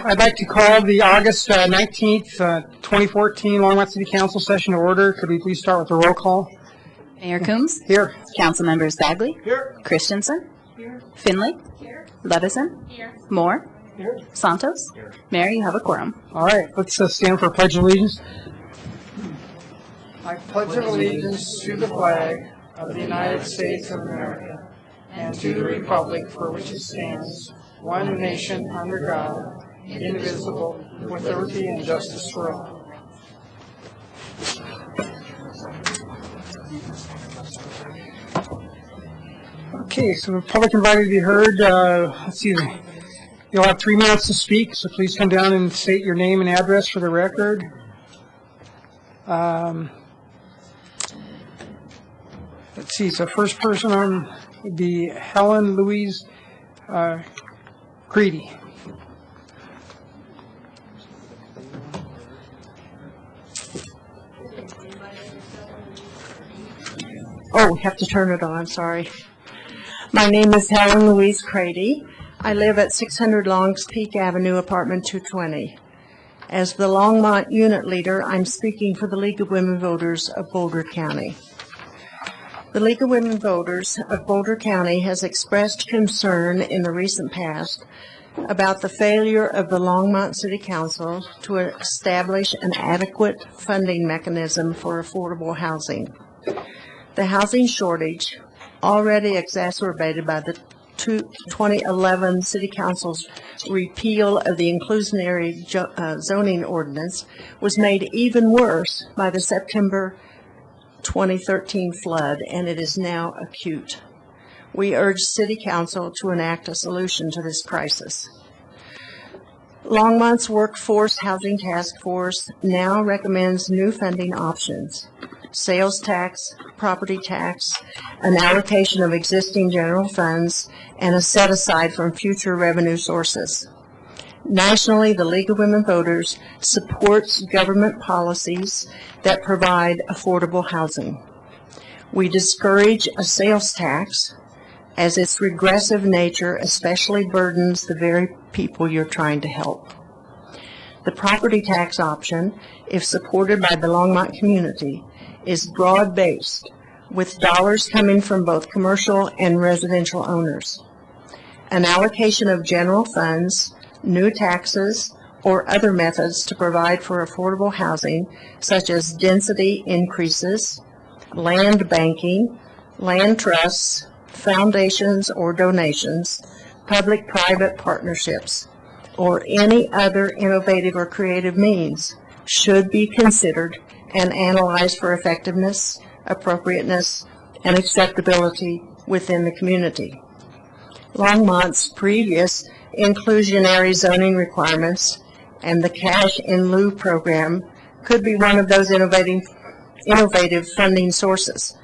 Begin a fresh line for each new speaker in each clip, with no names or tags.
I'd like to call the August 19th, 2014 Longmont City Council session to order. Could we please start with the roll call?
Mayor Coombs?
Here.
Council members Bagley?
Here.
Christensen? Here. Finley? Here. Levison? Here. Moore?
Here.
Santos? Here. Mayor, you have a quorum.
All right, let's stand for Pledge of Allegiance. I pledge allegiance to the flag of the United States of America and to the republic for which it stands, one nation under God, indivisible, with liberty and justice for all. Okay, so the public invited to be heard. Let's see. You'll have 3 minutes to speak, so please come down and state your name and address for the record. Let's see. So first person on would be Helen Louise Creedy.
Oh, we have to turn it on, sorry. My name is Helen Louise Crady. I live at 600 Longs Peak Avenue, apartment 220. As the Longmont unit leader, I'm speaking for the League of Women Voters of Boulder County. The League of Women Voters of Boulder County has expressed concern in the recent past about the failure of the Longmont City Council to establish an adequate funding mechanism for affordable housing. The housing shortage, already exacerbated by the 2011 City Council's repeal of the inclusionary zoning ordinance, was made even worse by the September 2013 flood, and it is now acute. We urge City Council to enact a solution to this crisis. Longmont's Workforce Housing Task Force now recommends new funding options: sales tax, property tax, an allocation of existing general funds, and a set-aside from future revenue sources. Nationally, the League of Women Voters supports government policies that provide affordable housing. We discourage a sales tax, as its regressive nature especially burdens the very people you're trying to help. The property tax option, if supported by the Longmont community, is broad-based, with dollars coming from both commercial and residential owners. An allocation of general funds, new taxes, or other methods to provide for affordable housing, such as density increases, land banking, land trusts, foundations or donations, public-private partnerships, or any other innovative or creative means, should be considered and analyzed for effectiveness, appropriateness, and acceptability within the community. Longmont's previous inclusionary zoning requirements and the cash in lieu program could be one of those innovative funding sources,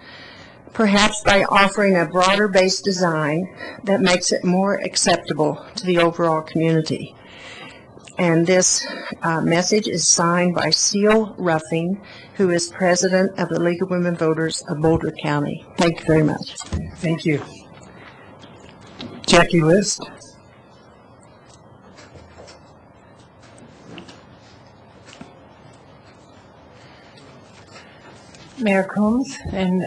perhaps by offering a broader-based design that makes it more acceptable to the overall community. And this message is signed by Seal Ruffing, who is president of the League of Women Voters of Boulder County. Thank you very much.
Thank you. Jackie List.
Mayor Combs and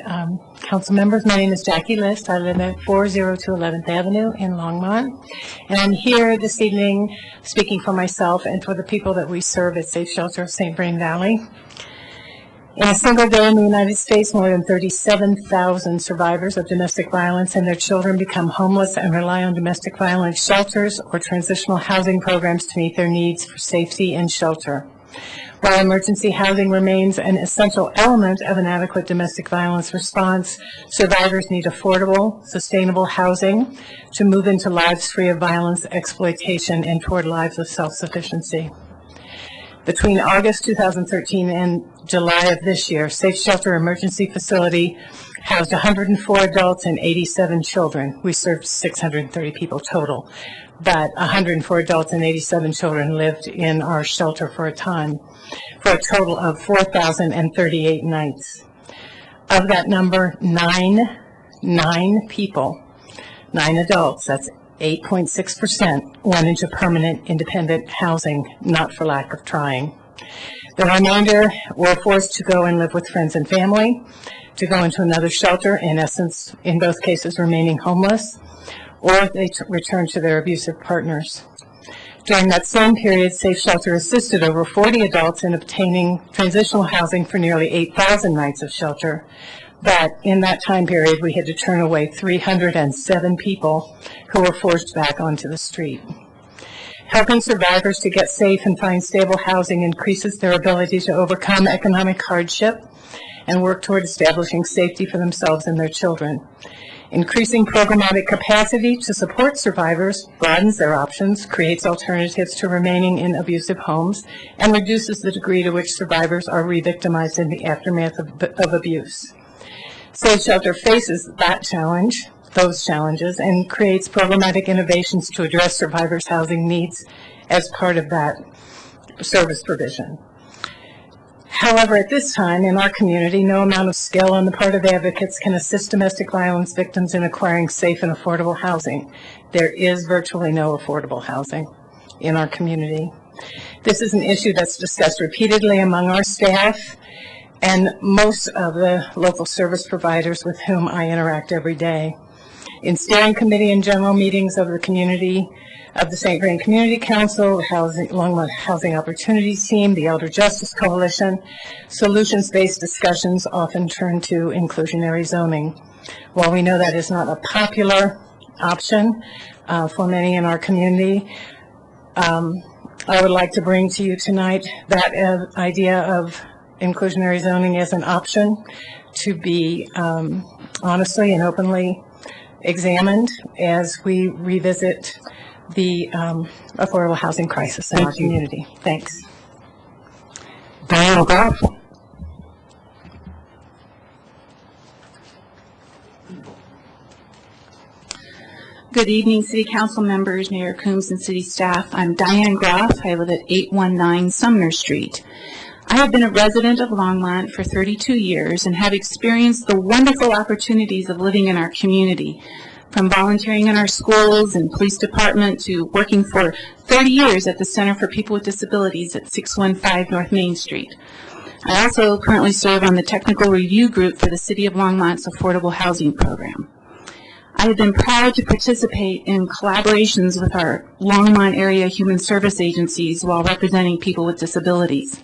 council members, my name is Jackie List. I live at 402 11th Avenue in Longmont. And I'm here this evening speaking for myself and for the people that we serve at Safe Shelter of St. Vrain Valley. In a single day in the United States, more than 37,000 survivors of domestic violence and their children become homeless and rely on domestic violence shelters or transitional housing programs to meet their needs for safety and shelter. While emergency housing remains an essential element of an adequate domestic violence response, survivors need affordable, sustainable housing to move into lives free of violence, exploitation, and toward lives of self-sufficiency. Between August 2013 and July of this year, Safe Shelter Emergency Facility housed 104 adults and 87 children. We served 630 people total, but 104 adults and 87 children lived in our shelter for a time, for a total of 4,038 nights. Of that number, nine people, 9 adults, that's 8.6%, went into permanent independent housing, not for lack of trying. The remainder were forced to go and live with friends and family, to go into another shelter, in essence, in both cases remaining homeless, or they returned to their abusive partners. During that same period, Safe Shelter assisted over 40 adults in obtaining transitional housing for nearly 8,000 nights of shelter. But in that time period, we had to turn away 307 people who were forced back onto the street. Helping survivors to get safe and find stable housing increases their ability to overcome economic hardship and work toward establishing safety for themselves and their children. Increasing programmatic capacity to support survivors broadens their options, creates alternatives to remaining in abusive homes, and reduces the degree to which survivors are re-victimized in the aftermath of abuse. Safe Shelter faces those challenges, and creates programmatic innovations to address survivors' housing needs as part of that service provision. However, at this time in our community, no amount of skill on the part of advocates can assist domestic violence victims in acquiring safe and affordable housing. There is virtually no affordable housing in our community. This is an issue that's discussed repeatedly among our staff and most of the local service providers with whom I interact every day. In steering committee and general meetings of the community, of the St. Vrain Community Council, Longmont Housing Opportunities Team, the Elder Justice Coalition, solutions-based discussions often turn to inclusionary zoning. While we know that is not a popular option for many in our community, I would like to bring to you tonight that idea of inclusionary zoning as an option to be honestly and openly examined as we revisit the affordable housing crisis in our community. Thanks.
Diane Goff.
Good evening, City Council members, Mayor Coombs, and City staff. I'm Diane Groff. I live at 819 Sumner Street. I have been a resident of Longmont for 32 years and have experienced the wonderful opportunities of living in our community, from volunteering in our schools and police department to working for 30 years at the Center for People with Disabilities at 615 North Main Street. I also currently serve on the technical review group for the City of Longmont's affordable housing program. I have been proud to participate in collaborations with our Longmont area human service agencies while representing people with disabilities.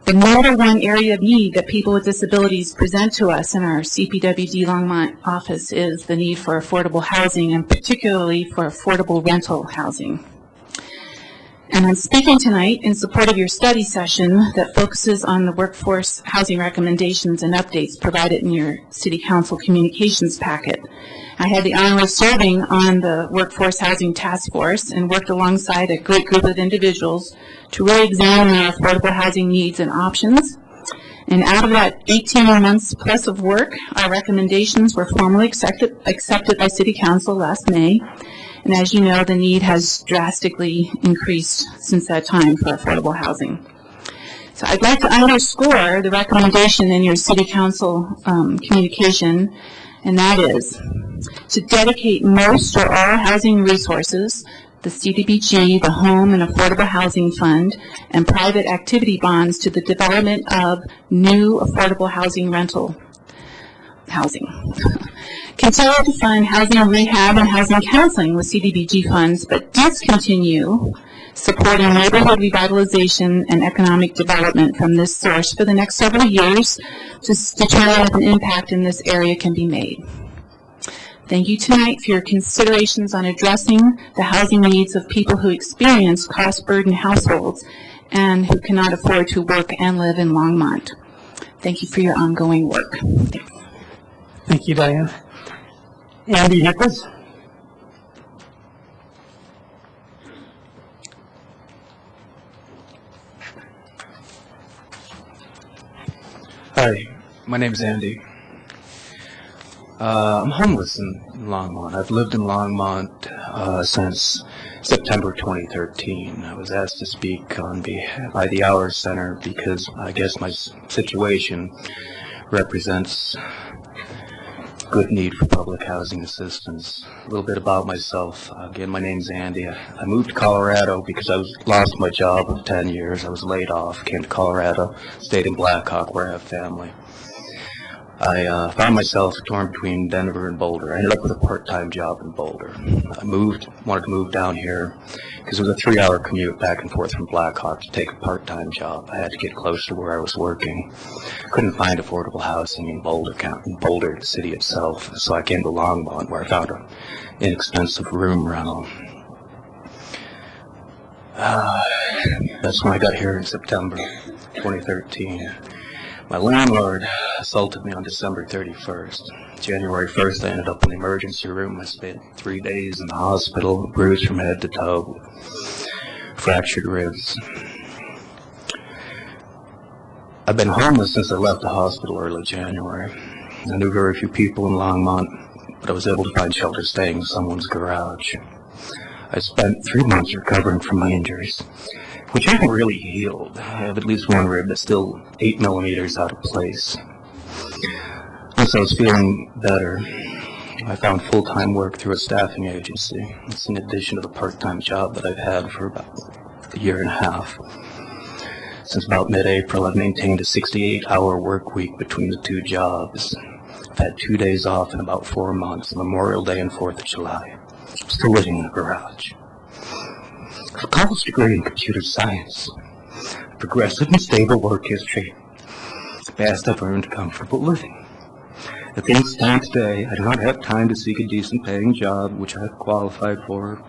The number one area of need that people with disabilities present to us in our CPWD Longmont office is the need for affordable housing, and particularly for affordable rental housing. And I'm speaking tonight in support of your study session that focuses on the workforce housing recommendations and updates provided in your City Council communications packet. I had the honor of serving on the Workforce Housing Task Force and worked alongside a great group of individuals to really examine our affordable housing needs and options. And out of that 18 months plus of work, our recommendations were formally accepted by City Council last May. And as you know, the need has drastically increased since that time for affordable housing. So I'd like to underscore the recommendation in your City Council communication, and that is to dedicate most or all housing resources, the CDBG, the Home and Affordable Housing Fund, and private activity bonds to the development of new affordable housing rental housing. Continue to fund housing rehab and housing counseling with CDBG funds, but discontinue supporting neighborhood revitalization and economic development from this source for the next several years to determine if an impact in this area can be made. Thank you tonight for your considerations on addressing the housing needs of people who experience cost-burdened households and who cannot afford to work and live in Longmont. Thank you for your ongoing work.
Thank you, Diane. Andy Nichols.
Hi, my name is Andy. I'm homeless in Longmont. I've lived in Longmont since September 2013. I was asked to speak by the Hours Center because I guess my situation represents good need for public housing assistance. A little bit about myself. Again, my name's Andy. I moved to Colorado because I lost my job of 10 years. I was laid off, came to Colorado, stayed in Blackhawk where I have family. I found myself torn between Denver and Boulder. I ended up with a part-time job in Boulder. I wanted to move down here because it was a 3-hour commute back and forth from Blackhawk to take a part-time job. I had to get close to where I was working. Couldn't find affordable housing in Boulder, the city itself, so I came to Longmont where I found an inexpensive room rental. That's when I got here in September 2013. My landlord assaulted me on December 31st. January 1st, I ended up in the emergency room. I spent 3 days in the hospital, bruised from head to toe, fractured ribs. I've been homeless since I left the hospital early January. I knew very few people in Longmont, but I was able to find shelter staying in someone's garage. I spent 3 months recovering from my injuries, which haven't really healed. I have at least one rib that's still 8 millimeters out of place. Once I was feeling better, I found full-time work through a staffing agency. It's in addition to the part-time job that I've had for about a year and a half. Since about mid-April, I've maintained a 68-hour work week between the 2 jobs. I've had 2 days off in about 4 months, Memorial Day and 4th of July. I'm still living in a garage. A college degree in computer science, progressive and stable work history, best I've earned comfortable living. As things stand today, I do not have time to seek a decent paying job, which I do qualify for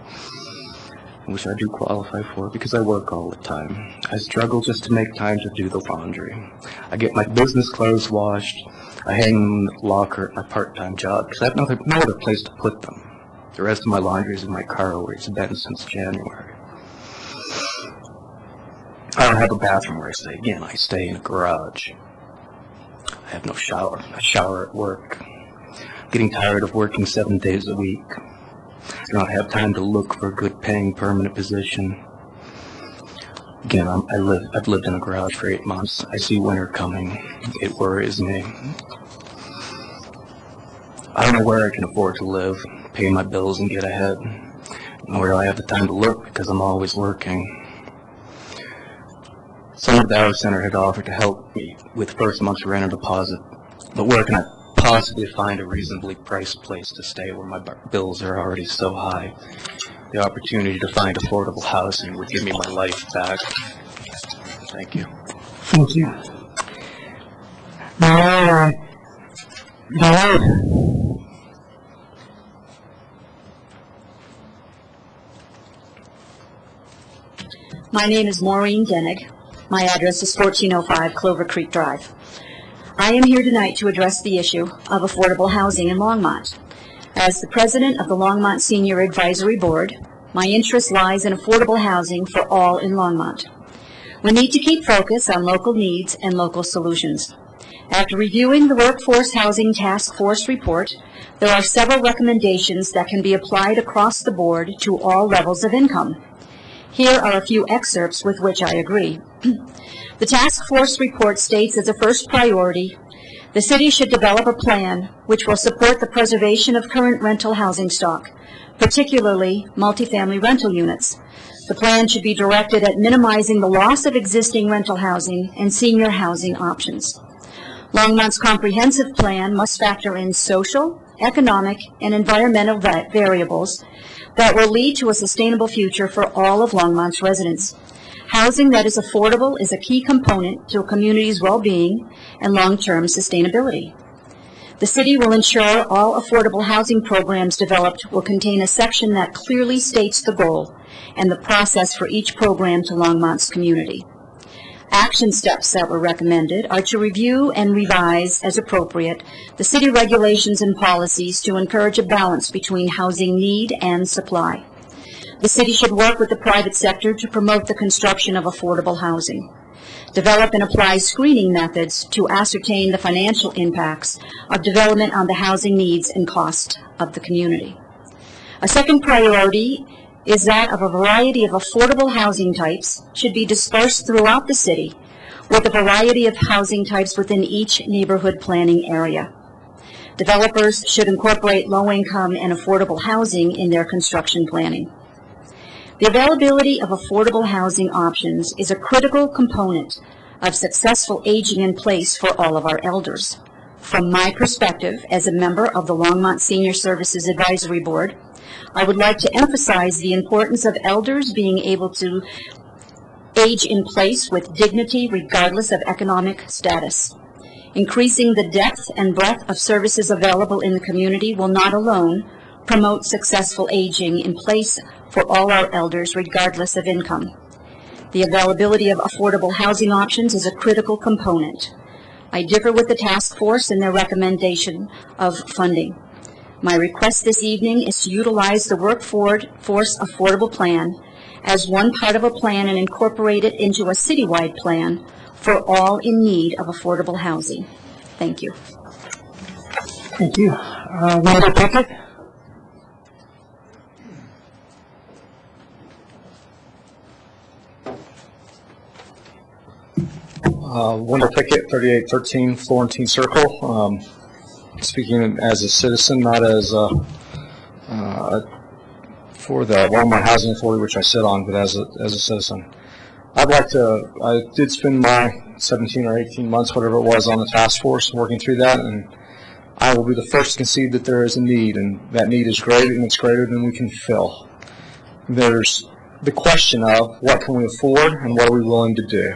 because I work all the time. I struggle just to make time to do the laundry. I get my business clothes washed. I hang them in the locker at my part-time job because I have no other place to put them. The rest of my laundry is in my car where it's been since January. I don't have a bathroom where I stay. Again, I stay in a garage. I have no shower. I shower at work. I'm getting tired of working 7 days a week. I do not have time to look for a good paying permanent position. Again, I've lived in a garage for 8 months. I see winter coming. It worries me. I don't know where I can afford to live, pay my bills and get ahead. Nor do I have the time to look because I'm always working. Someone at the Hours Center had offered to help me with first month's rent and deposit, but where can I possibly find a reasonably priced place to stay where my bills are already so high. The opportunity to find affordable housing would give me my life back. Thank you.
Thank you. Now,
My name is Maureen Denig. My address is 1405 Clover Creek Drive. I am here tonight to address the issue of affordable housing in Longmont. As the president of the Longmont Senior Advisory Board, my interest lies in affordable housing for all in Longmont. We need to keep focus on local needs and local solutions. After reviewing the Workforce Housing Task Force report, there are several recommendations that can be applied across the board to all levels of income. Here are a few excerpts with which I agree. The task force report states as a first priority, the city should develop a plan which will support the preservation of current rental housing stock, particularly multifamily rental units. The plan should be directed at minimizing the loss of existing rental housing and senior housing options. Longmont's comprehensive plan must factor in social, economic, and environmental variables that will lead to a sustainable future for all of Longmont's residents. Housing that is affordable is a key component to a community's well-being and long-term sustainability. The city will ensure all affordable housing programs developed will contain a section that clearly states the goal and the process for each program to Longmont's community. Action steps that were recommended are to review and revise, as appropriate, the city regulations and policies to encourage a balance between housing need and supply. The city should work with the private sector to promote the construction of affordable housing. Develop and apply screening methods to ascertain the financial impacts of development on the housing needs and cost of the community. A second priority is that of a variety of affordable housing types should be dispersed throughout the city with a variety of housing types within each neighborhood planning area. Developers should incorporate low-income and affordable housing in their construction planning. The availability of affordable housing options is a critical component of successful aging in place for all of our elders. From my perspective as a member of the Longmont Senior Services Advisory Board, I would like to emphasize the importance of elders being able to age in place with dignity regardless of economic status. Increasing the depth and breadth of services available in the community will not alone promote successful aging in place for all our elders regardless of income. The availability of affordable housing options is a critical component. I differ with the task force in their recommendation of funding. My request this evening is to utilize the Workforce Affordable Plan as one part of a plan and incorporate it into a citywide plan for all in need of affordable housing. Thank you.
thank you. Wanda Pickett?
Wendell Pickett, 3813 Florentine Circle. Speaking as a citizen, not as for the Longmont Housing Authority, which I sit on, but as a citizen. I did spend my 17 or 18 months, whatever it was, on the task force working through that, and I will be the first to concede that there is a need, and that need is great, and it's greater than we can fill. There's the question of what can we afford and what are we willing to do.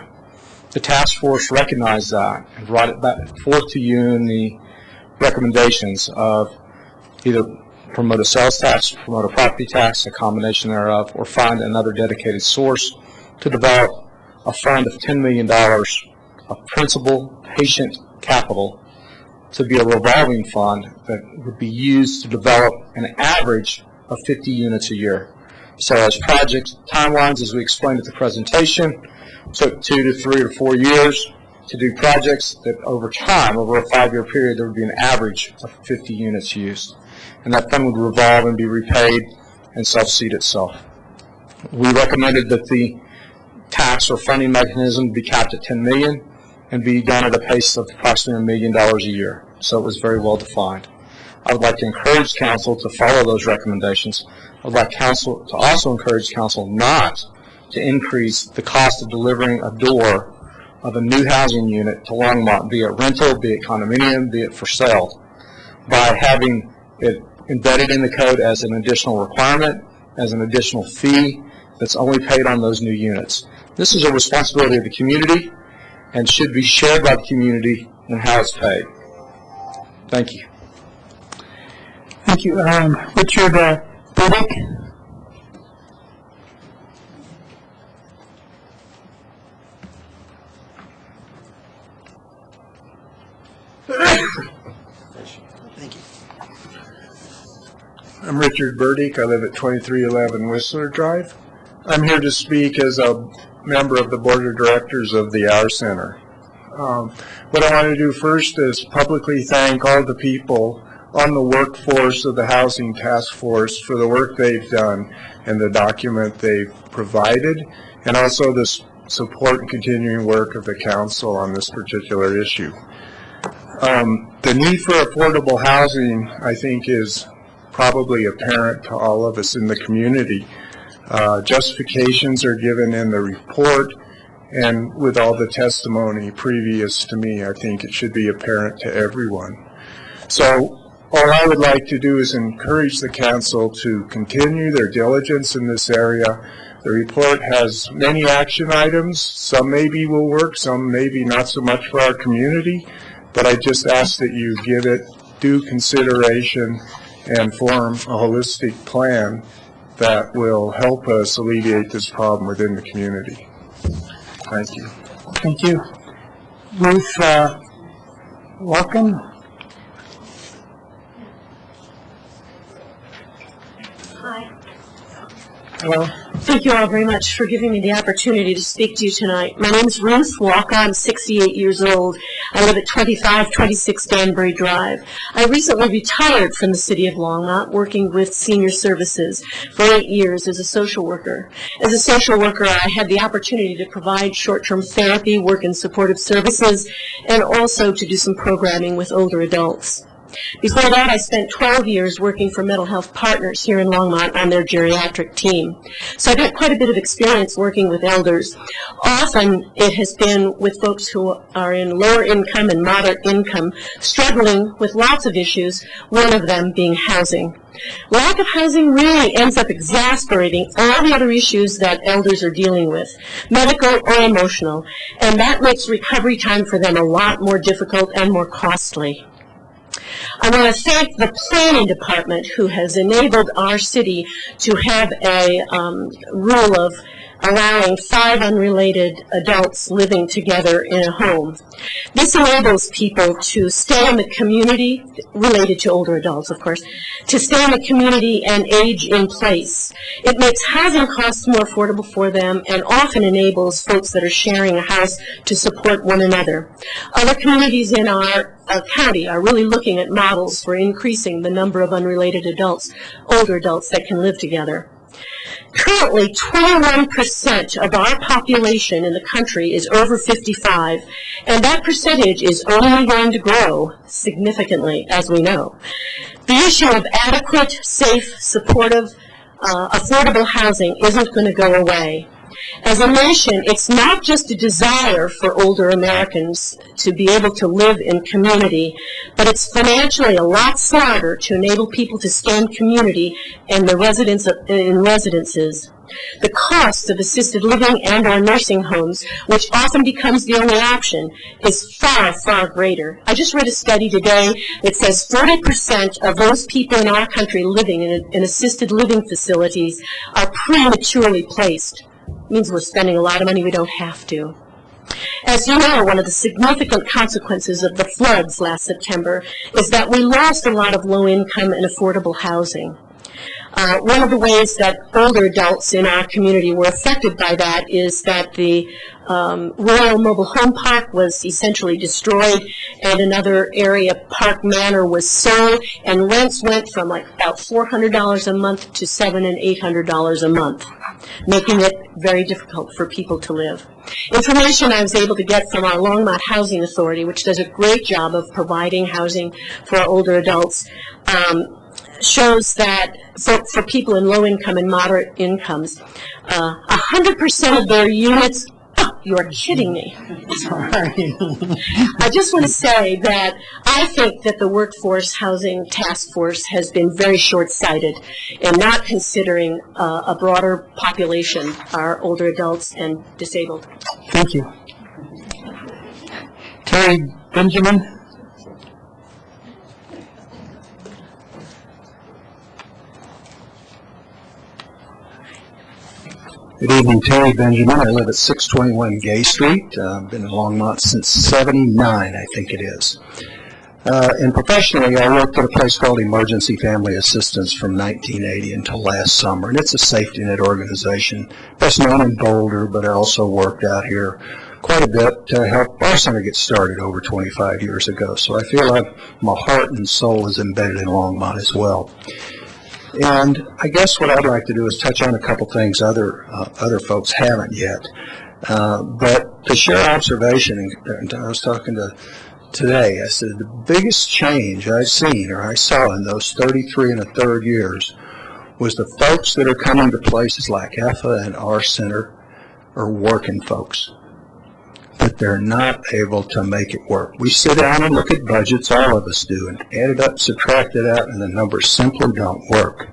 The task force recognized that and brought it back forth to you in the recommendations of either promote a sales tax, promote a property tax, a combination thereof, or find another dedicated source to develop a fund of $10 million of principal patient capital to be a revolving fund that would be used to develop an average of 50 units a year. So as project timelines, as we explained at the presentation, took 2 to 3 or 4 years to do projects that over time, over a 5-year period, there would be an average of 50 units used. And that fund would revolve and be repaid and self-seed itself. We recommended that the tax or funding mechanism be capped at $10 million and be done at a pace of approximately $1 million a year. So it was very well defined. I would like to encourage council to follow those recommendations. I would like council to also encourage council not to increase the cost of delivering a door of a new housing unit to Longmont, be it rental, be it condominium, be it for sale. by having it embedded in the code as an additional requirement, as an additional fee that's only paid on those new units. This is a responsibility of the community and should be shared by the community in how it's paid. Thank you.
Thank you. Richard Burdick.
I'm Richard Burdick. I live at 2311 Whistler Drive. I'm here to speak as a member of the Board of Directors of the Our Center. What I want to do first is publicly thank all the people on the workforce of the Housing Task Force for the work they've done and the document they've provided, and also the support and continuing work of the Council on this particular issue. The need for affordable housing, I think, is probably apparent to all of us in the community. Justifications are given in the report, and with all the testimony previous to me, I think it should be apparent to everyone. So all I would like to do is encourage the council to continue their diligence in this area. The report has many action items. Some maybe will work, some maybe not so much for our community, but I just ask that you give it due consideration and form a holistic plan that will help us alleviate this problem within the community. Thank you.
Thank you. Ruth Walken.
Hi.
Hello.
Thank you all very much for giving me the opportunity to speak to you tonight. My name is Ruth Walker. I'm 68 years old. I live at 2526 Danbury Drive. I recently retired from the city of Longmont, working with senior services for 8 years as a social worker. As a social worker, I had the opportunity to provide short-term therapy, work in supportive services, and also to do some programming with older adults. Before that, I spent 12 years working for Mental Health Partners here in Longmont on their geriatric team. So I've got quite a bit of experience working with elders. Often it has been with folks who are in lower income and moderate income, struggling with lots of issues, one of them being housing. Lack of housing really ends up exasperating all the other issues that elders are dealing with, medical or emotional, and that makes recovery time for them a lot more difficult and more costly. I want to thank the planning department who has enabled our city to have a rule of allowing 5 unrelated adults living together in a home. This enables people to stay in the community, related to older adults, of course, to stay in the community and age in place. It makes housing costs more affordable for them and often enables folks that are sharing a house to support one another. Other communities in our county are really looking at models for increasing the number of unrelated adults, older adults that can live together. Currently, 21% of our population in the country is over 55, and that percentage is only going to grow significantly, as we know. The issue of adequate, safe, supportive, affordable housing isn't going to go away. As a nation, it's not just a desire for older Americans to be able to live in community, but it's financially a lot smarter to enable people to stay in community and in residences. The cost of assisted living and our nursing homes, which often becomes the only option, is far, far greater. I just read a study today that says 40% of those people in our country living in assisted living facilities are prematurely placed. Means we're spending a lot of money we don't have to. As you know, one of the significant consequences of the floods last September is that we lost a lot of low-income and affordable housing. One of the ways that older adults in our community were affected by that is that the Royal Mobile Home Park was essentially destroyed, and another area, Park Manor, was sold, and rents went from like about $400 a month to $700 and $800 a month, making it very difficult for people to live. Information I was able to get from our Longmont Housing Authority, which does a great job of providing housing for our older adults, shows that for people in low income and moderate incomes, 100% of their units, You're kidding me. I just want to say that I think that the Workforce Housing Task Force has been very short-sighted in not considering a broader population, our older adults and disabled.
Thank you. Terry Benjamin?
Good evening, Terry Benjamin. I live at 621 Gay Street. I've been in Longmont since '79, I think it is. And professionally, I worked at a place called Emergency Family Assistance from 1980 until last summer. And it's a safety net organization, best known in Boulder, but I also worked out here quite a bit to help our center get started over 25 years ago. So I feel like my heart and soul is embedded in Longmont as well. And I guess what I'd like to do is touch on a couple things other folks haven't yet. But to share observation, and I was talking to today, I said the biggest change I've seen or I saw in those 33 and a third years was the folks that are coming to places like EFA and our center are working folks. But they're not able to make it work. We sit down and look at budgets, all of us do, and add it up, subtract it out, and the numbers simply don't work.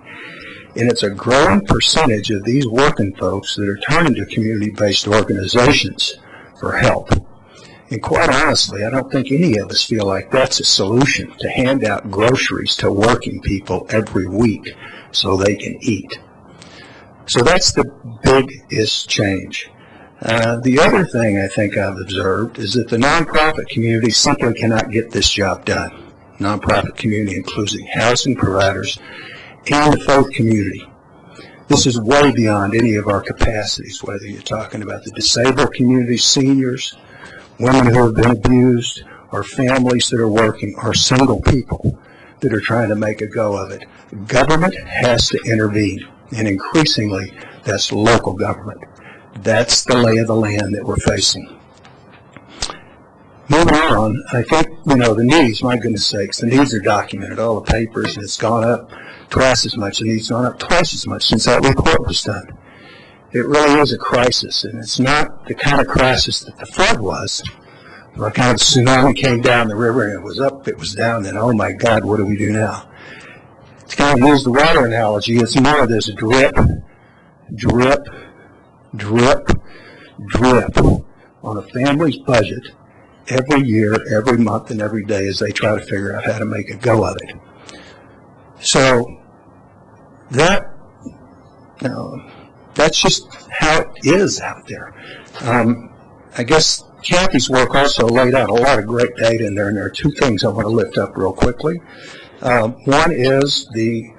And it's a growing percentage of these working folks that are turning to community-based organizations for help. And quite honestly, I don't think any of us feel like that's a solution, to hand out groceries to working people every week so they can eat. So that's the biggest change. The other thing I think I've observed is that the nonprofit community simply cannot get this job done. Nonprofit community including housing providers and the faith community. This is way beyond any of our capacities, whether you're talking about the disabled community, seniors, women who have been abused, or families that are working, or single people that are trying to make a go of it. Government has to intervene, and increasingly that's local government. That's the lay of the land that we're facing. Moving on, I think, the needs, my goodness sakes, the needs are documented. All the papers, and it's gone up twice as much. The needs gone up twice as much since that report was done. It really is a crisis, and it's not the kind of crisis that the flood was. Where kind of tsunami came down the river, and it was up, it was down, and oh my God, what do we do now? To kind of use the water analogy, it's more of this drip, drip, drip, drip on a family's budget every year, every month, and every day as they try to figure out how to make a go of it. So that's just how it is out there. I guess Kathy's work also laid out a lot of great data in there, and there are two things I want to lift up real quickly. One is the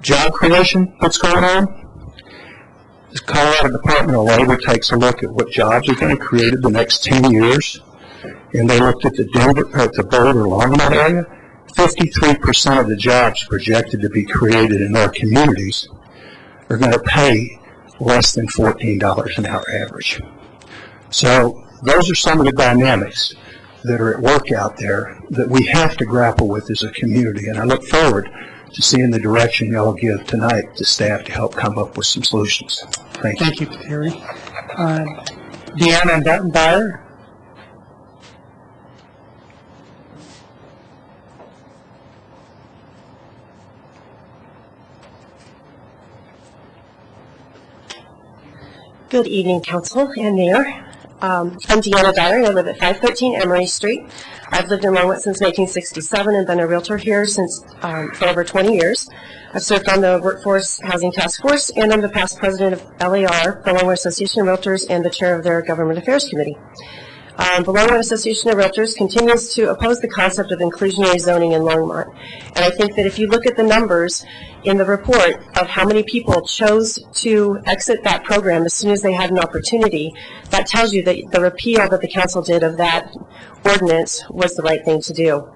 job creation that's going on. The Colorado Department of Labor takes a look at what jobs are going to be created the next 10 years, and they looked at the Boulder Longmont area. 53% of the jobs projected to be created in our communities are going to pay less than $14 an hour average. So those are some of the dynamics that are at work out there that we have to grapple with as a community, and I look forward to seeing the direction y'all give tonight to staff to help come up with some solutions. Thank you.
Thank you, Terry. Deanna Dutton-Dyer.
Good evening, Council and Mayor. I'm Deanna Dyer, and I live at 513 Emory Street. I've lived in Longmont since 1967 and been a realtor here for over 20 years. I've served on the Workforce Housing Task Force, and I'm the past president of LAR, the Longmont Association of Realtors, and the chair of their Government Affairs Committee. The Longmont Association of Realtors continues to oppose the concept of inclusionary zoning in Longmont. And I think that if you look at the numbers in the report of how many people chose to exit that program as soon as they had an opportunity, that tells you that the repeal that the council did of that ordinance was the right thing to do.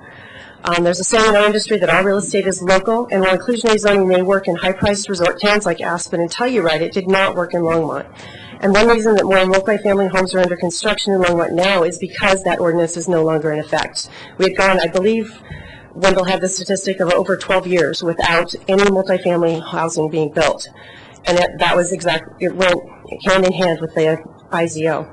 There's a saying in our industry that all real estate is local, and while inclusionary zoning may work in high-priced resort towns like Aspen and Telluride, it did not work in Longmont. And one reason that more multifamily homes are under construction in Longmont now is because that ordinance is no longer in effect. We had gone, I believe, Wendell had the statistic of over 12 years without any multifamily housing being built. And that was exactly, it went hand in hand with the IZO.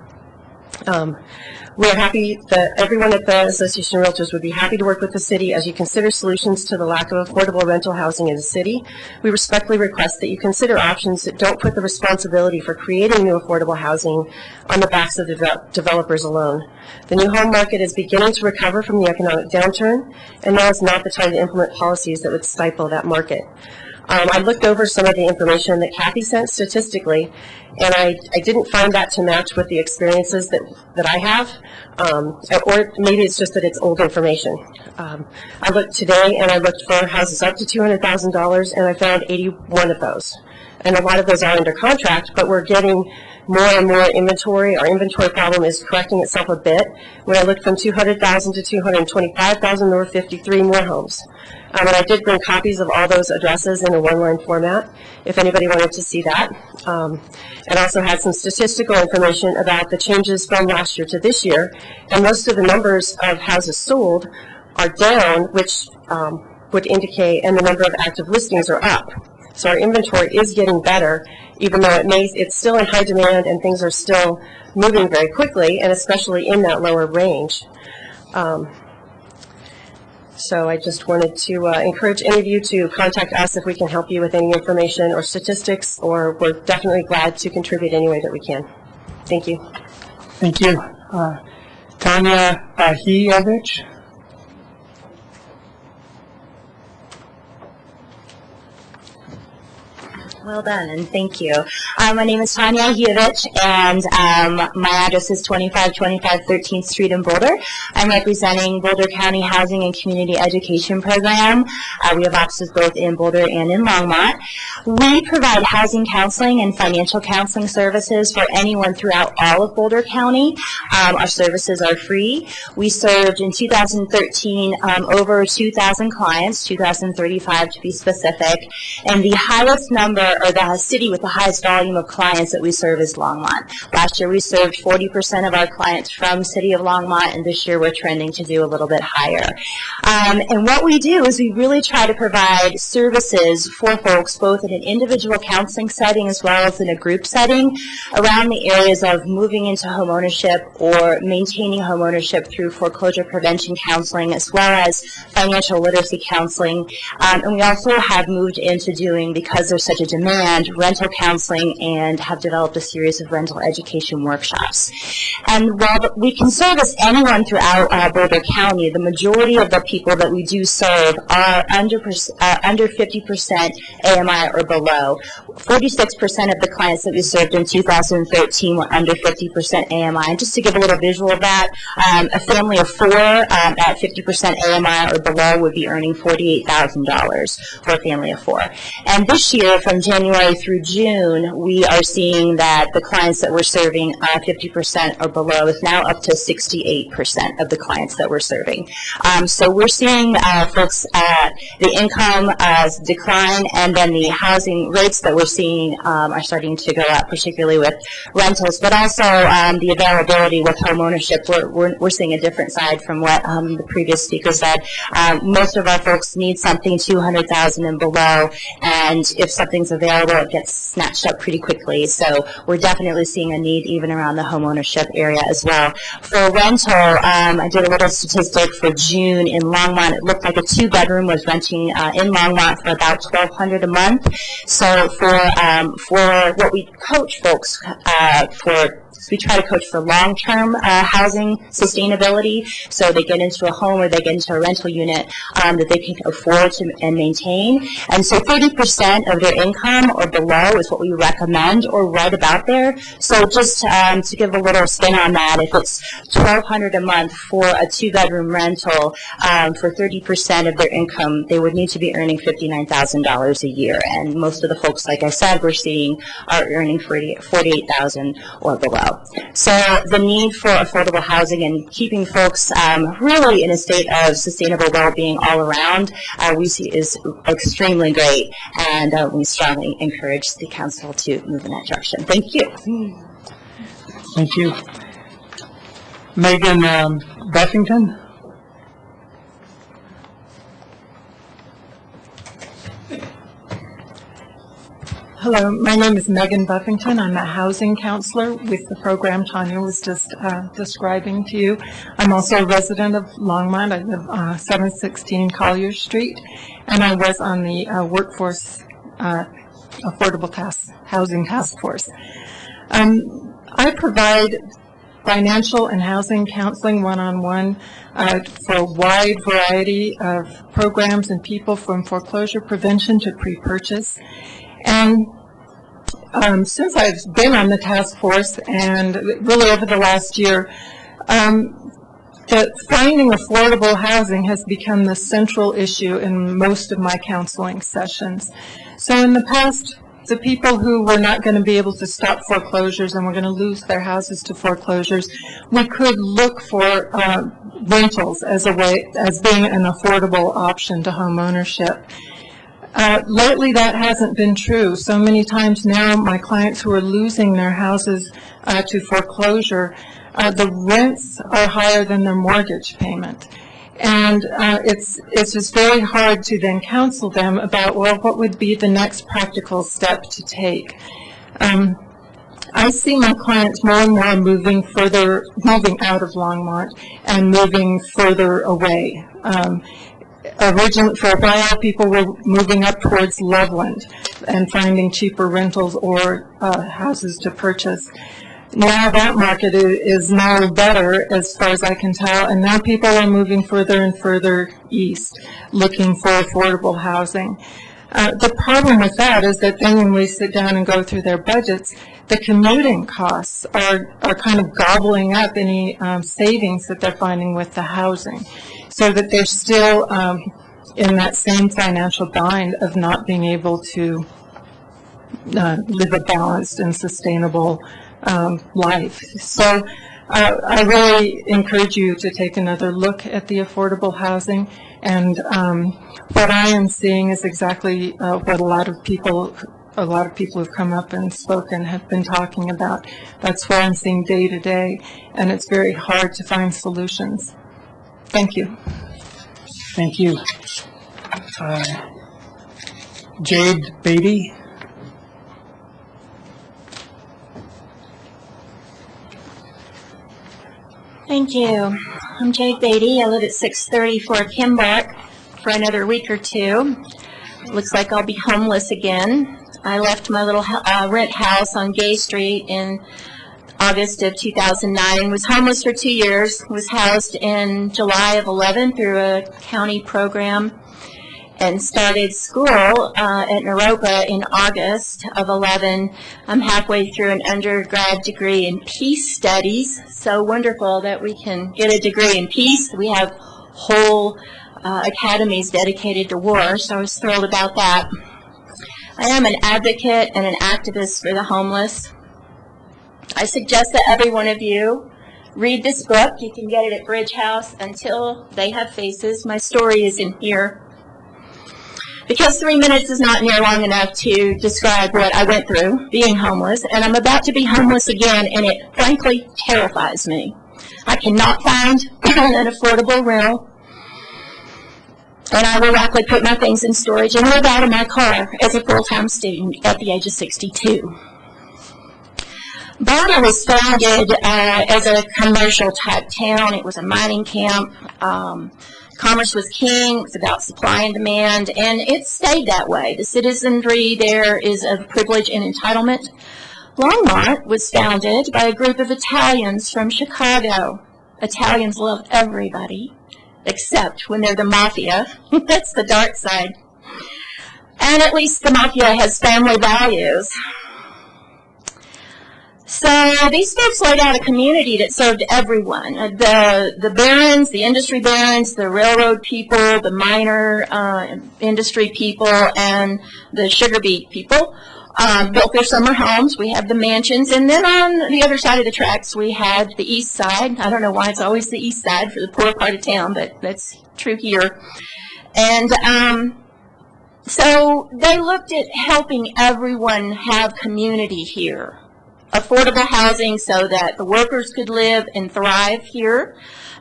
We are happy that everyone at the Association of Realtors would be happy to work with the city as you consider solutions to the lack of affordable rental housing in the city. We respectfully request that you consider options that don't put the responsibility for creating new affordable housing on the backs of the developers alone. The new home market is beginning to recover from the economic downturn, and now is not the time to implement policies that would stifle that market. I looked over some of the information that Kathy sent statistically, and I didn't find that to match with the experiences that I have, or maybe it's just that it's old information. I looked today, and I looked for houses up to $200,000, and I found 81 of those. And a lot of those are under contract, but we're getting more and more inventory. Our inventory problem is correcting itself a bit. When I looked from 200,000 to 225,000, there were 53 more homes. And I did bring copies of all those addresses in a one-line format, if anybody wanted to see that. And also had some statistical information about the changes from last year to this year. And most of the numbers of houses sold are down, which would indicate, and the number of active listings are up. So our inventory is getting better, even though it's still in high demand and things are still moving very quickly, and especially in that lower range. So I just wanted to encourage any of you to contact us if we can help you with any information or statistics, or we're definitely glad to contribute any way that we can. Thank you.
Thank you. Tanya Ahiyevich.
Well done, and thank you. My name is Tanya Ahiyevich, and my address is 2525 13th Street in Boulder. I'm representing Boulder County Housing and Community Education Program. We have offices both in Boulder and in Longmont. We provide housing counseling and financial counseling services for anyone throughout all of Boulder County. Our services are free. We served in 2013 over 2,000 clients, 2,035 to be specific, and the highest number, or the city with the highest volume of clients that we serve is Longmont. Last year we served 40% of our clients from City of Longmont, and this year we're trending to do a little bit higher. And what we do is we really try to provide services for folks both in an individual counseling setting as well as in a group setting around the areas of moving into homeownership or maintaining homeownership through foreclosure prevention counseling as well as financial literacy counseling. And we also have moved into doing, because there's such a demand, rental counseling, and have developed a series of rental education workshops. And while we can service anyone throughout Boulder County, the majority of the people that we do serve are under 50% AMI or below. 46% of the clients that we served in 2013 were under 50% AMI. And just to give a little visual of that, a family of four at 50% AMI or below would be earning $48,000 for a family of four. And this year, from January through June, we are seeing that the clients that we're serving 50% or below is now up to 68% of the clients that we're serving. So we're seeing folks, the income decline, and then the housing rates that we're seeing are starting to go up, particularly with rentals, but also the availability with home ownership. We're seeing a different side from what the previous speaker said. Most of our folks need something $200,000 and below, and if something's available, it gets snatched up pretty quickly. So we're definitely seeing a need even around the home ownership area as well. For rental, I did a little statistic for June in Longmont. It looked like a two-bedroom was renting in Longmont for about $1,200 a month. So for what we coach folks we try to coach for long-term housing sustainability, so they get into a home or they get into a rental unit that they can afford to and maintain. And so 30% of their income or below is what we recommend, or right about there. So just to give a little spin on that, if it's $1,200 a month for a two-bedroom rental, for 30% of their income, they would need to be earning $59,000 a year. And most of the folks, like I said, we're seeing are earning $48,000 or below. So the need for affordable housing and keeping folks really in a state of sustainable well-being all around, we see is extremely great, and we strongly encourage the council to move in that direction. Thank you.
Thank you. Megan Beffington.
Hello, my name is Megan Buffington. I'm a housing counselor with the program Tanya was just describing to you. I'm also a resident of Longmont. I live 716 Collier Street, and I was on the Workforce Affordable Housing Task Force. I provide financial and housing counseling one-on-one for a wide variety of programs and people, from foreclosure prevention to pre-purchase. And since I've been on the task force, and really over the last year, that finding affordable housing has become the central issue in most of my counseling sessions. So in the past, the people who were not going to be able to stop foreclosures and were going to lose their houses to foreclosures, we could look for rentals as being an affordable option to home ownership. Lately, that hasn't been true. So many times now, my clients who are losing their houses to foreclosure, the rents are higher than their mortgage payment. And it's just very hard to then counsel them about, well, what would be the next practical step to take. I see my clients more and more moving out of Longmont and moving further away. Originally, for a while, people were moving up towards Loveland and finding cheaper rentals or houses to purchase. Now that market is now better, as far as I can tell, and now people are moving further and further east, looking for affordable housing. The problem with that is that then when we sit down and go through their budgets, the commuting costs are kind of gobbling up any savings that they're finding with the housing, so that they're still in that same financial bind of not being able to live a balanced and sustainable life. So I really encourage you to take another look at the affordable housing, and what I am seeing is exactly what a lot of people who've come up and spoken have been talking about. That's what I'm seeing day to day, and it's very hard to find solutions. Thank you.
Thank you. Jade Beatty.
Thank you. I'm Jade Beatty. I live at 634 Kimbark for another week or two. Looks like I'll be homeless again. I left my little rent house on Gay Street in August of 2009. Was homeless for 2 years. Was housed in July of 11 through a county program, and started school at Naropa in August of 11. I'm halfway through an undergrad degree in peace studies. So wonderful that we can get a degree in peace. We have whole academies dedicated to war, so I was thrilled about that. I am an advocate and an activist for the homeless. I suggest that every one of you read this book. You can get it at Bridge House, Until They Have Faces. My story is in here, because 3 minutes is not near long enough to describe what I went through being homeless, and I'm about to be homeless again, and it frankly terrifies me. I cannot find an affordable rental, and I will likely put my things in storage and live out of my car as a full-time student at the age of 62. Bonner was founded as a commercial-type town. It was a mining camp. Commerce was king. It was about supply and demand, and it stayed that way. The citizenry there is of privilege and entitlement. Longmont was founded by a group of Italians from Chicago. Italians love everybody, except when they're the mafia. That's the dark side. And at least the mafia has family values. So these folks laid out a community that served everyone. The barons, the industry barons, the railroad people, the miner industry people, and the sugar beet people built their summer homes. We have the mansions. And then on the other side of the tracks, we had the east side. I don't know why it's always the east side for the poor part of town, but that's true here. And so they looked at helping everyone have community here. Affordable housing so that the workers could live and thrive here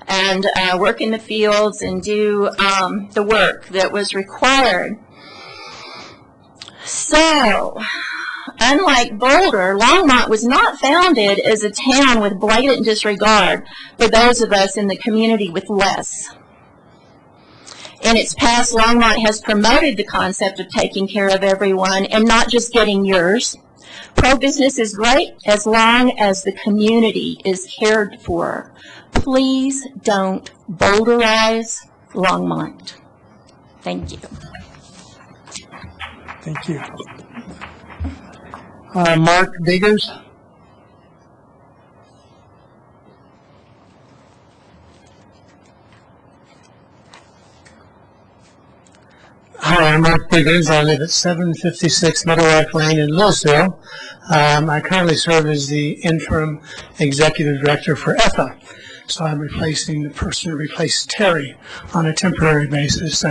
and work in the fields and do the work that was required. So unlike Boulder, Longmont was not founded as a town with blatant disregard for those of us in the community with less. In its past, Longmont has promoted the concept of taking care of everyone and not just getting yours. Pro-business is great as long as the community is cared for. Please don't Boulderize Longmont. Thank you.
Thank you. Mark Biggers.
Hi, I'm Mark Biggers. I live at 756 Meadowlark Lane in Louisville. I currently serve as the interim executive director for EFA. So I'm replacing the person who replaced Terry on a temporary basis.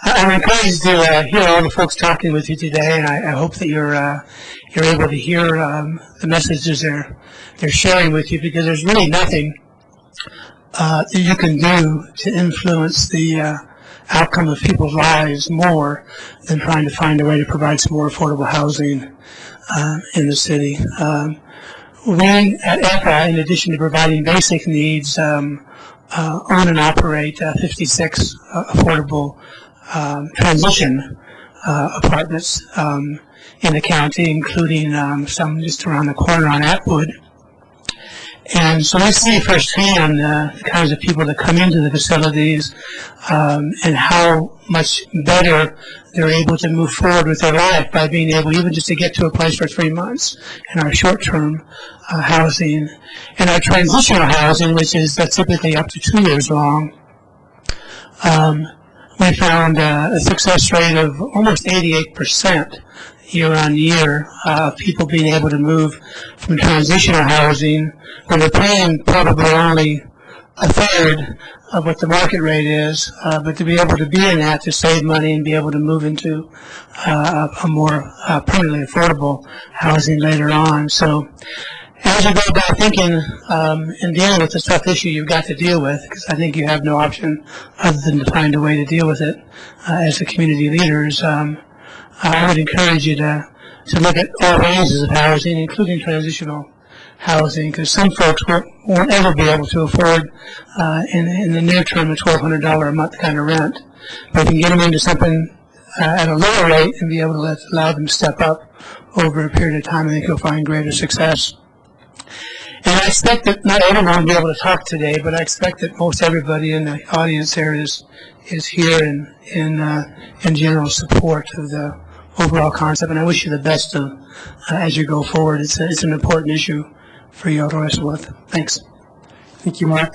I'm encouraged to hear all the folks talking with you today, and I hope that you're able to hear the messages they're sharing with you, because there's really nothing that you can do to influence the outcome of people's lives more than trying to find a way to provide some more affordable housing in the city. We at EFA, in addition to providing basic needs, own and operate 56 affordable transition apartments in the county, including some just around the corner on Atwood. And so I see firsthand the kinds of people that come into the facilities and how much better they're able to move forward with their life by being able even just to get to a place for 3 months in our short-term housing. And our transitional housing, which is typically up to 2 years long, we found a success rate of almost 88% year on year of people being able to move from transitional housing when they're paying probably only a third of what the market rate is, but to be able to be in that to save money and be able to move into a more permanently affordable housing later on. So as you go about thinking and dealing with this tough issue you've got to deal with, because I think you have no option other than to find a way to deal with it as the community leaders, I would encourage you to look at all ranges of housing, including transitional housing, because some folks won't ever be able to afford in the near term a $1,200 a month kind of rent. But you can get them into something at a lower rate and be able to allow them to step up over a period of time. I think you'll find greater success. And I expect that not everyone will be able to talk today, but I expect that most everybody in the audience here is here in general support of the overall concept. And I wish you the best as you go forward. It's an important issue for you all to wrestle with. Thanks.
Thank you, Mark.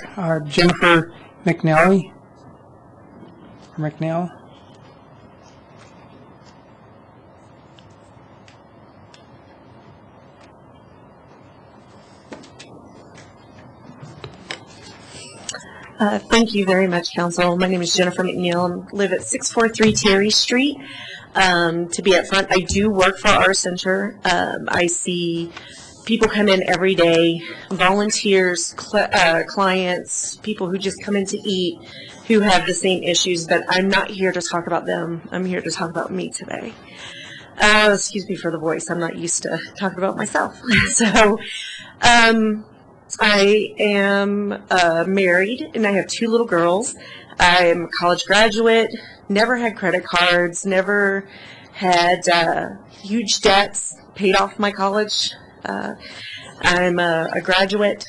Jennifer McNally. McNeil.
Thank you very much, Council. My name is Jennifer McNeil. I live at 643 Terry Street. To be up front, I do work for our center. I see people come in every day, volunteers, clients, people who just come in to eat, who have the same issues, but I'm not here to talk about them. I'm here to talk about me today. Excuse me for the voice. I'm not used to talking about myself. So, I am married, and I have 2 little girls. I'm a college graduate, never had credit cards, never had huge debts, paid off my college. I'm a graduate,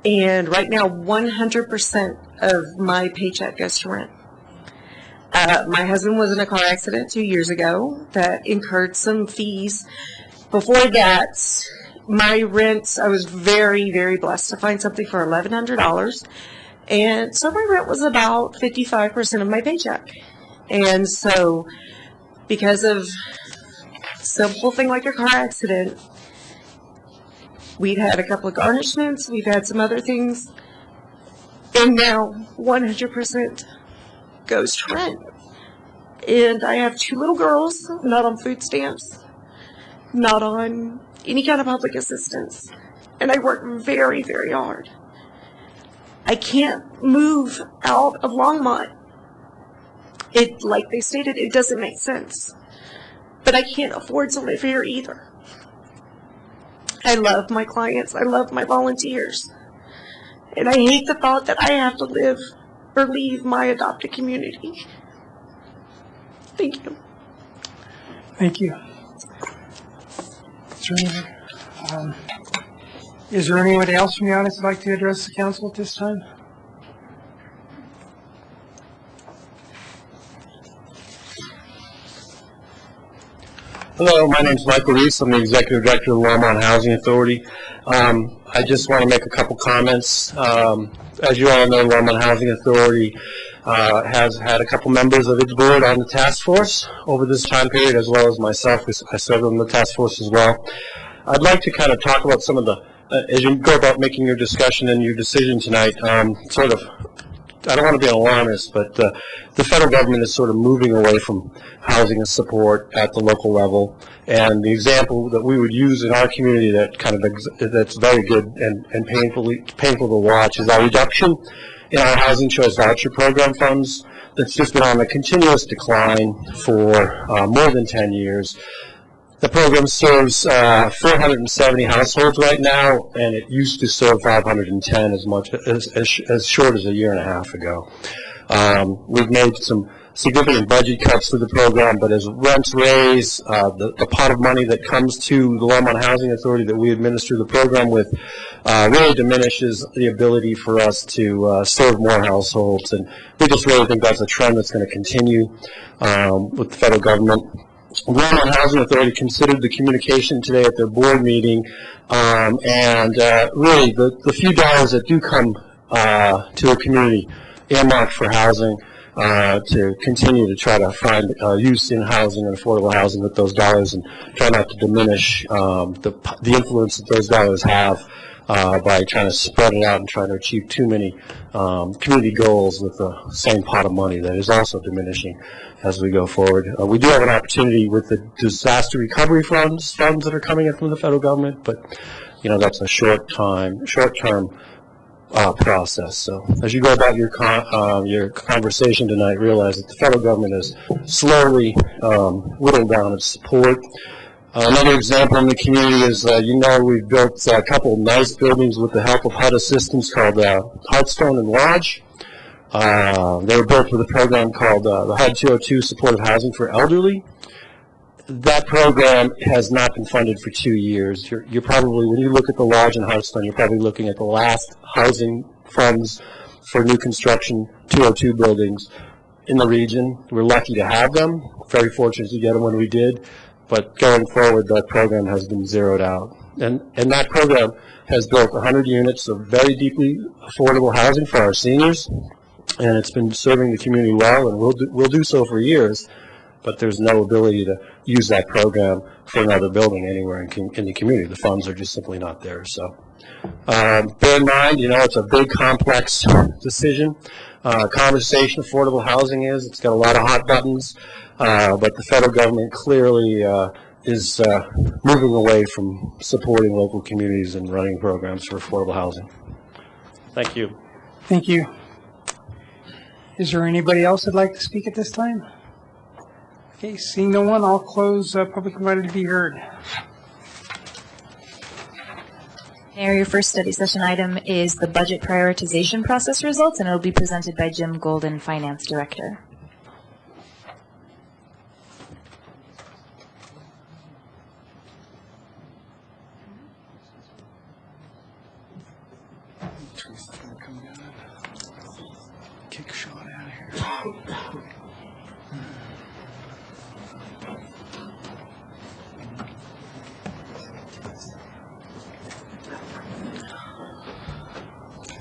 and right now 100% of my paycheck goes to rent. My husband was in a car accident 2 years ago that incurred some fees. Before that, my rent, I was very, very blessed to find something for $1,100. And so my rent was about 55% of my paycheck. And so because of simple thing like a car accident, we've had a couple of garnishments, we've had some other things, and now 100% goes to rent. And I have 2 little girls, not on food stamps, not on any kind of public assistance. And I work very, very hard. I can't move out of Longmont. Like they stated, it doesn't make sense. but I can't afford to live here either. I love my clients. I love my volunteers. And I hate the thought that I have to live or leave my adopted community. Thank you.
Thank you. Is there anybody else from the audience who'd like to address the council at this time?
Hello, my name is Michael Reese. I'm the Executive Director of the Longmont Housing Authority. I just want to make a couple comments. As you all know, Longmont Housing Authority has had a couple members of its board on the task force over this time period, as well as myself. I serve on the task force as well. I'd like to kind of talk about some of the, as you go about making your discussion and your decision tonight, sort of, I don't want to be an alarmist, but the federal government is sort of moving away from housing and support at the local level. And the example that we would use in our community that kind of that's very good and painful to watch is our reduction in our housing choice voucher program funds. That's just been on a continuous decline for more than 10 years. The program serves 470 households right now, and it used to serve 510 as short as a year and a half ago. We've made some significant budget cuts to the program, but as rents raise, the pot of money that comes to the Longmont Housing Authority that we administer the program with really diminishes the ability for us to serve more households, and we just really think that's a trend that's going to continue with the federal government. The Longmont Housing Authority considered the communication today at their board meeting, and really the few dollars that do come to the community earmarked for housing to continue to try to find use in housing and affordable housing with those dollars, and try not to diminish the influence that those dollars have by trying to spread it out and try to achieve too many community goals with the same pot of money that is also diminishing as we go forward. We do have an opportunity with the disaster recovery funds that are coming in from the federal government, but that's a short-term process. So as you go about your conversation tonight, realize that the federal government has slowly whittled down its support. Another example in the community is, we've built a couple of nice buildings with the help of HUD assistance called Hearthstone and Lodge. They were built with a program called the HUD 202 Supportive Housing for Elderly. That program has not been funded for 2 years. You're probably, when you look at the Lodge and Hearthstone, you're probably looking at the last housing funds for new construction 202 buildings in the region. We're lucky to have them. Very fortunate to get them when we did. But going forward, that program has been zeroed out. And that program has built 100 units of very deeply affordable housing for our seniors. And it's been serving the community well, and we'll do so for years. But there's no ability to use that program for another building anywhere in the community. The funds are just simply not there. So bear in mind, it's a big, complex decision. Conversation affordable housing is. It's got a lot of hot buttons. But the federal government clearly is moving away from supporting local communities and running programs for affordable housing. Thank you.
Thank you. Is there anybody else that'd like to speak at this time? Okay, seeing no one, I'll close public invited to be heard.
Mayor, your first study session item is the budget prioritization process results, and it will be presented by Jim Golden, Finance Director.
Kick shot out of here.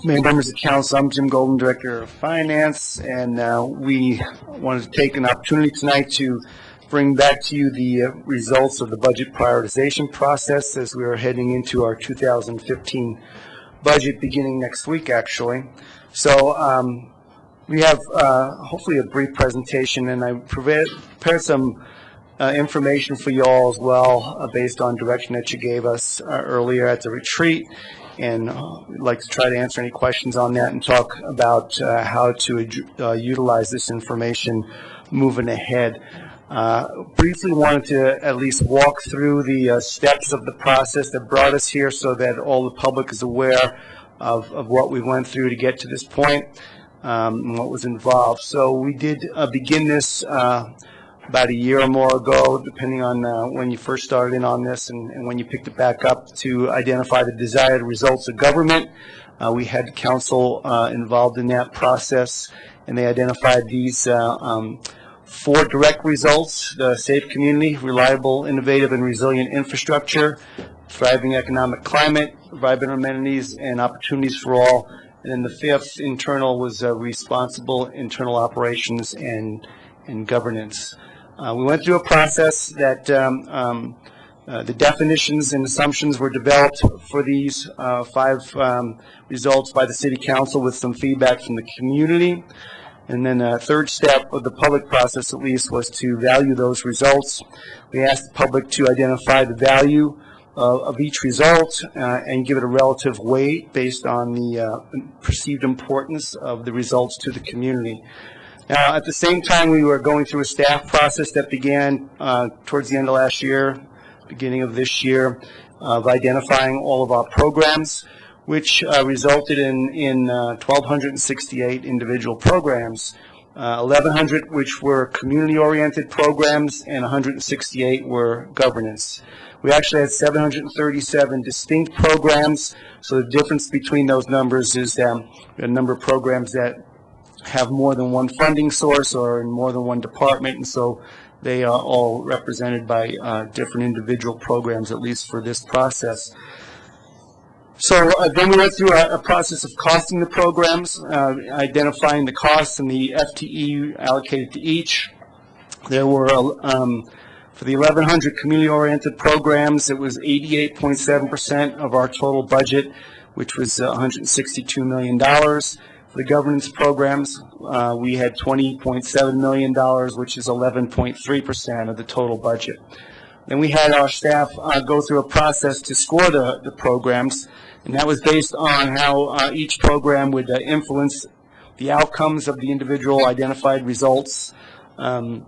Mayor, members of council, I'm Jim Golden, Director of Finance, and we wanted to take an opportunity tonight to bring back to you the results of the budget prioritization process as we are heading into our 2015 budget beginning next week, actually. So we have hopefully a brief presentation, and I prepared some information for you all as well based on direction that you gave us earlier at the retreat. And we'd like to try to answer any questions on that and talk about how to utilize this information moving ahead. Briefly wanted to at least walk through the steps of the process that brought us here so that all the public is aware of what we went through to get to this point and what was involved. So we did begin this about a year or more ago, depending on when you first started in on this and when you picked it back up, to identify the desired results of government. We had council involved in that process, and they identified these 4 direct results: the safe community, reliable, innovative, and resilient infrastructure, thriving economic climate, vibrant amenities, and opportunities for all. And then the 5th internal was responsible internal operations and governance. We went through a process that the definitions and assumptions were developed for these 5 results by the City Council with some feedback from the community. And then a third step of the public process, at least, was to value those results. We asked the public to identify the value of each result and give it a relative weight based on the perceived importance of the results to the community. Now, at the same time, we were going through a staff process that began towards the end of last year, beginning of this year, of identifying all of our programs, which resulted in 1,268 individual programs, 1,100 which were community-oriented programs, and 168 were governance. We actually had 737 distinct programs, so the difference between those numbers is we had a number of programs that have more than one funding source or in more than one department, and so they are all represented by different individual programs, at least for this process. So then we went through a process of costing the programs, identifying the costs and the FTE allocated to each. There were, for the 1,100 community-oriented programs, it was 88.7% of our total budget, which was $162 million. For the governance programs, we had $20.7 million, which is 11.3% of the total budget. Then we had our staff go through a process to score the programs, and that was based on how each program would influence the outcomes of the individual identified results. And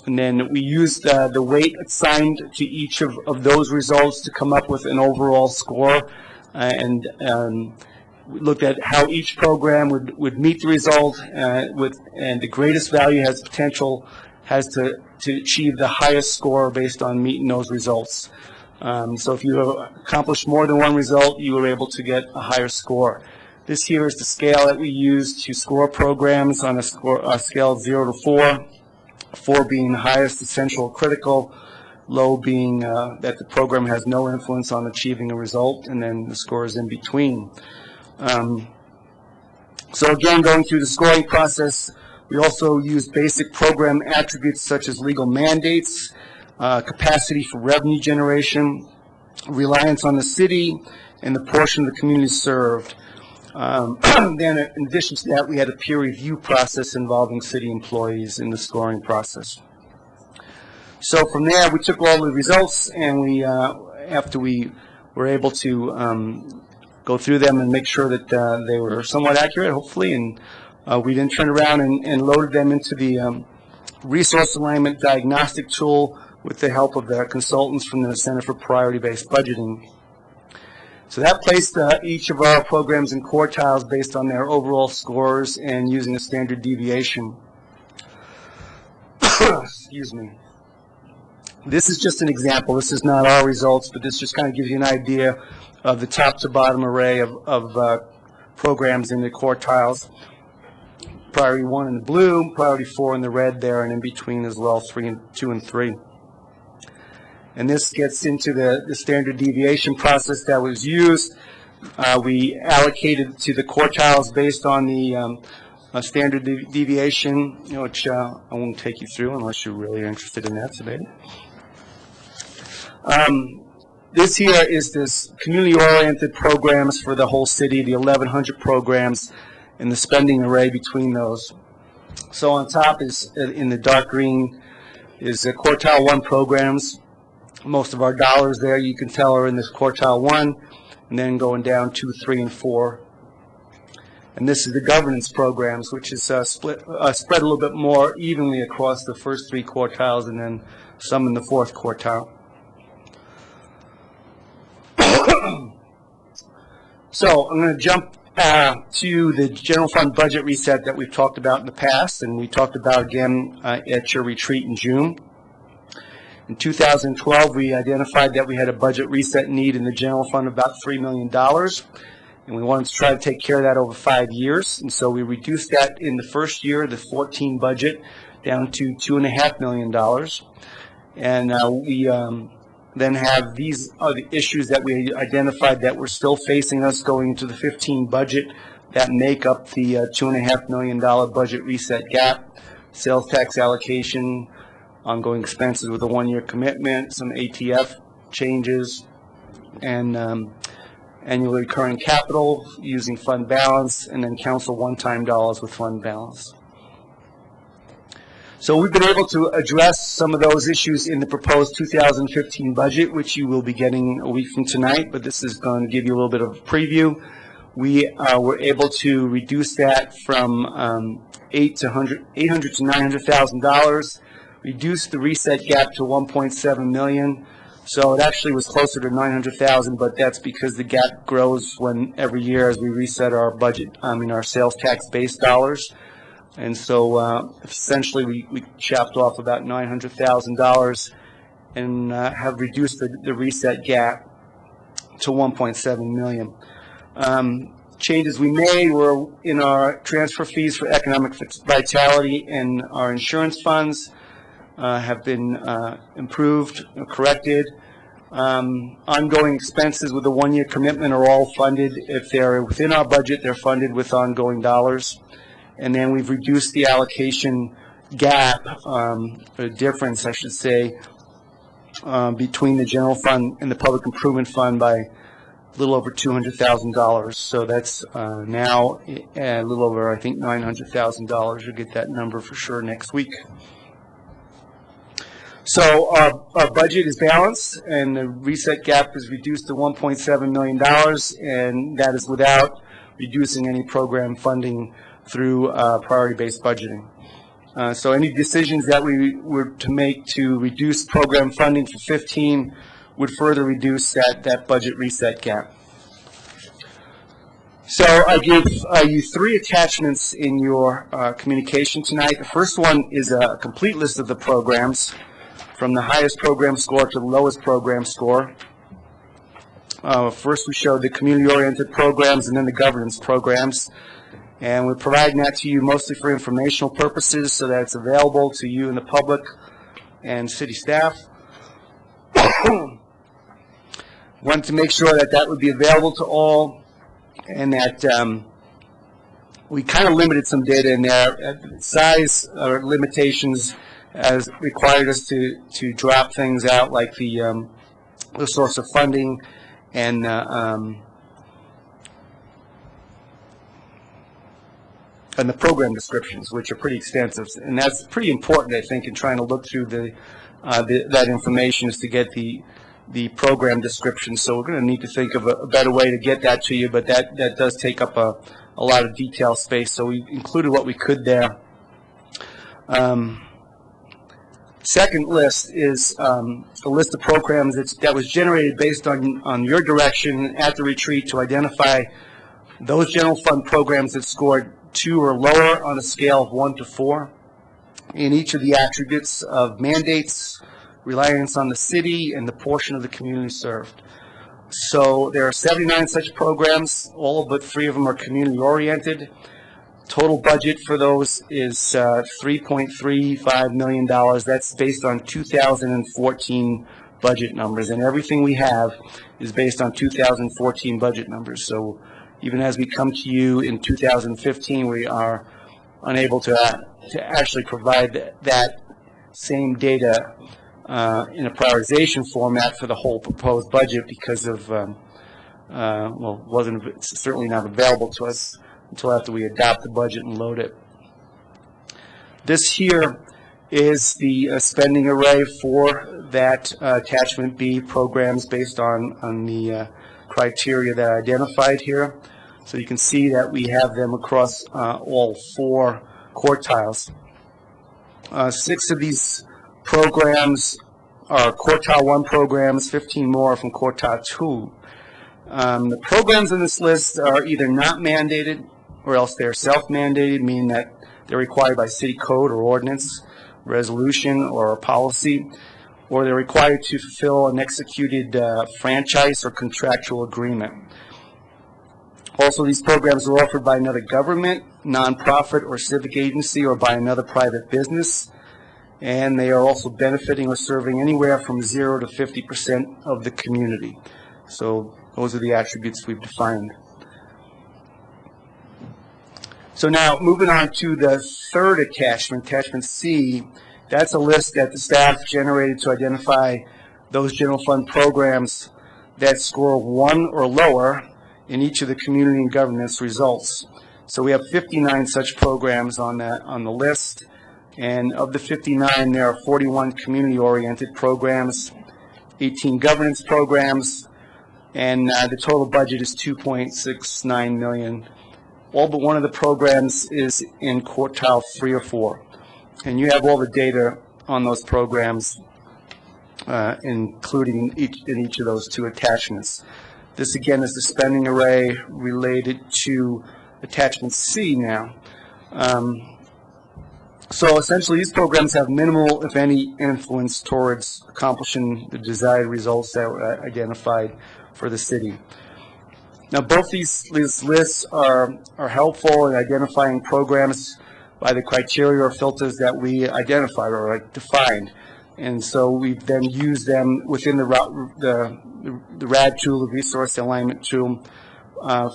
then we used the weight assigned to each of those results to come up with an overall score, and we looked at how each program would meet the result and the greatest value has to achieve the highest score based on meeting those results. So if you accomplished more than one result, you were able to get a higher score. This here is the scale that we use to score programs on a scale of 0 to 4, 4 being the highest, essential, critical, low being that the program has no influence on achieving a result, and then the score is in between. So again, going through the scoring process, we also use basic program attributes such as legal mandates, capacity for revenue generation, reliance on the city, and the portion of the community served. Then in addition to that, we had a peer review process involving city employees in the scoring process. So from there, we took all the results, and we, after we were able to go through them and make sure that they were somewhat accurate, hopefully, and we then turned around and loaded them into the resource alignment diagnostic tool with the help of the consultants from the Center for Priority-Based Budgeting. So that placed each of our programs in quartiles based on their overall scores and using a standard deviation. Excuse me. This is just an example. This is not our results, but this just kind of gives you an idea of the top to bottom array of programs in the quartiles. Priority 1 in the blue, priority 4 in the red there, and in between as well, 2 and 3. And this gets into the standard deviation process that was used. We allocated to the quartiles based on the standard deviation, which I won't take you through unless you're really interested in that today. This here is this community-oriented programs for the whole city, the 1,100 programs, and the spending array between those. So on top is, in the dark green, is the quartile 1 programs. Most of our dollars there, you can tell, are in this quartile 1, and then going down 2, 3, and 4. And this is the governance programs, which is spread a little bit more evenly across the first 3 quartiles and then some in the 4th quartile. So I'm going to jump to the general fund budget reset that we've talked about in the past, and we talked about again at your retreat in June. In 2012, we identified that we had a budget reset need in the general fund of about $3 million, and we wanted to try to take care of that over 5 years. And so we reduced that in the first year, the 14 budget, down to $2.5 million. And we then have these are the issues that we identified that were still facing us going into the 15 budget that make up the $2.5 million budget reset gap: sales tax allocation, ongoing expenses with a 1-year commitment, some ATF changes, and annual recurring capital using fund balance, and then council one-time dollars with fund balance. So we've been able to address some of those issues in the proposed 2015 budget, which you will be getting a week from tonight, but this is going to give you a little bit of a preview. We were able to reduce that from $800,000 to $900,000, reduce the reset gap to $1.7 million. So it actually was closer to $900,000, but that's because the gap grows every year as we reset our budget, our sales tax-based dollars. And so essentially we chopped off about $900,000 and have reduced the reset gap to $1.7 million. Changes we made were in our transfer fees for economic vitality and our insurance funds have been improved, corrected. Ongoing expenses with a 1-year commitment are all funded. If they're within our budget, they're funded with ongoing dollars. And then we've reduced the allocation gap, the difference, I should say, between the general fund and the public improvement fund by a little over $200,000. So that's now a little over, I think, $900,000. You'll get that number for sure next week. So our budget is balanced, and the reset gap is reduced to $1.7 million, and that is without reducing any program funding through priority-based budgeting. So any decisions that we were to make to reduce program funding for 15 would further reduce that budget reset gap. So I give you 3 attachments in your communication tonight. The first one is a complete list of the programs, from the highest program score to the lowest program score. First we showed the community-oriented programs and then the governance programs. And we're providing that to you mostly for informational purposes so that it's available to you and the public and city staff. Wanted to make sure that would be available to all, and that we kind of limited some data in there. Size or limitations as required us to drop things out like the source of funding and the program descriptions, which are pretty extensive. And that's pretty important, I think, in trying to look through that information, is to get the program description. So we're going to need to think of a better way to get that to you, but that does take up a lot of detail space. So we included what we could there. Second list is a list of programs that was generated based on your direction at the retreat to identify those general fund programs that scored 2 or lower on a scale of 1 to 4 in each of the attributes of mandates, reliance on the city, and the portion of the community served. So there are 79 such programs, all but 3 of them are community-oriented. Total budget for those is $3.35 million. That's based on 2014 budget numbers, and everything we have is based on 2014 budget numbers. So even as we come to you in 2015, we are unable to actually provide that same data in a prioritization format for the whole proposed budget because of, it's certainly not available to us until after we adopt the budget and load it. This here is the spending array for that attachment B programs based on the criteria that I identified here. So you can see that we have them across all 4 quartiles. 6 of these programs are quartile 1 programs, 15 more from quartile 2. The programs in this list are either not mandated or else they're self-mandated, meaning that they're required by city code or ordinance, resolution, or policy, or they're required to fulfill an executed franchise or contractual agreement. Also, these programs are offered by another government, nonprofit, or civic agency, or by another private business, and they are also benefiting or serving anywhere from 0 to 50% of the community. So those are the attributes we've defined. So now, moving on to the third attachment, attachment C, that's a list that the staff generated to identify those general fund programs that score 1 or lower in each of the community and governance results. So we have 59 such programs on the list, and of the 59, there are 41 community-oriented programs, 18 governance programs, and the total budget is $2.69 million. All but one of the programs is in quartile 3 or 4. And you have all the data on those programs, including in each of those 2 attachments. This, again, is the spending array related to attachment C now. So essentially, these programs have minimal, if any, influence towards accomplishing the desired results that were identified for the city. Now, both these lists are helpful in identifying programs by the criteria or filters that we identified or defined. And so we've then used them within the RAD tool, the resource alignment tool,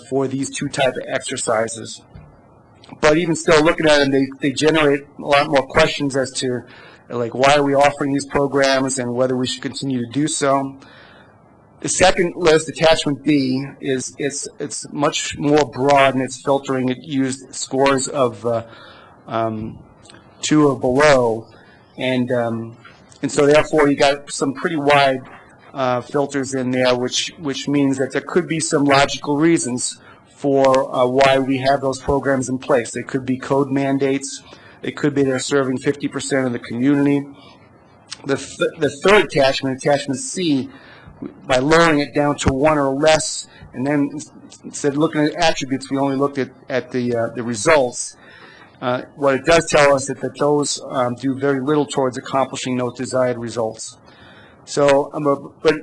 for these 2 type of exercises. But even still, looking at them, they generate a lot more questions as to, like, why are we offering these programs and whether we should continue to do so. The second list, attachment B, it's much more broad in its filtering. It used scores of 2 or below, and so therefore you got some pretty wide filters in there, which means that there could be some logical reasons for why we have those programs in place. They could be code mandates. It could be they're serving 50% of the community. The third attachment, attachment C, by lowering it down to 1 or less, and then instead of looking at attributes, we only looked at the results. What it does tell us is that those do very little towards accomplishing those desired results. So, but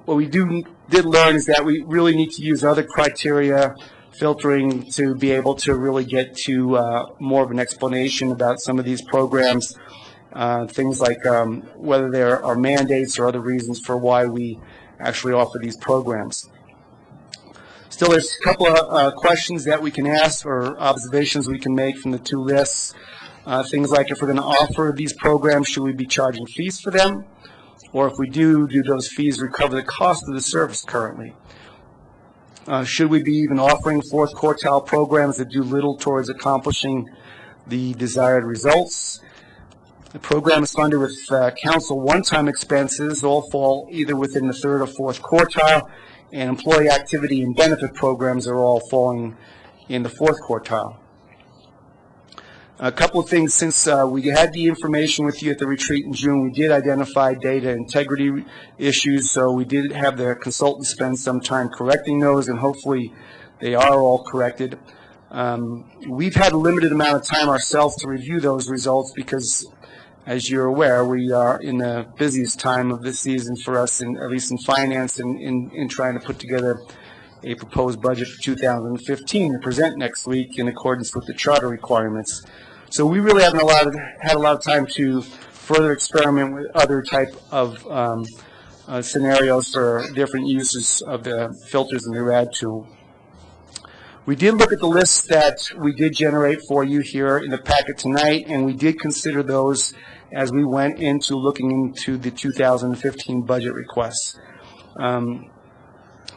what we did learn is that we really need to use other criteria, filtering, to be able to really get to more of an explanation about some of these programs. Things like whether there are mandates or other reasons for why we actually offer these programs. Still, there's a couple of questions that we can ask or observations we can make from the 2 lists. Things like, if we're going to offer these programs, should we be charging fees for them? Or if we do those fees recover the cost of the service currently? Should we be even offering 4th quartile programs that do little towards accomplishing the desired results? The program is funded with council one-time expenses. All fall either within the 3rd or 4th quartile, and employee activity and benefit programs are all falling in the 4th quartile. A couple of things. Since we had the information with you at the retreat in June, we did identify data integrity issues, so we did have the consultants spend some time correcting those, and hopefully they are all corrected. We've had a limited amount of time ourselves to review those results because, as you're aware, we are in the busiest time of the season for us, at least in finance, and in trying to put together a proposed budget for 2015 to present next week in accordance with the charter requirements. So we really haven't had a lot of time to further experiment with other type of scenarios for different uses of the filters in the RAD tool. We did look at the lists that we did generate for you here in the packet tonight, and we did consider those as we went into looking into the 2015 budget requests.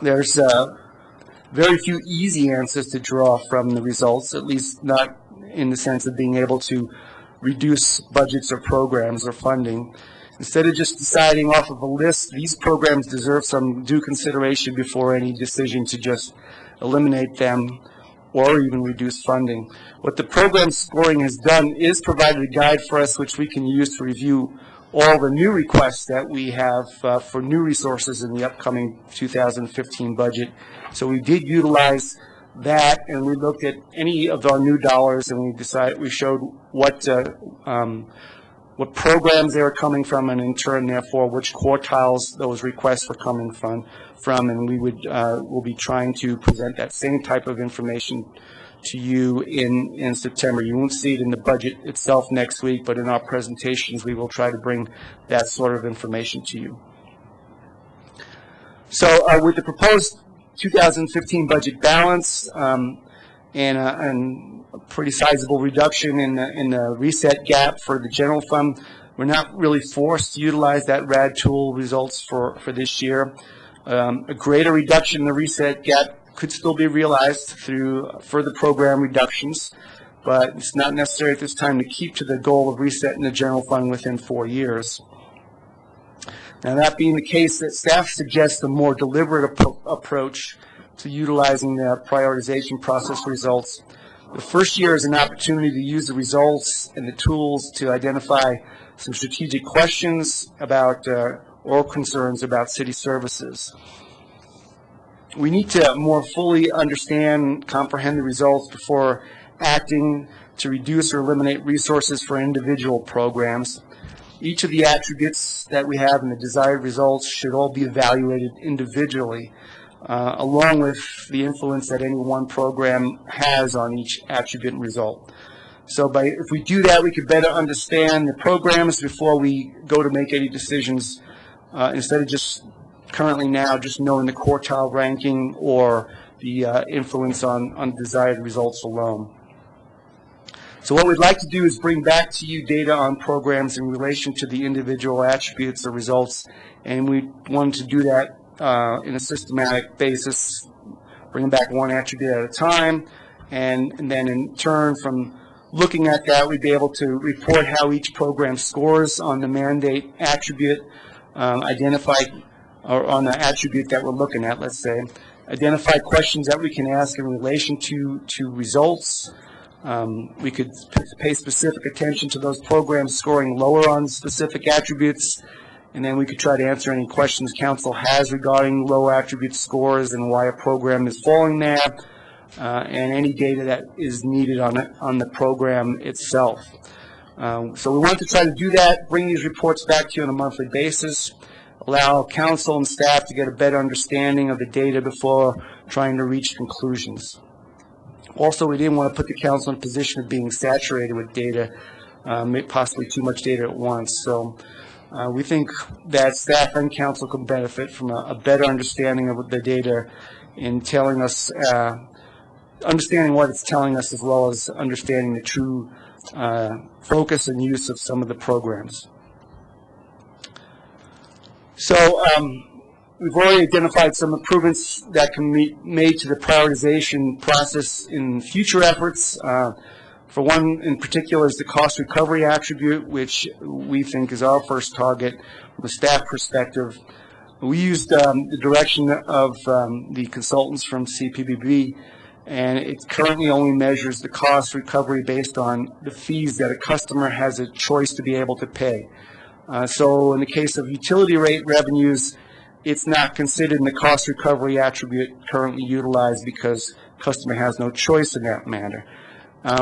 There's very few easy answers to draw from the results, at least not in the sense of being able to reduce budgets or programs or funding. Instead of just deciding off of a list, these programs deserve some due consideration before any decision to just eliminate them or even reduce funding. What the program scoring has done is provided a guide for us which we can use to review all the new requests that we have for new resources in the upcoming 2015 budget. So we did utilize that, and we looked at any of our new dollars, and we showed what programs they were coming from, and in turn, therefore, which quartiles those requests were coming from, and we'll be trying to present that same type of information to you in September. You won't see it in the budget itself next week, but in our presentations, we will try to bring that sort of information to you. So with the proposed 2015 budget balance and a pretty sizable reduction in the reset gap for the general fund, we're not really forced to utilize that RAD tool results for this year. A greater reduction in the reset gap could still be realized through further program reductions, but it's not necessary at this time to keep to the goal of resetting the general fund within 4 years. Now, that being the case, that staff suggests a more deliberate approach to utilizing the prioritization process results. The first year is an opportunity to use the results and the tools to identify some strategic questions about or concerns about city services. We need to more fully understand, comprehend the results before acting to reduce or eliminate resources for individual programs. Each of the attributes that we have in the desired results should all be evaluated individually, along with the influence that any one program has on each attribute and result. So if we do that, we could better understand the programs before we go to make any decisions, instead of just currently now just knowing the quartile ranking or the influence on desired results alone. So what we'd like to do is bring back to you data on programs in relation to the individual attributes or results, and we want to do that in a systematic basis, bring back one attribute at a time, and then in turn from looking at that, we'd be able to report how each program scores on the mandate attribute, identify or on the attribute that we're looking at, let's say, identify questions that we can ask in relation to results. We could pay specific attention to those programs scoring lower on specific attributes, and then we could try to answer any questions council has regarding low attribute scores and why a program is falling there, and any data that is needed on the program itself. So we want to try to do that, bring these reports back to you on a monthly basis, allow council and staff to get a better understanding of the data before trying to reach conclusions. Also, we didn't want to put the council in a position of being saturated with data, possibly too much data at once. So we think that staff and council can benefit from a better understanding of the data in telling us, understanding what it's telling us, as well as understanding the true focus and use of some of the programs. So we've already identified some improvements that can be made to the prioritization process in future efforts. For one in particular is the cost recovery attribute, which we think is our first target from a staff perspective. We used the direction of the consultants from CPBB, and it currently only measures the cost recovery based on the fees that a customer has a choice to be able to pay. So in the case of utility rate revenues, it's not considered in the cost recovery attribute currently utilized because customer has no choice in that matter.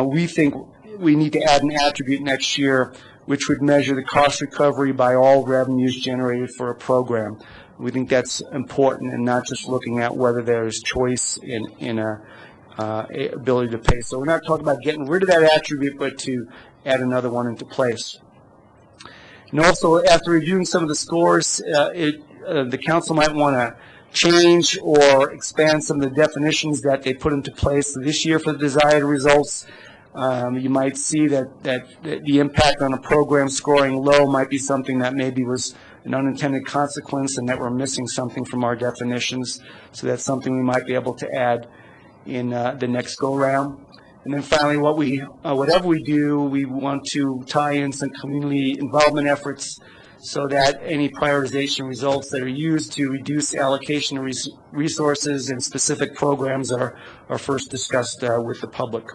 We think we need to add an attribute next year which would measure the cost recovery by all revenues generated for a program. We think that's important, and not just looking at whether there is choice in a ability to pay. So we're not talking about getting rid of that attribute, but to add another one into place. And also, after reviewing some of the scores, the council might want to change or expand some of the definitions that they put into place this year for the desired results. You might see that the impact on a program scoring low might be something that maybe was an unintended consequence and that we're missing something from our definitions. So that's something we might be able to add in the next go-round. And then finally, whatever we do, we want to tie in some community involvement efforts so that any prioritization results that are used to reduce allocation of resources in specific programs are first discussed with the public.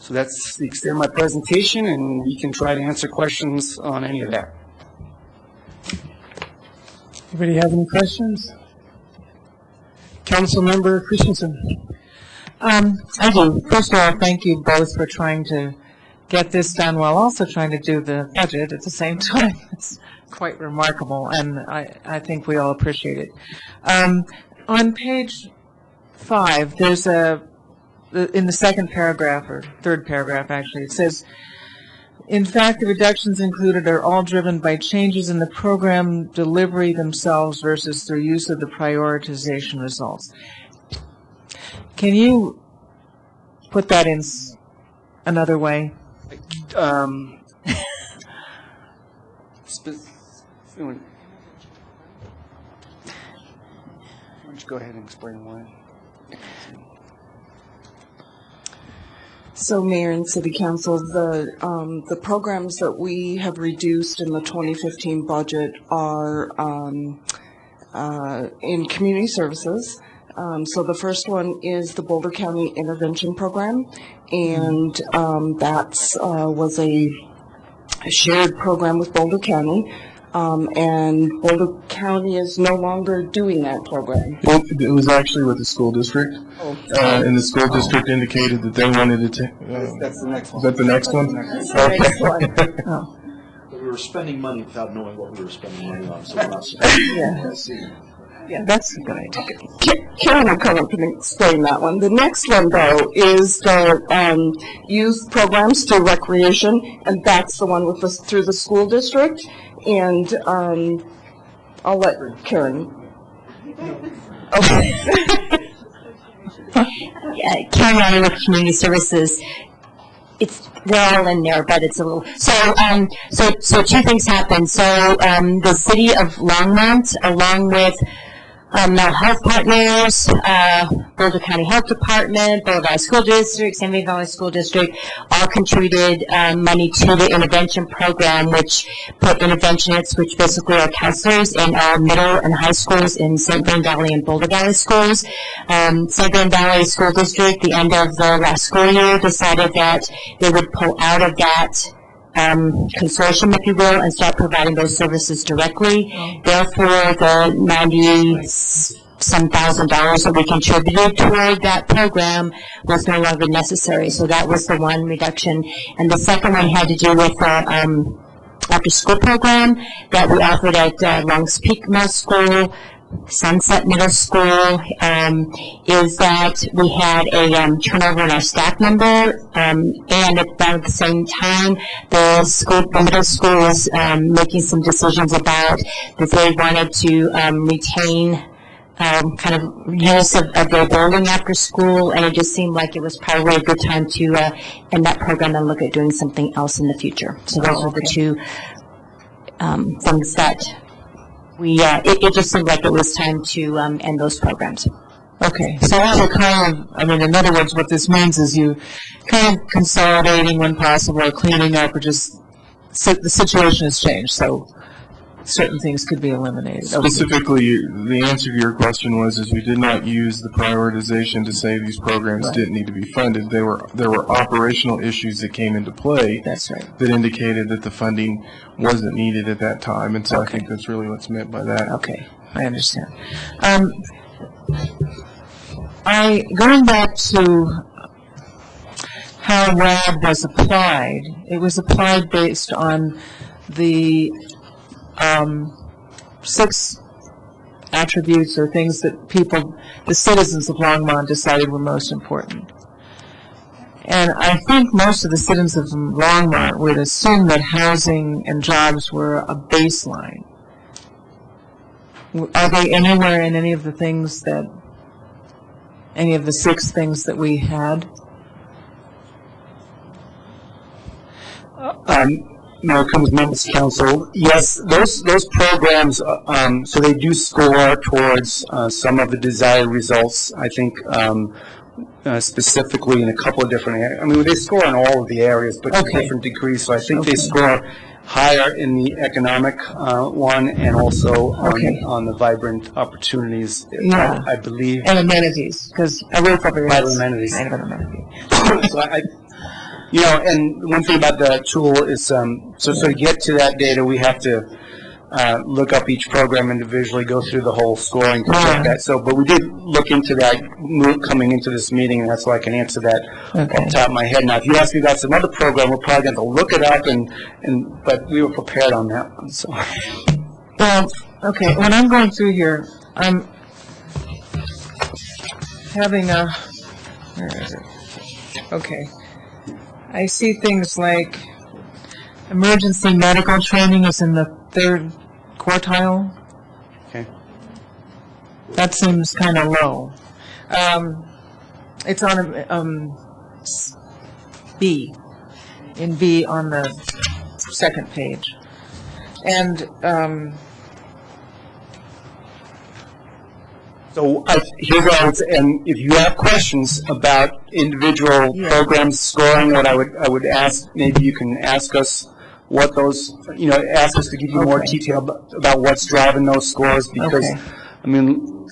So that's the extent of my presentation, and we can try to answer questions on any of that.
Anybody have any questions? Councilmember Christensen.
I do. First of all, thank you both for trying to get this done while also trying to do the budget at the same time. It's quite remarkable, and I think we all appreciate it. On page 5, there's in the second paragraph, or third paragraph actually, it says, in fact, the reductions included are all driven by changes in the program delivery themselves versus their use of the prioritization results. Can you put that in another way?
Why don't you go ahead and explain why?
So, Mayor and City Council, the programs that we have reduced in the 2015 budget are in community services. So the first one is the Boulder County Intervention Program, and that was a shared program with Boulder County. And Boulder County is no longer doing that program.
It was actually with the school district, and the school district indicated that they wanted to take.
That's the next one.
Is that the next one?
That's the next one. Oh.
But we were spending money without knowing what we were spending money on, so we're not spending.
Yeah, that's a good idea. Karen will come up and explain that one. The next one, though, is the youth programs through recreation, and that's the one with through the school district. And I'll let Karen.
Okay. Karen Ryan with Community Services. They're all in there, but it's a little. So two things happened. So the city of Longmont, along with health partners, Boulder County Health Department, Boulder Valley School District, San Diego Valley School District, all contributed money to the intervention program, which put interventionists, which basically are counselors in all middle and high schools in St. Grand Valley and Boulder Valley schools. St. Grand Valley School District, the end of the last school year, decided that they would pull out of that consortium, if you will, and start providing those services directly. Therefore, the $90-some thousand that we contributed toward that program was no longer necessary. So that was the one reduction. And the second one had to do with the after-school program that we offered at Longs Peak Middle School, Sunset Middle School, is that we had a turnover in our staff member, and at about the same time, the middle school was making some decisions about that they wanted to retain kind of use of their building after school, and it just seemed like it was probably a good time to end that program and look at doing something else in the future. So those are the two things that it just seemed like it was time to end those programs.
Okay, so we're kind of, in other words, what this means is you kind of consolidating when possible, or cleaning up, or just, the situation has changed, so certain things could be eliminated.
Specifically, the answer to your question was we did not use the prioritization to say these programs didn't need to be funded. There were operational issues that came into play.
That's right.
That indicated that the funding wasn't needed at that time, and so I think that's really what's meant by that.
Okay, I understand. Going back to how RAD was applied, it was applied based on the 6 attributes or things that the citizens of Longmont decided were most important. And I think most of the citizens of Longmont would assume that housing and jobs were a baseline. Are they anywhere in any of the things that, any of the 6 things that we had?
Mayor Combs, members of council, yes, those programs, so they do score towards some of the desired results. I think specifically in a couple of different areas. They score in all of the areas, but to different degrees. So I think they score higher in the economic one and also on the vibrant opportunities,
Yeah.
I believe.
And amenities, because a roof over your head.
Vibrant amenities.
Kind of an amenity.
So and one thing about the tool is, so to get to that data, we have to look up each program individually, go through the whole scoring to get that. So, but we did look into that coming into this meeting, and that's why I can answer that off the top of my head. Now, if you ask me about some other program, we're probably going to look it up, but we were prepared on that one. So.
Well, okay, when I'm going through here, I'm having where is it? Okay. I see things like emergency medical training is in the 3rd quartile.
Okay.
That seems kind of low. It's on B, in B on the 2nd page. And
so here goes, and if you have questions about individual programs scoring, what I would ask, maybe you can ask us what those, ask us to give you more detail about what's driving those scores, because, I mean,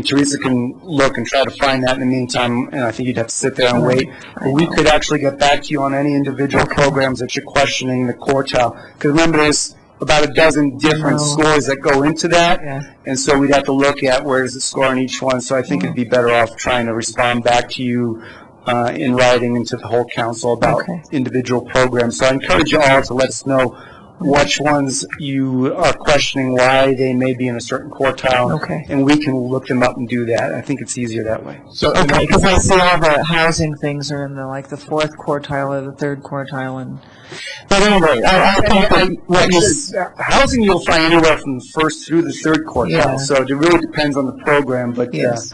Teresa can look and try to find that in the meantime, and I think you'd have to sit there and wait. But we could actually get back to you on any individual programs that you're questioning the quartile. Because remember, there's about a dozen different scores that go into that, and so we'd have to look at where does it score on each one. So I think it'd be better off trying to respond back to you in writing and to the whole council about individual programs. So I encourage you all to let us know which ones you are questioning, why they may be in a certain quartile, and we can look them up and do that. I think it's easier that way.
So, because I see all the housing things are in the 4th quartile or the 3rd quartile, but anyway, I think that
housing you'll find anywhere from the 1st through the 3rd quartile. So it really depends on the program, but it's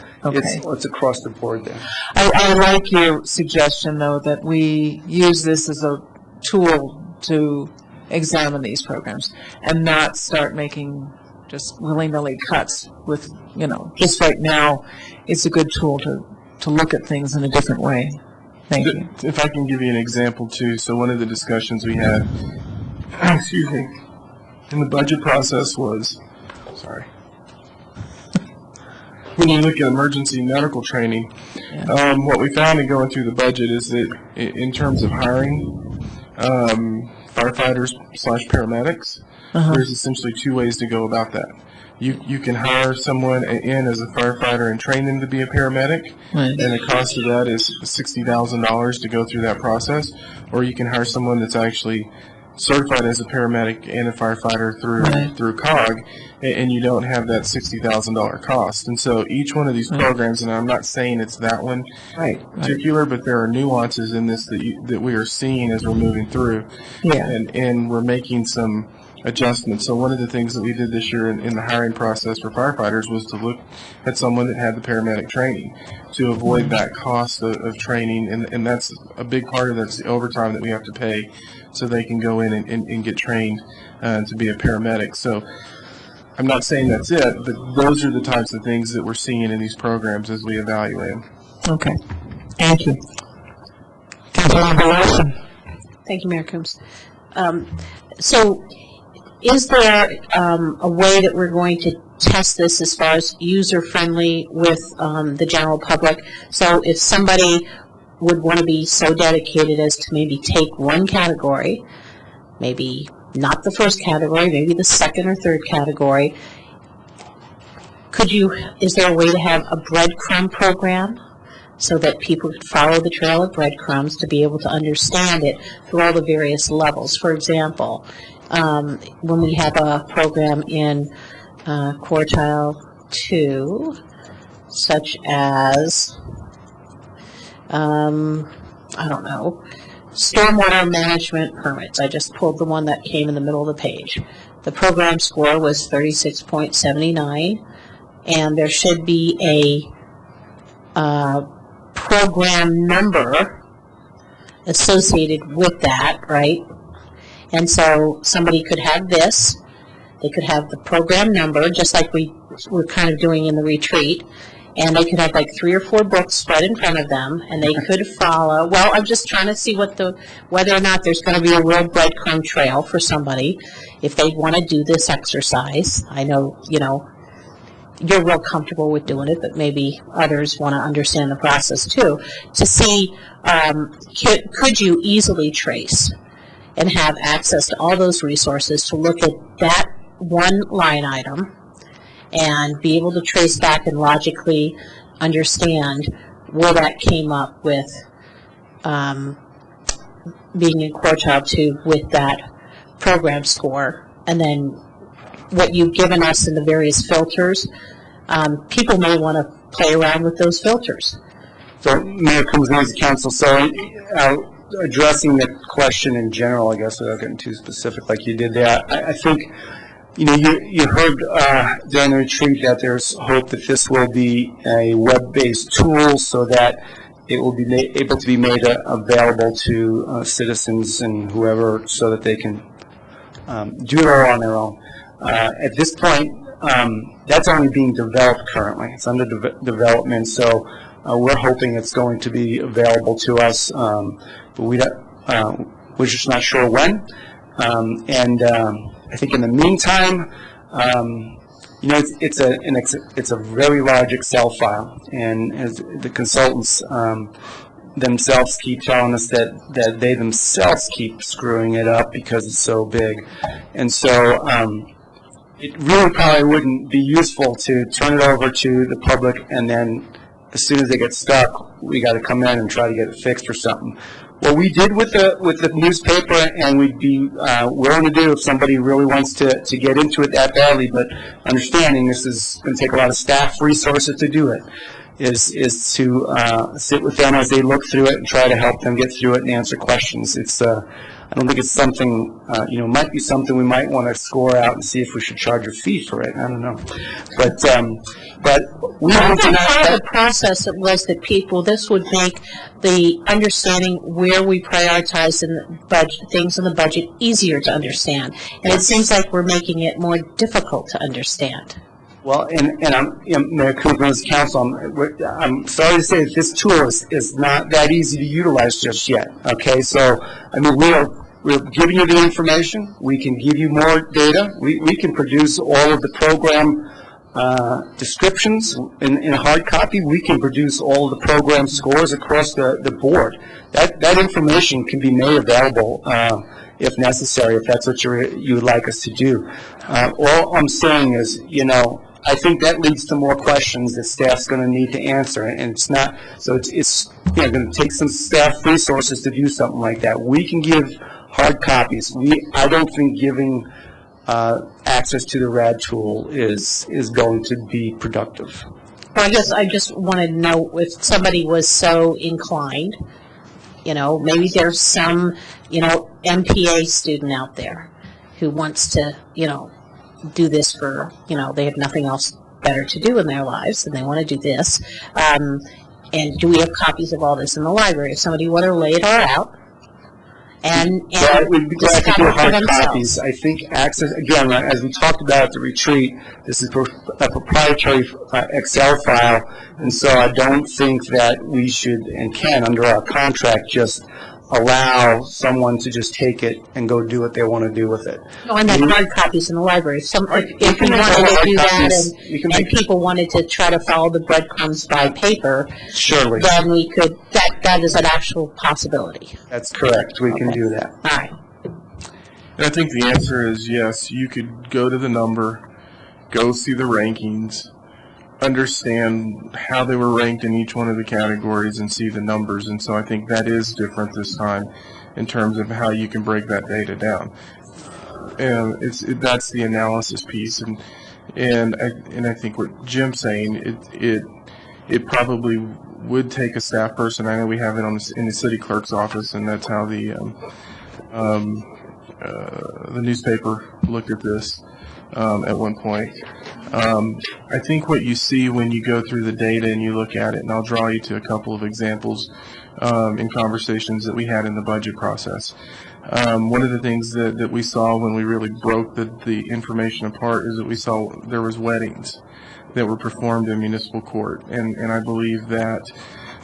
across the board there.
I like your suggestion, though, that we use this as a tool to examine these programs and not start making just willy-nilly cuts with, just right now, it's a good tool to look at things in a different way. Thank you.
If I can give you an example, too. So one of the discussions we had, in the budget process was, when you look at emergency medical training, what we found in going through the budget is that in terms of hiring firefighters/paramedics, there's essentially 2 ways to go about that. You can hire someone in as a firefighter and train them to be a paramedic, and the cost of that is $60,000 to go through that process. Or you can hire someone that's actually certified as a paramedic and a firefighter through COG, and you don't have that $60,000 cost. And so each one of these programs, and I'm not saying it's that one particular, but there are nuances in this that we are seeing as we're moving through, and we're making some adjustments. So one of the things that we did this year in the hiring process for firefighters was to look at someone that had the paramedic training to avoid that cost of training, and that's a big part of that's the overtime that we have to pay so they can go in and get trained to be a paramedic. So I'm not saying that's it, but those are the types of things that we're seeing in these programs as we evaluate them.
Okay. Thank you. Councilmember Larson.
Thank you, Mayor Coombs. So is there a way that we're going to test this as far as user-friendly with the general public? So if somebody would want to be so dedicated as to maybe take one category, maybe not the first category, maybe the 2nd or 3rd category, is there a way to have a breadcrumb program so that people could follow the trail of breadcrumbs to be able to understand it through all the various levels? For example, when we have a program in quartile 2, such as, I don't know, stormwater management permits. I just pulled the one that came in the middle of the page. The program score was 36.79, and there should be a program number associated with that, right? And so somebody could have this, they could have the program number, just like we were kind of doing in the retreat, and they could have like 3 or 4 books spread in front of them, and they could follow. Well, I'm just trying to see whether or not there's going to be a real breadcrumb trail for somebody if they want to do this exercise. I know, you're real comfortable with doing it, but maybe others want to understand the process too, to see could you easily trace and have access to all those resources to look at that one line item and be able to trace back and logically understand where that came up with being in quartile 2 with that program score, and then what you've given us in the various filters. People may want to play around with those filters.
So, Mayor Coombs, members of council, so addressing the question in general, I guess, without getting too specific like you did there, I think, you heard during the retreat that there's hope that this will be a web-based tool so that it will be able to be made available to citizens and whoever so that they can do it all on their own. At this point, that's only being developed currently. It's under development, so we're hoping it's going to be available to us, but we're just not sure when. I think in the meantime, it's a very large Excel file, and as the consultants themselves keep telling us that they themselves keep screwing it up because it's so big, and so it really probably wouldn't be useful to turn it over to the public and then as soon as they get stuck, we got to come in and try to get it fixed or something. What we did with the newspaper, and we'd be willing to do if somebody really wants to get into it that badly, but understanding this is going to take a lot of staff resources to do it, is to sit with them as they look through it and try to help them get through it and answer questions. It's I don't think it's something, might be something we might want to score out and see if we should charge a fee for it. I don't know. But we
I think part of the process was that this would make the understanding where we prioritize in the budget, things in the budget easier to understand. And it seems like we're making it more difficult to understand.
Well, and Mayor Coombs, council, I'm sorry to say that this tool is not that easy to utilize just yet. Okay, so I mean we're giving you the information. We can give you more data. We can produce all of the program descriptions in hard copy. We can produce all of the program scores across the board. That information can be made available if necessary, if that's what you would like us to do. All I'm saying is, I think that leads to more questions that staff's going to need to answer, and it's not. So it's going to take some staff resources to do something like that. We can give hard copies. I don't think giving access to the RAD tool is going to be productive.
Well, I just wanted to know if somebody was so inclined. Maybe there's some MPA student out there who wants to do this for, they have nothing else better to do in their lives and they want to do this. And do we have copies of all this in the library? If somebody want to lay it all out and
we'd be glad to do hard
themselves.
copies. I think access, again, as we talked about at the retreat, this is a proprietary Excel file, and so I don't think that we should and can, under our contract, just allow someone to just take it and go do what they want to do with it.
No, I meant hard copies in the library. If you wanted to do that and people wanted to try to follow the breadcrumbs by paper,
surely,
then we could, that is an actual possibility.
That's correct. We can do that.
All right.
And I think the answer is yes. You could go to the number, go see the rankings, understand how they were ranked in each one of the categories and see the numbers. And so I think that is different this time in terms of how you can break that data down. And that's the analysis piece. And I think what Jim's saying, it probably would take a staff person. I know we have it in the city clerk's office, and that's how the newspaper looked at this at one point. I think what you see when you go through the data and you look at it, and I'll draw you to a couple of examples in conversations that we had in the budget process. One of the things that we saw when we really broke the information apart is that we saw there was weddings
that were performed in municipal court. And I believe that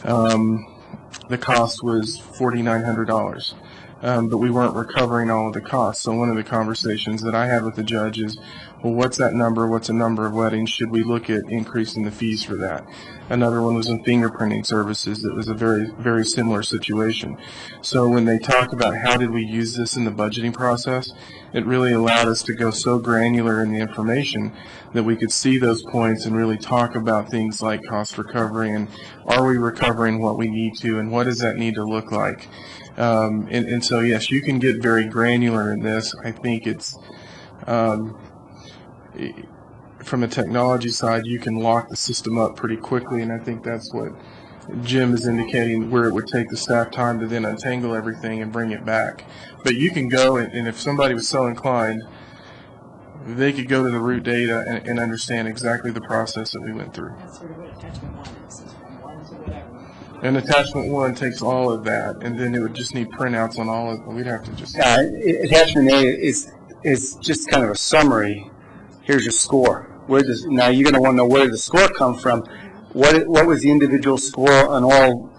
the cost was $4,900. But we weren't recovering all of the costs. So one of the conversations that I had with the judge is, well, what's that number? What's a number of weddings? Should we look at increasing the fees for that? Another one was in fingerprinting services. It was a very, very similar situation. So when they talk about how did we use this in the budgeting process, it really allowed us to go so granular in the information that we could see those points and really talk about things like cost recovery and are we recovering what we need to and what does that need to look like? And so, yes, you can get very granular in this. I think it's, from a technology side, you can lock the system up pretty quickly, and I think that's what Jim is indicating, where it would take the staff time to then untangle everything and bring it back. But you can go, and if somebody was so inclined, they could go to the root data and understand exactly the process that we went through.
That's sort of what attachment 1 is, from 1 to whatever.
And attachment 1 takes all of that, and then it would just need printouts on all of it. We'd have to just...
Attachment A is just kind of a summary. Here's your score. Now you're going to want to know where did the score come from. What was the individual score on all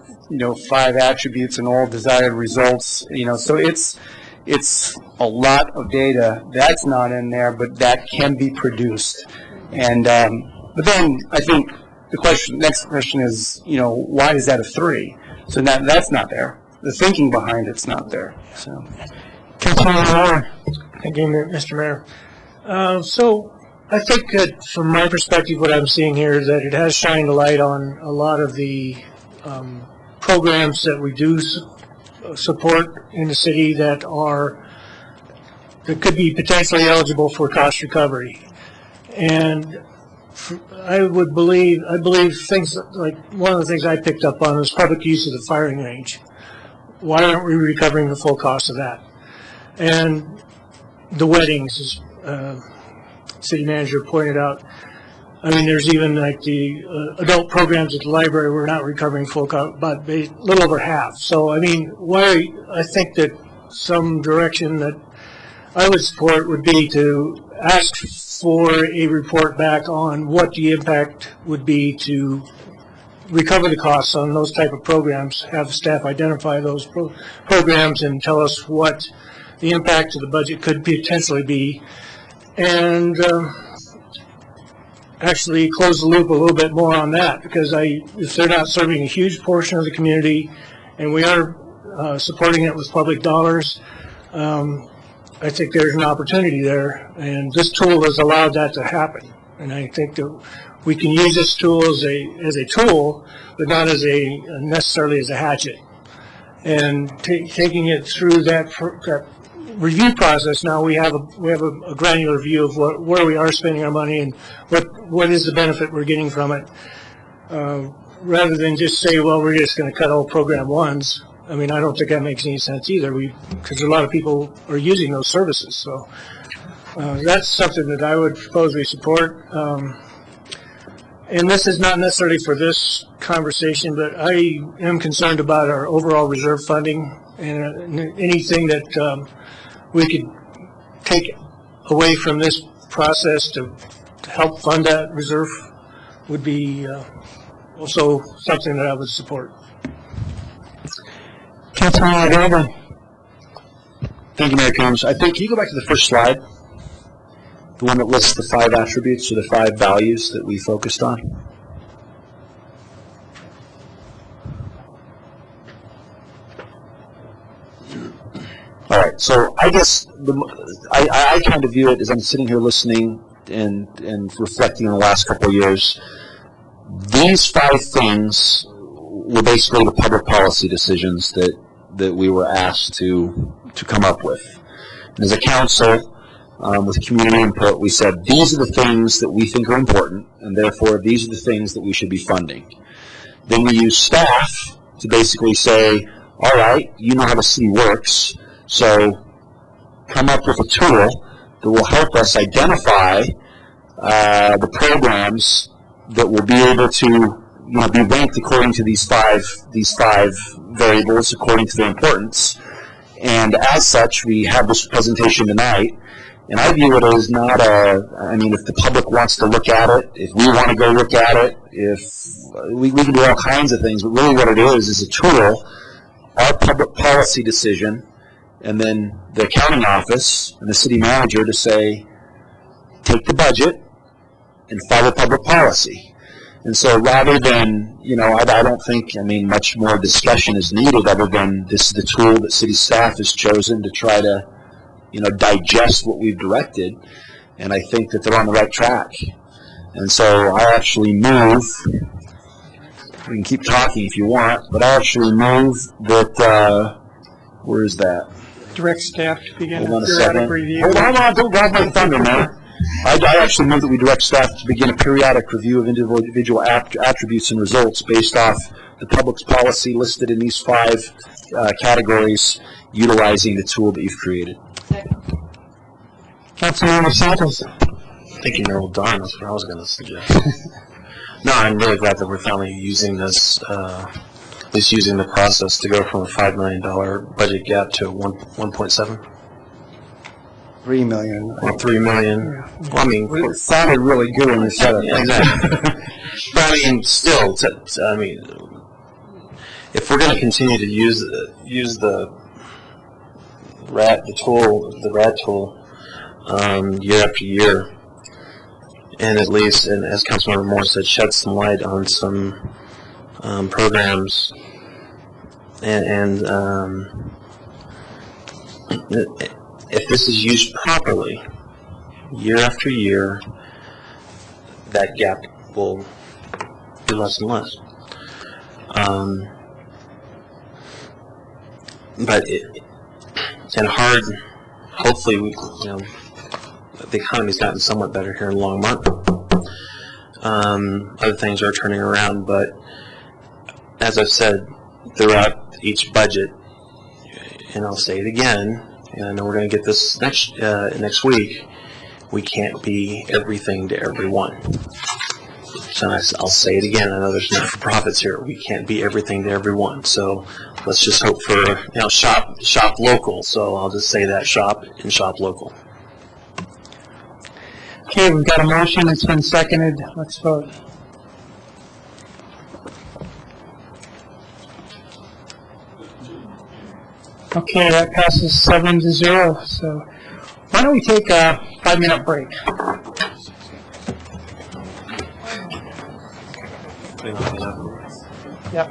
5 attributes and all desired results? So it's a lot of data that's not in there, but that can be produced. And but then I think the next question is, why is that a 3? So that's not there. The thinking behind it's not there. So,
Councilman Moore. Thank you, Mr. Mayor. So I think that from my perspective, what I'm seeing here is that it has shined a light on a lot of the programs that we do support in the city that could be potentially eligible for cost recovery. And I believe things like, one of the things I picked up on was public use of the firing range. Why aren't we recovering the full cost of that? And the weddings, as city manager pointed out, I mean, there's even like the adult programs at the library, we're not recovering full cost, but a little over half. So, I mean, I think that some direction that I would support would be to ask for a report back on what the impact would be to recover the costs on those type of programs, have staff identify those programs and tell us what the impact of the budget could potentially be, and actually close the loop a little bit more on that, because if they're not serving a huge portion of the community and we are supporting it with public dollars, I think there's an opportunity there, and this tool has allowed that to happen. And I think that we can use this tool as a tool, but not as necessarily as a hatchet. And taking it through that review process, now we have a granular view of where we are spending our money and what is the benefit we're getting from it, rather than just say, well, we're just going to cut all program 1s. I mean, I don't think that makes any sense either, because a lot of people are using those services. So that's something that I would propose we support. And this is not necessarily for this conversation, but I am concerned about our overall reserve funding, and anything that we could take away from this process to help fund that reserve would be also something that I would support.
Councilman Adama. Thank you, Mayor Coombs. I think, can you go back to the first slide? The one that lists the 5 attributes or the 5 values that we focused on? All right, so I guess I kind of view it as I'm sitting here listening and reflecting on the last couple of years. These 5 things were basically the public policy decisions that we were asked to come up with. And as a council, with community input, we said these are the things that we think are important, and therefore these are the things that we should be funding. Then we use staff to basically say, all right, you know how the city works, so come up with a tool that will help us identify the programs that will be able to be ranked according to these five variables according to their importance. And as such, we have this presentation tonight, And I view it as not I mean, if the public wants to look at it, if we want to go look at it, if we can do all kinds of things, but really what it is a tool, our public policy decision, and then the accounting office and the city manager to say, take the budget and follow public policy. And so rather than, I don't think, much more discussion is needed other than this is the tool that city staff has chosen to try to, digest what we've directed. And I think that they're on the right track. And so I actually move, we can keep talking if you want, but I actually move that, where is that?
Direct staff to begin
Hold on
a
a
periodic
second.
review.
Hold on, don't grab my thunder, man. I actually move that we direct staff to begin a periodic review of individual attributes and results based off the public's policy listed in these 5 categories, utilizing the tool that you've created.
Councilmember Santos.
I think you narrowed down. That's what I was going to suggest. No, I'm really glad that we're finally using this, at least using the process to go from a $5 million budget gap to 1.7.
$3 million.
Or $3 million. Well,
It sounded really good when you said it.
Yeah, exactly. But still, if we're going to continue to use the RAD tool year after year, and at least, and as Councilmember Moore said, shed some light on some programs, and if this is used properly, year after year, that gap will be less and less. But hopefully, the economy's gotten somewhat better here in Longmont. Other things are turning around, but as I've said throughout each budget, and I'll say it again, and I know we're going to get this next week, we can't be everything to everyone. So I'll say it again. I know there's not-for-profits here. We can't be everything to everyone. So let's just hope for shop local. So I'll just say that, shop local.
Okay, we've got a motion. It's been seconded. Let's vote. Okay, that passes 7-0. So why don't we take a 5-minute break? Yep.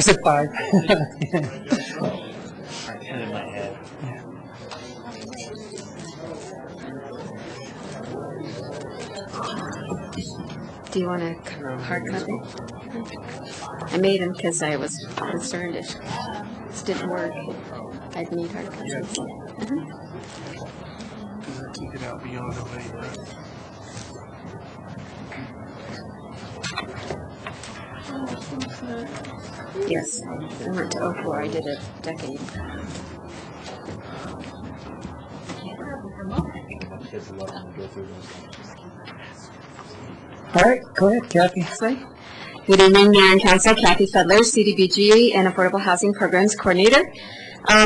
said 5.
Do you want a hard copy? I made them because I was concerned if this didn't work, I'd need hard copies.
Take it out beyond the weight.
Yes, I went to 04. I did a decade.
All right, go ahead, Kathy.
Good evening, Mayor and Council. Kathy Fedler, CDBG and Affordable Housing Programs Coordinator.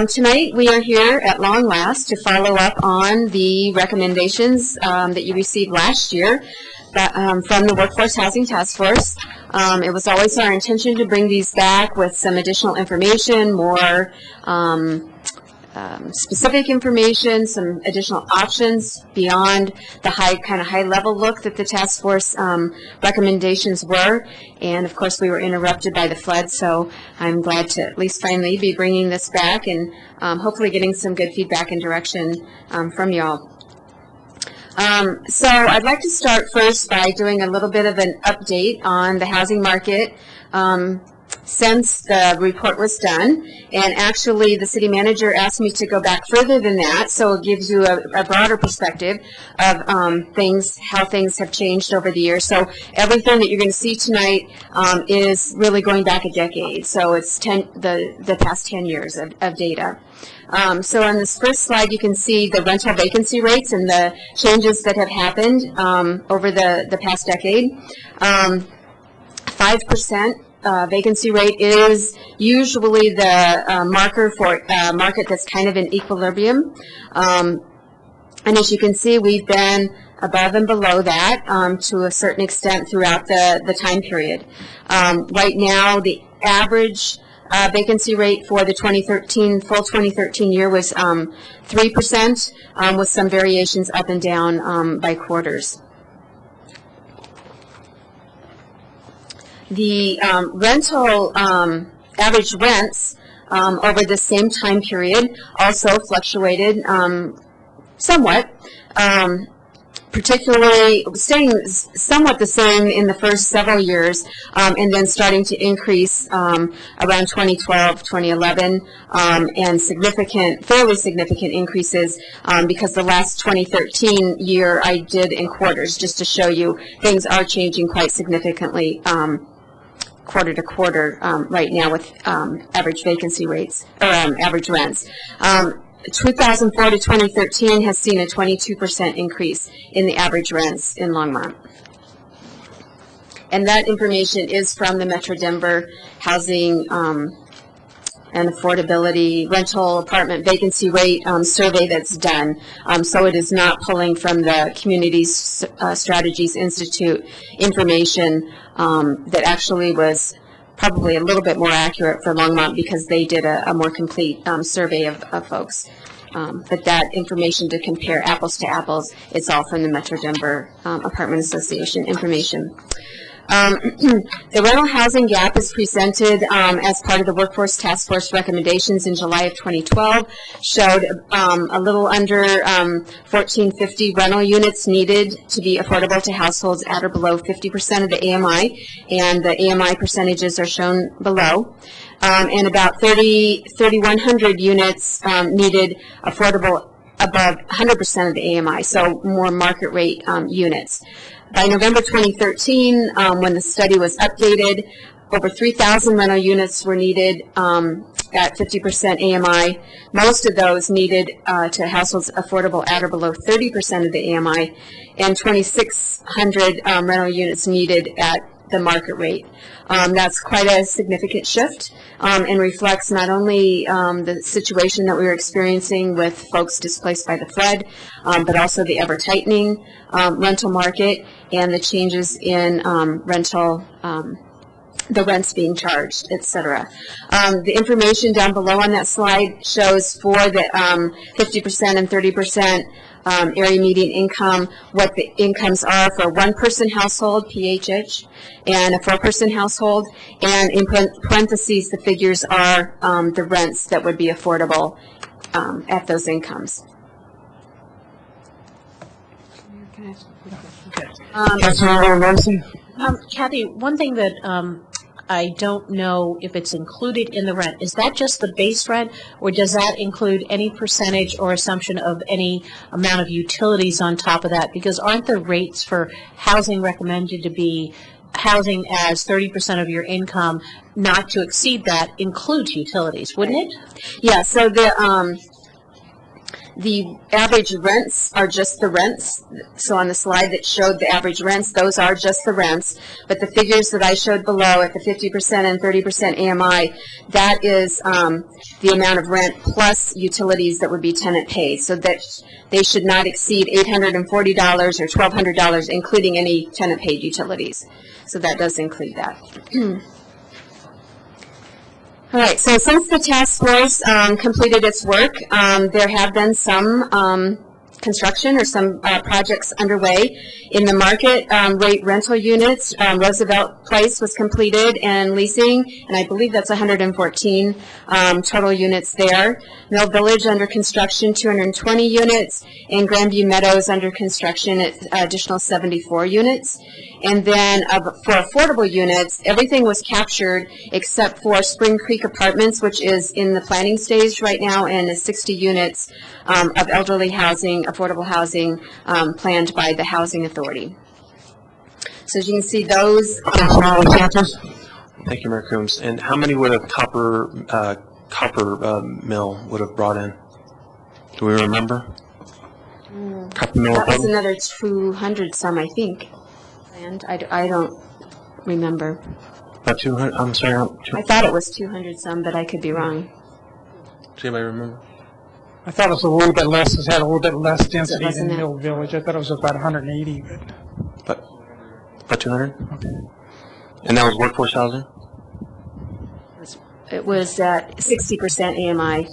Tonight we are here at long last to follow up on the recommendations that you received last year from the Workforce Housing Task Force. It was always our intention to bring these back with some additional information, more specific information, some additional options beyond the high level look that the task force recommendations were. And of course we were interrupted by the flood, so I'm glad to at least finally be bringing this back and hopefully getting some good feedback and direction from y'all. So I'd like to start first by doing a little bit of an update on the housing market since the report was done. And actually the city manager asked me to go back further than that, so it gives you a broader perspective of how things have changed over the years. So everything that you're going to see tonight is really going back a decade. So it's the past 10 years of data. So on this first slide, you can see the rental vacancy rates and the changes that have happened over the past decade. 5% vacancy rate is usually the marker for a market that's kind of in equilibrium. And as you can see, we've been above and below that to a certain extent throughout the time period. Right now, the average vacancy rate for the full 2013 year was 3%, with some variations up and down by quarters. The rental average rents over the same time period also fluctuated somewhat, particularly staying somewhat the same in the first several years, and then starting to increase around 2012, 2011, and fairly significant increases because the last 2013 year I did in quarters, just to show you things are changing quite significantly quarter to quarter right now with average vacancy rates, or average rents. 2004 to 2013 has seen a 22% increase in the average rents in Longmont. And that information is from the Metro Denver Housing and Affordability Rental Apartment Vacancy Rate survey that's done. So it is not pulling from the Community Strategies Institute information that actually was probably a little bit more accurate for Longmont because they did a more complete survey of folks. But that information to compare apples to apples, it's all from the Metro Denver Apartment Association information. The rental housing gap is presented as part of the Workforce Task Force recommendations in July of 2012, showed a little under 1,450 rental units needed to be affordable to households at or below 50% of the AMI, and the AMI percentages are shown below. And about 3,100 units needed affordable above 100% of the AMI, so more market rate units. By November 2013, when the study was updated, over 3,000 rental units were needed at 50% AMI. Most of those needed to households affordable at or below 30% of the AMI, and 2,600 rental units needed at the market rate. That's quite a significant shift and reflects not only the situation that we were experiencing with folks displaced by the flood, but also the ever-tightening rental market and the changes in rental, the rents being charged, etc. The information down below on that slide shows for the 50% and 30%
area median income, what the incomes are for a one-person household, PHH, and a four-person household, and in parentheses, the figures are the rents that would be affordable at those incomes.
Kathy, one thing that I don't know if it's included in the rent, is that just the base rent, or does that include any percentage or assumption of any amount of utilities on top of that? Because aren't the rates for housing recommended to be housing as 30% of your income, not to exceed that, includes utilities, wouldn't it?
Yeah, so the average rents are just the rents. So on the slide that showed the average rents, those are just the rents. But the figures that I showed below at the 50% and 30% AMI, that is the amount of rent plus utilities that would be tenant paid. So that they should not exceed $840 or $1,200, including any tenant paid utilities. So that does include that. All right, so since the task force completed its work, there have been some construction or some projects underway in the market rate rental units. Roosevelt Place was completed and leasing, and I believe that's 114 total units there. Mill Village under construction, 220 units, and Grandview Meadows under construction, additional 74 units. And then for affordable units, everything was captured except for Spring Creek Apartments, which is in the planning stage right now, and is 60 units of elderly housing, affordable housing planned by the Housing Authority. So as you can see, those.
Thank you, Mayor Coombs. And how many would a copper mill would have brought in? Do we remember? Copper mill.
That was another 200 some, I think. And I don't remember.
About 200. I'm sorry.
I thought it was 200 some, but I could be wrong.
Does anybody remember?
I thought it was a little bit less. It had a little bit less density than Mill Village. I thought it was about 180.
But about 200. Okay. And that was workforce housing.
It was at 60% AMI.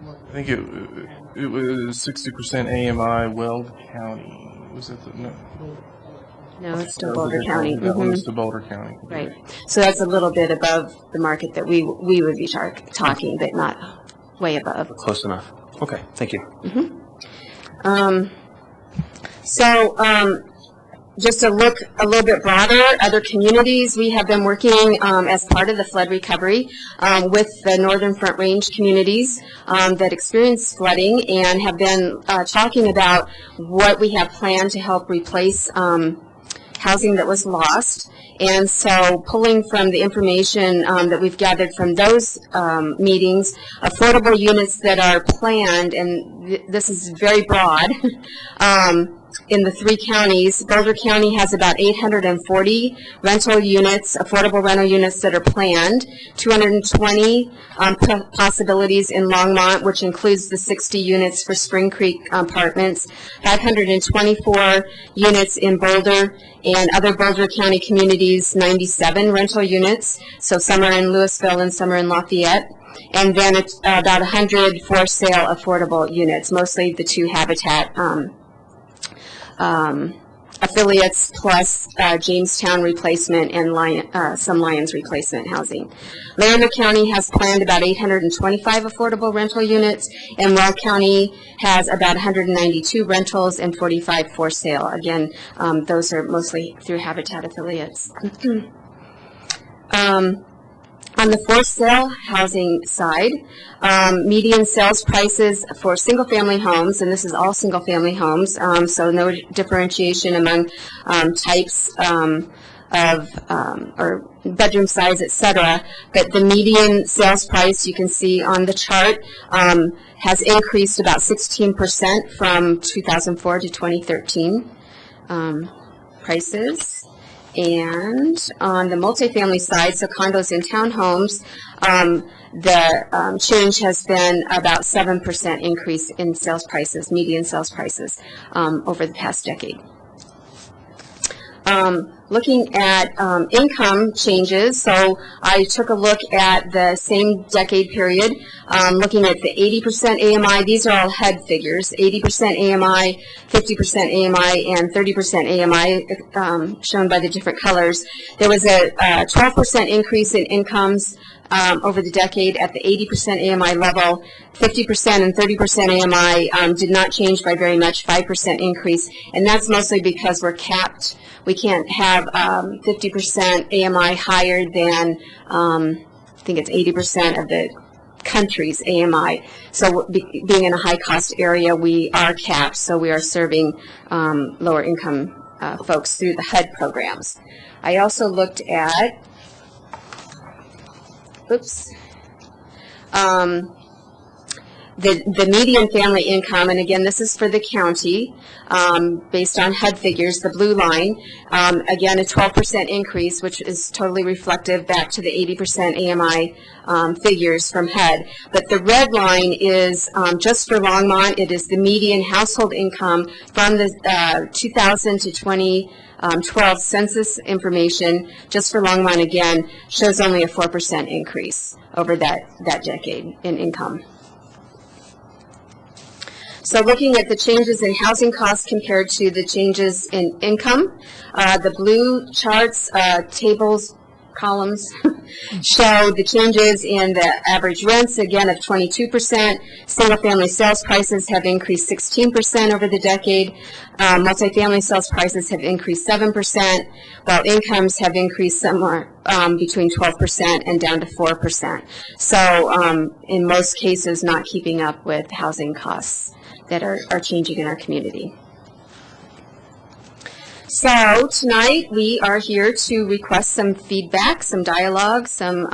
I think it was 60% AMI, Weld County. Was it the, no?
No, it's still Boulder County.
That one was to Boulder County.
Right. So that's a little bit above the market that we would be talking, but not way above.
Close enough. Okay, thank you.
Just to look a little bit broader, other communities, we have been working as part of the flood recovery with the Northern Front Range communities that experienced flooding, and have been talking about what we have planned to help replace housing that was lost. And so pulling from the information that we've gathered from those meetings, affordable units that are planned, and this is very broad, in the three counties. Boulder County has about 840 rental units, affordable rental units that are planned, 220 possibilities in Longmont, which includes the 60 units for Spring Creek Apartments, 524 units in Boulder, and other Boulder County communities, 97 rental units, so some are in Louisville and some are in Lafayette. And then it's about 100 for sale affordable units, mostly the two Habitat affiliates, plus Jamestown replacement and some Lyons replacement housing. Laramie County has planned about 825 affordable rental units, and Weld County has about 192 rentals and 45 for sale. Again, those are mostly through Habitat affiliates. On the for sale housing side, median sales prices for single-family homes, and this is all single-family homes, so no differentiation among types or bedroom size, etc. But the median sales price, you can see on the chart, has increased about 16% from 2004 to 2013 prices. And on the multifamily side, so condos and townhomes, the change has been about 7% increase in sales prices, median sales prices, over the past decade. Looking at income changes, so I took a look at the same decade period, looking at the 80% AMI. These are all HUD figures, 80% AMI, 50% AMI, and 30% AMI, shown by the different colors. There was a 12% increase in incomes over the decade at the 80% AMI level. 50% and 30% AMI did not change by very much, 5% increase, and that's mostly because we're capped. We can't have 50% AMI higher than, I think it's 80% of the country's AMI. So being in a high-cost area, we are capped, so we are serving lower income folks through the HUD programs. I also looked at, the median family income, and again, this is for the county, based on HUD figures, the blue line. Again, a 12% increase, which is totally reflective back to the 80% AMI figures from HUD. But the red line is just for Longmont. It is the median household income from the 2000 to 2012 census information. Just for Longmont, again, shows only a 4% increase over that decade in income. So looking at the changes in housing costs compared to the changes in income, the blue charts, tables, columns show the changes in the average rents, again, of 22%. Single-family sales prices have increased 16% over the decade. Multifamily sales prices have increased 7%, while incomes have increased somewhere between 12% and down to 4%. So in most cases, not keeping up with housing costs that are changing in our community. So tonight we are here to request some feedback, some dialogue, some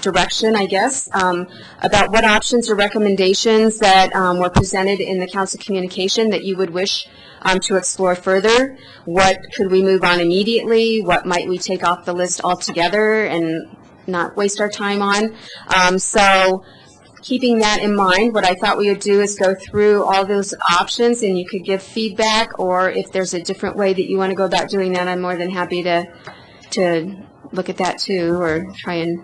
direction, I guess, about what options or recommendations that were presented in the council communication that you would wish to explore further. What could we move on immediately? What might we take off the list altogether and not waste our time on? So keeping that in mind, what I thought we would do is go through all those options, and you could give feedback, or if there's a different way that you want to go about doing that, I'm more than happy to look at that too, or try and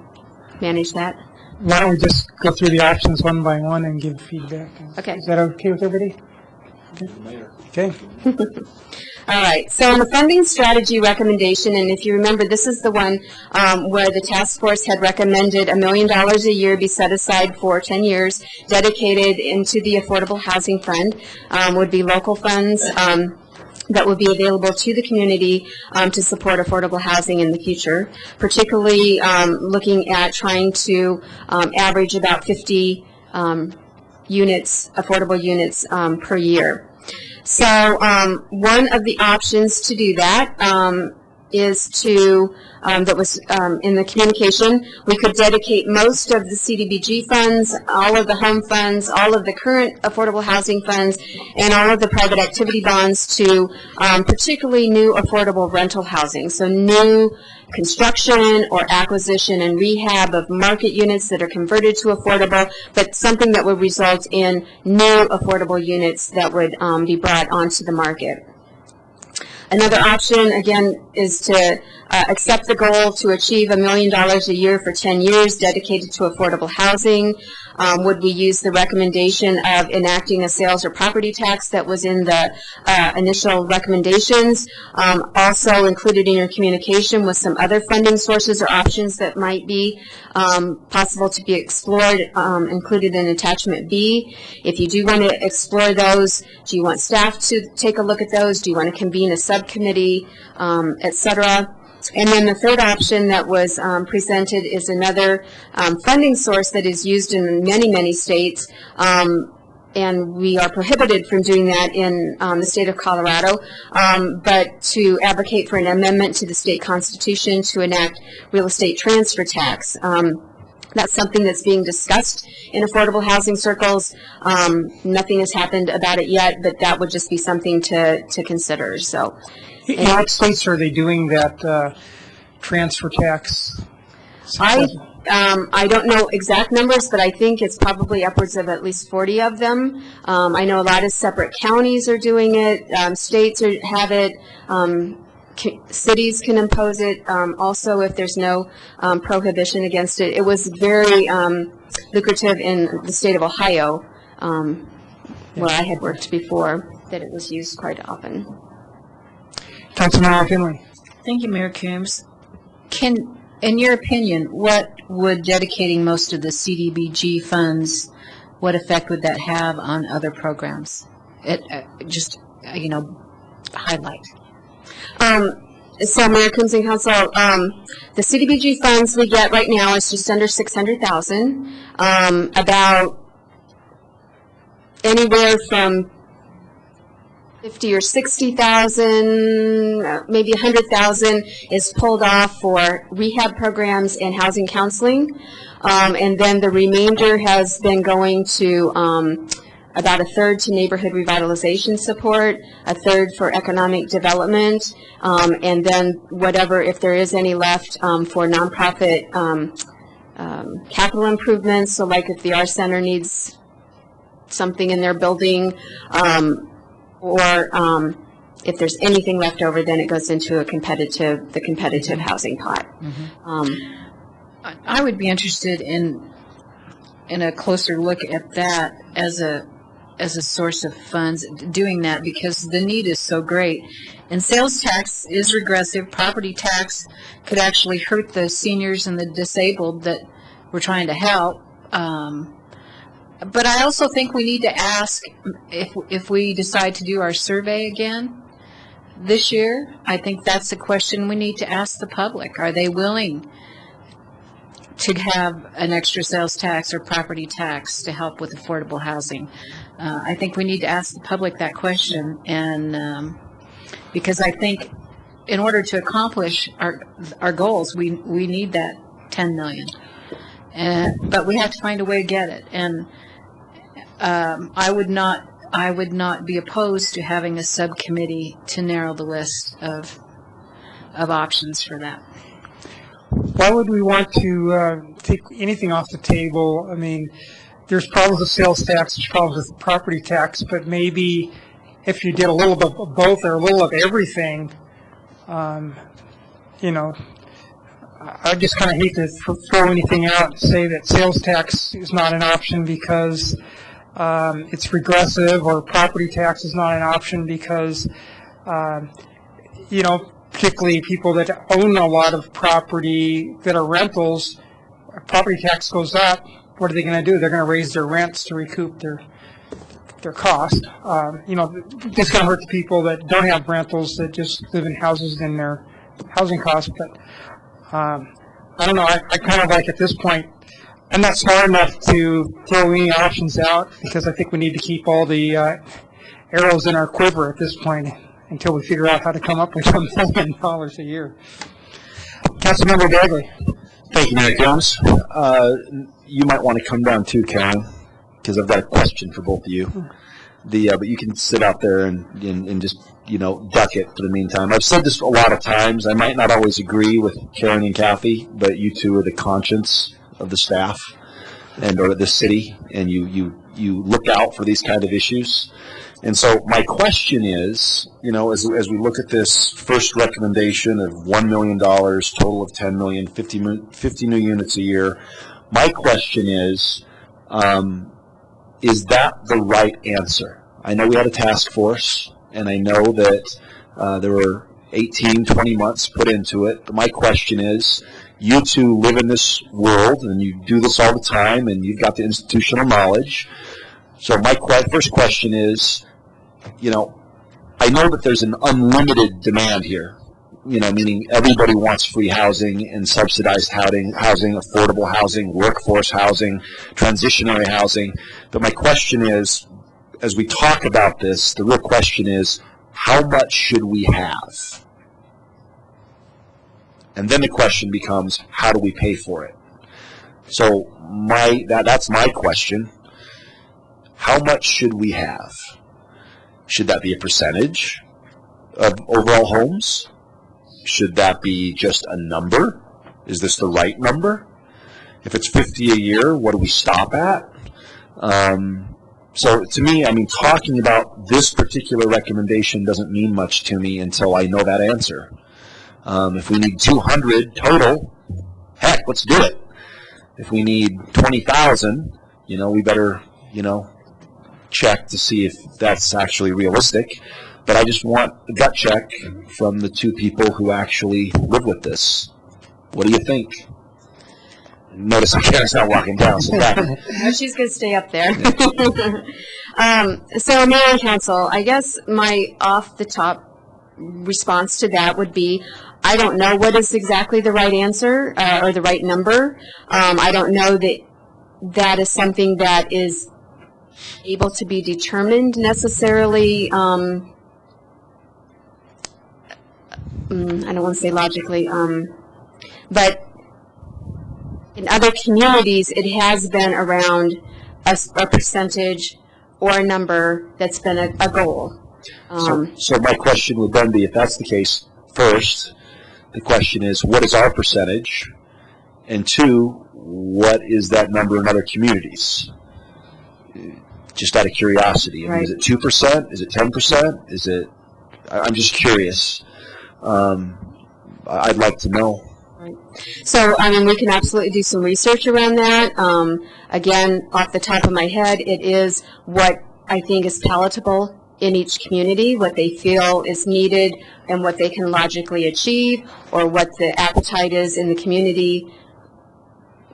manage that.
Why don't we just go through the options one by one and give feedback?
Okay.
Is that okay with everybody? Okay.
All right, so the funding strategy recommendation, and if you remember, this is the one where the task force had recommended $1 million a year be set aside for 10 years, dedicated into the Affordable Housing Fund, would be local funds that would be available to the community to support affordable housing in the future, particularly looking at trying to average about 50 units, affordable units per year. So one of the options to do that is to, that was in the communication, we could dedicate most of the CDBG funds, all of the home funds, all of the current affordable housing funds, and all of the private activity bonds to particularly new affordable rental housing. So new construction or acquisition and rehab of market units that are converted to affordable, but something that would result in new affordable units that would be brought onto the market. Another option, again, is to accept the goal to achieve $1 million a year for 10 years dedicated to affordable housing. Would we use the recommendation of enacting a sales or property tax that was in the initial recommendations? Also included in your communication was some other funding sources or options that might be possible to be explored, included in attachment B. If you do want to explore those, do you want staff to take a look at those? Do you want to convene a subcommittee, et cetera? And then the third option that was presented is another funding source that is used in many, many states, and we are prohibited from doing that in the state of Colorado, but to advocate for an amendment to the state constitution to enact real estate transfer tax. That's something that's being discussed in affordable housing circles. Nothing has happened about it yet, but that would just be something to consider. So,
in what states are they doing that transfer tax?
I don't know exact numbers, but I think it's probably upwards of at least 40 of them. I know a lot of separate counties are doing it, states have it, cities can impose it also if there's no prohibition against it. It was very lucrative in the state of Ohio, where I had worked before, that it was used quite often.
Councilmember Finley.
Thank you, Mayor Coombs. In your opinion, what would dedicating most of the CDBG funds, what effect would that have on other programs? Highlight.
So, Mayor Coombs and Council, the CDBG funds we get right now is just under $600,000. About anywhere from 50 or 60,000, maybe 100,000 is pulled off for rehab programs and housing counseling, and then the remainder has been going to about a third to neighborhood revitalization support, a third for economic development, and then whatever, if there is any left, for nonprofit capital improvements. So, like if the Art Center needs something in their building, or if there's anything left over, then it goes into the competitive housing pot.
I would be interested in a closer look at that as a source of funds, doing that, because the need is so great. And sales tax is regressive. Property tax could actually hurt the seniors and the disabled that we're trying to help. But I also think we need to ask, if we decide to do our survey again this year, I think that's a question we need to ask the public. Are they willing to have an extra sales tax or property tax to help with affordable housing? I think we need to ask the public that question, and because I think in order to accomplish our goals, we need that $10 million. But we have to find a way to get it. And I would not be opposed to having a subcommittee to narrow the list of options for that.
Why would we want to take anything off the table? I mean, there's problems with sales tax, there's problems with property tax, but maybe if you did a little bit of both or a little of everything, I just kind of hate to throw anything out and say that sales tax is not an option because it's regressive, or property tax is not an option because, particularly people that own a lot of property that are rentals, property tax goes up. What are they going to do? They're going to raise their rents to recoup their cost. It's going to hurt the people that don't have rentals, that just live in houses and their housing costs. But I don't know. I kind of like, at this point, I'm not smart enough to throw any options out, because I think we need to keep all the arrows in our quiver at this point until we figure out how to come up with $1 million a year. Councilmember Bagley.
Thank you, Mayor Jones. You might want to come down too, Karen, because I've got a question for both of you. But you can sit out there and just duck it for the meantime. I've said this a lot of times. I might not always agree with Karen and Kathy, but you two are the conscience of the staff or the city, and you look out for these kind of issues. And so my question is, as we look at this first recommendation of $1 million, total of $10 million, 50 new units a year, my question is that the right answer? I know we had a task force, and I know that there were 18, 20 months put into it, but my question is, you two live in this world, and you do this all the time, and you've got the institutional knowledge. So my first question is, I know that there's an unlimited demand here, meaning everybody wants free housing and subsidized housing, affordable housing, workforce housing, transitionary housing. But my question is, as we talk about this, the real question is, how much should we have? And then the question becomes, how do we pay for it? So that's my question. How much should we have? Should that be a percentage of overall homes? Should that be just a number? Is this the right number? If it's 50 a year, what do we stop at? So to me, I mean, talking about this particular recommendation doesn't mean much to me until I know that answer. If we need 200 total, heck, let's do it. If we need 20,000, we better, check to see if that's actually realistic. But I just want a gut check from the two people who actually live with this. What do you think? Notice Karen's not walking down. So
No, she's going to stay up there. So, Mayor and Council, I guess my off-the-top response to that would be, I don't know what is exactly the right answer or the right number. I don't know that that is something that is able to be determined necessarily. I don't want to say logically, but in other communities, it has been around a percentage or a number that's been a goal.
So my question would then be, if that's the case, first, the question is, what is our percentage? And two, what is that number in other communities? Just out of curiosity. I mean, is it 2%? Is it 10%? Is it? I'm just curious. I'd like to know.
So, I mean, we can absolutely do some research around that. Again, off the top of my head, it is what I think is palatable in each community, what they feel is needed and what they can logically achieve, or what the appetite is in the community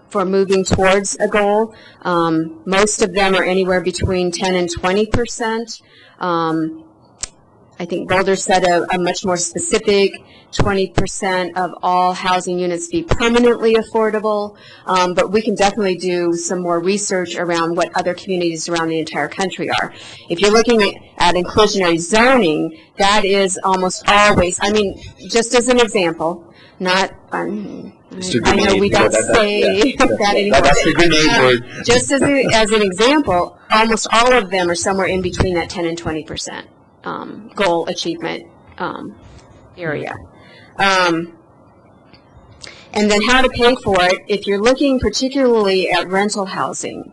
for moving towards a goal. Most of them are anywhere between 10 and 20%. I think Boulder said a much more specific 20% of all housing units be permanently affordable, but we can definitely do some more research around what other communities around the entire country are. If you're looking at inclusionary zoning, that is almost always, I mean, just as an example, not, I know we don't say that anymore.
That's the grenade word.
Just as an example, almost all of them are somewhere in between that 10 and 20%. Goal achievement area. And then how to pay for it. If you're looking particularly at rental housing,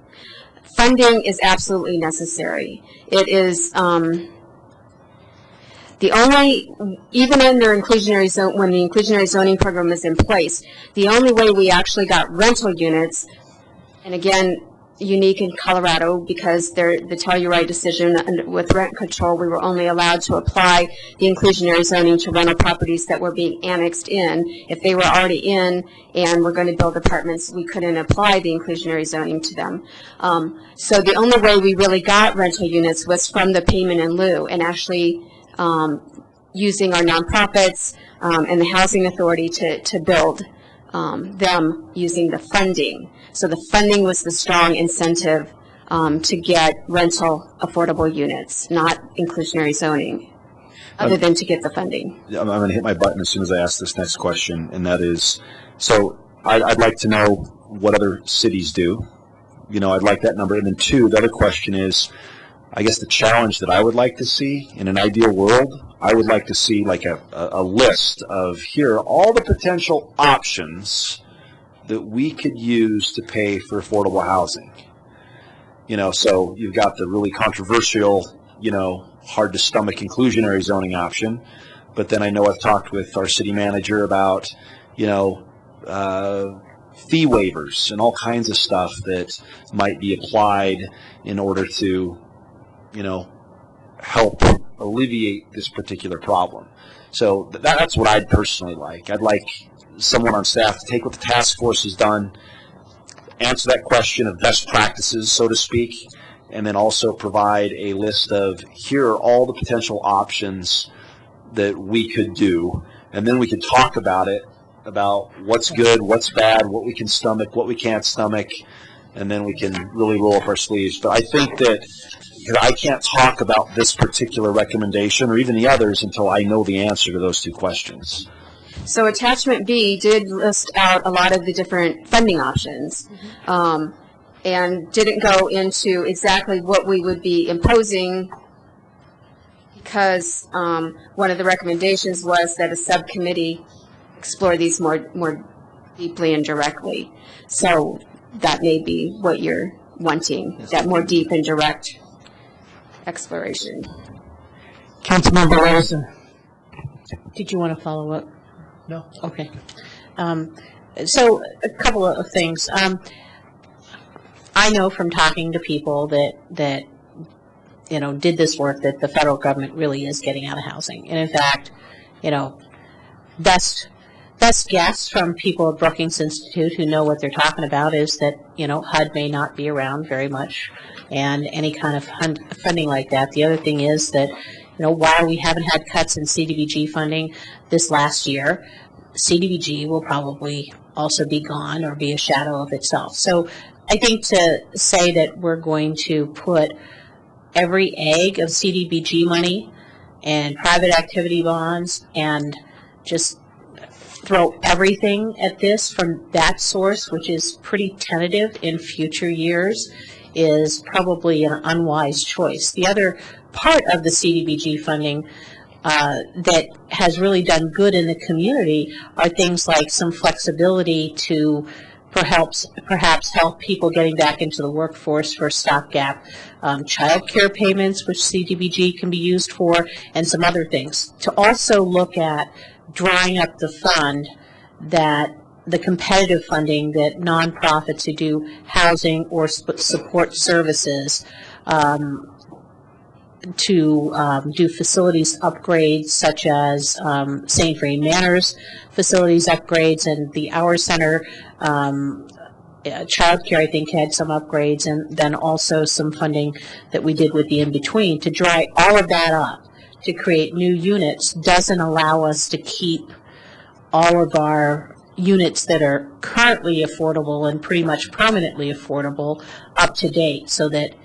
funding is absolutely necessary. It is the only, even under inclusionary zone, when the inclusionary zoning program is in place, the only way we actually got rental units, and again, unique in Colorado because the Telluride decision, and with rent control, we were only allowed to apply the inclusionary zoning to rental properties that were being annexed in. If they were already in and were going to build apartments, we couldn't apply the inclusionary zoning to them. So the only way we really got rental units was from the payment in lieu, and actually using our nonprofits and the housing authority to build them using the funding. So the funding was the strong incentive to get rental affordable units, not inclusionary zoning, other than to get the funding.
I'm going to hit my button as soon as I ask this next question, and that is, so I'd like to know what other cities do. I'd like that number. And then two, the other question is, I guess the challenge that I would like to see in an ideal world, I would like to see like a list of, here are all the potential options that we could use to pay for affordable housing. So you've got the really controversial, hard to stomach inclusionary zoning option. But then I know I've talked with our city manager about, fee waivers and all kinds of stuff that might be applied in order to, help alleviate this particular problem. So that's what I'd personally like. I'd like someone on staff to take what the task force has done, answer that question of best practices, so to speak, and then also provide a list of, here are all the potential options that we could do, and then we could talk about it, about what's good, what's bad, what we can stomach, what we can't stomach, and then we can really roll up our sleeves. But I think that I can't talk about this particular recommendation or even the others until I know the answer to those two questions.
So attachment B did list out a lot of the different funding options, and didn't go into exactly what we would be imposing, because one of the recommendations was that a subcommittee explore these more deeply and directly. So that may be what you're wanting, that more deep and direct exploration.
Councilmember Larson.
Did you want to follow up?
No.
Okay. So a couple of things. I know from talking to people that did this work that the federal government really is getting out of housing. And in fact, best guess from people at Brookings Institute who know what they're talking about is that, HUD may not be around very much and any kind of funding like that. The other thing is that, while we haven't had cuts in CDBG funding this last year, CDBG will probably also be gone or be a shadow of itself. So I think to say that we're going to put every egg of CDBG money and private activity bonds and just throw everything at this from that source, which is pretty tentative in future years, is probably an unwise choice. The other part of the CDBG funding that has really done good in the community are things like some flexibility to perhaps help people getting back into the workforce for stopgap child care payments, which CDBG can be used for, and some other things. To also look at drawing up the fund that the competitive funding that nonprofits who do housing or support services to do facilities upgrades, such as St. Vrain Manor's facilities upgrades, and the Our Center childcare, I think, had some upgrades, and then also some funding that we did with the in-between. To dry all of that up to create new units doesn't allow us to keep all of our units that are currently affordable and pretty much permanently affordable up to date, so that,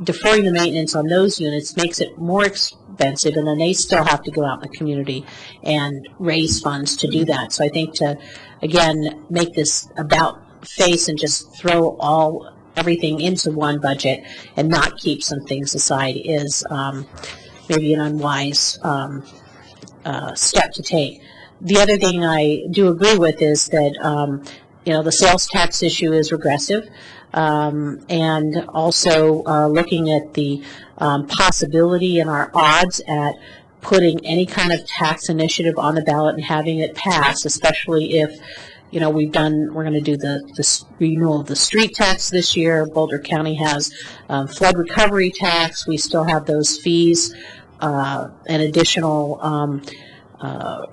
deferring the maintenance on those units makes it more expensive, and then they still have to go out in the community and raise funds to do that. So I think to, again, make this about face and just throw everything into one budget and not keep some things aside is maybe an unwise step to take. The other thing I do agree with is that the sales tax issue is regressive. And also looking at the possibility and our odds at putting any kind of tax initiative on the ballot and having it pass, especially if, we're going to do the renewal of the street tax this year. Boulder County has flood recovery tax. We still have those fees, and additional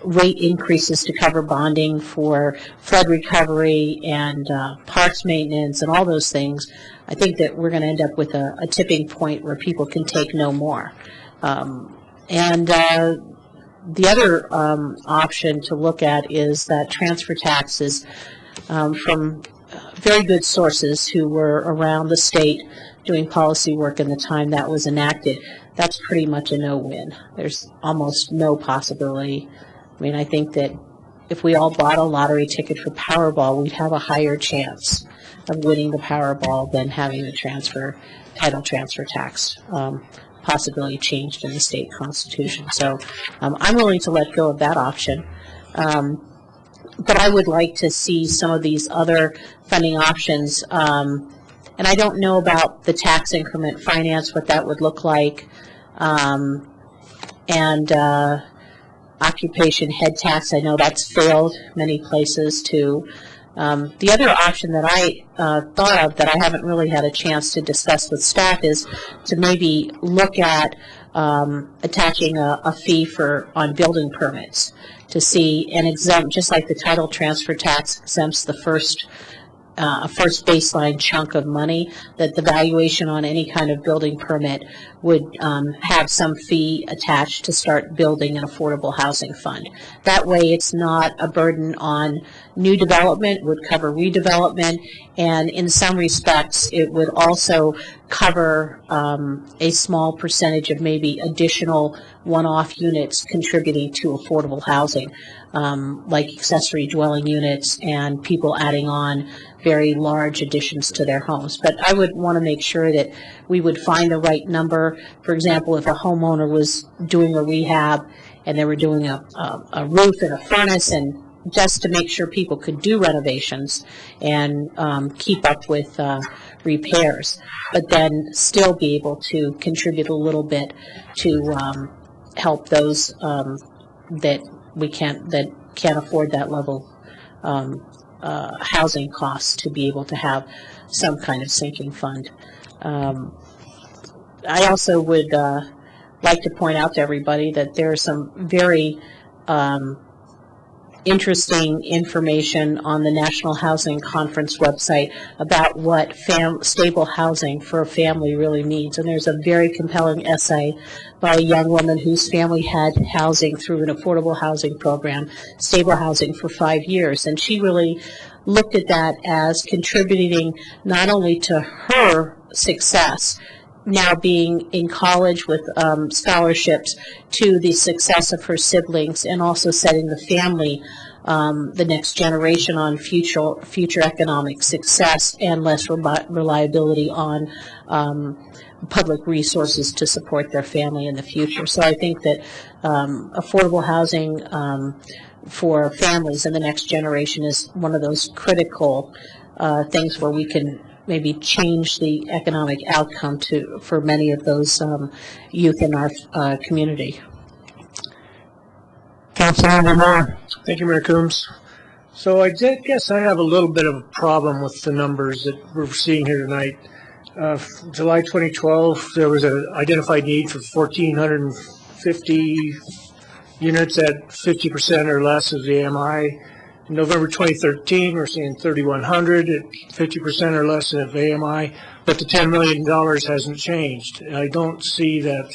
rate increases to cover bonding for flood recovery and parks maintenance and all those things. I think that we're going to end up with a tipping point where people can take no more. And the other option to look at is that transfer taxes from very good sources who were around the state doing policy work in the time that was enacted. That's pretty much a no-win. There's almost no possibility. I mean, I think that if we all bought a lottery ticket for Powerball, we'd have a higher chance of winning the Powerball than having the title transfer tax possibility changed in the state constitution. So I'm willing to let go of that option. But I would like to see some of these other funding options. And I don't know about the tax increment finance, what that would look like. And occupation head tax, I know that's failed many places too. The other option that I thought of that I haven't really had a chance to discuss with staff is to maybe look at attaching a fee on building permits to see and exempt, just like the title transfer tax exempts the first baseline chunk of money, that the valuation on any kind of building permit would have some fee attached to start building an affordable housing fund. That way it's not a burden on new development, would cover redevelopment, and in some respects it would also cover a small percentage of maybe additional one-off units contributing to affordable housing, like accessory dwelling units and people adding on very large additions to their homes. But I would want to make sure that we would find the right number. For example, if a homeowner was doing a rehab and they were doing a roof and a furnace and just to make sure people could do renovations and keep up with repairs, but then still be able to contribute a little bit to help those that can't afford that level housing costs, to be able to have some kind of sinking fund. I also would like to point out to everybody that there are some very interesting information on the National Housing Conference website about what stable housing for a family really means. And there's a very compelling essay by a young woman whose family had housing through an affordable housing program, stable housing, for 5 years. And she really looked at that as contributing not only to her success, now being in college with scholarships, to the success of her siblings, and also setting the family, the next generation, on future economic success and less reliability on public resources to support their family in the future. So I think that affordable housing for families in the next generation is one of those critical things where we can maybe change the economic outcome for many of those youth in our community.
Councilmember Moore. Thank you, Mayor Coombs. So I guess I have a little bit of a problem with the numbers that we're seeing here tonight. July 2012, there was an identified need for 1,450 units at 50% or less of the AMI. In November 2013, we're seeing 3,100 at 50% or less of AMI, but the $10 million hasn't changed. I don't see that.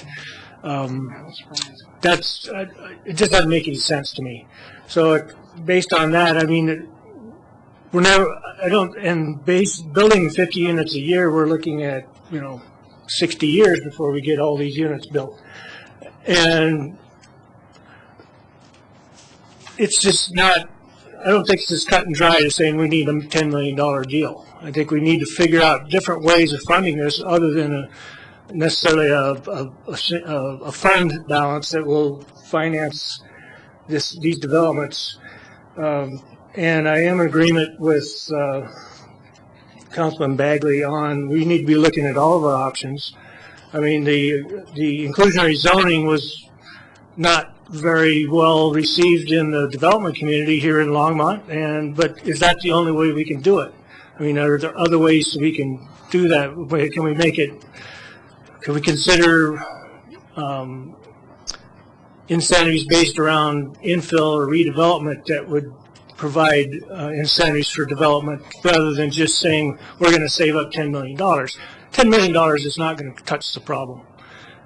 It just doesn't make any sense to me. So based on that, I mean, building 50 units a year, we're looking at, 60 years before we get all these units built. And it's just not, I don't think it's as cut and dry as saying we need a $10 million deal. I think we need to figure out different ways of funding this other than necessarily a fund balance that will finance these developments. And I am in agreement with Councilman Bagley on we need to be looking at all of our options. I mean, the inclusionary zoning was not very well received in the development community here in Longmont, but is that the only way we can do it? I mean, are there other ways we can do that? Can we make it? Can we consider incentives based around infill or redevelopment that would provide incentives for development rather than just saying we're going to save up $10 million? $10 million is not going to touch the problem.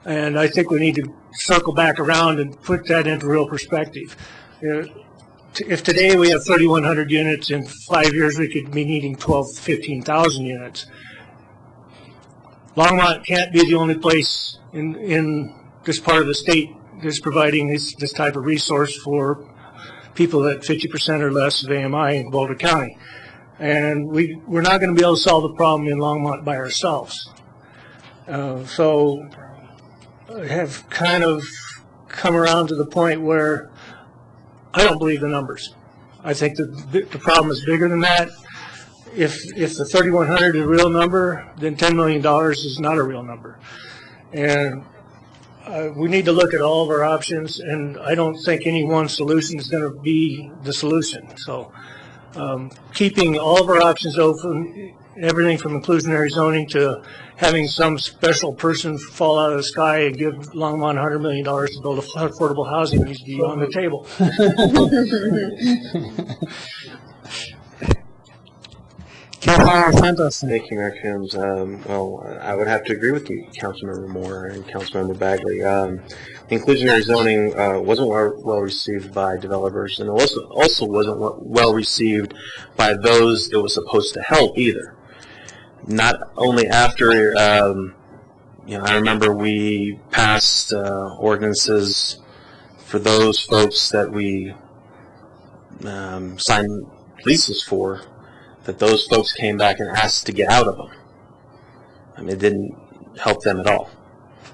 And I think we need to circle back around and put that into real perspective. If today we have 3,100 units, in 5 years we could be needing 12,000 to 15,000 units. Longmont can't be the only place in this part of the state that's providing this type of resource for people at 50% or less of AMI in Boulder County. And we're not going to be able to solve the problem in Longmont by ourselves. So I have kind of come around to the point where I don't believe the numbers. I think the problem is bigger than that. If the 3,100 is a real number, then $10 million is not a real number. And we need to look at all of our options, and I don't think any one solution is going to be the solution. So keeping all of our options open, everything from inclusionary zoning to having some special person fall out of the sky and give Longmont $100 million to build affordable housing needs to be on the table.
Thank you, Mayor Coombs. Well, I would have to agree with you, Councilmember Moore and Councilmember Bagley. Inclusionary zoning wasn't well received by developers, and it also wasn't well received by those it was supposed to help either. Not only after, I remember we passed ordinances for those folks that we signed leases for, that those folks came back and asked to get out of them. I mean, it didn't help them at all.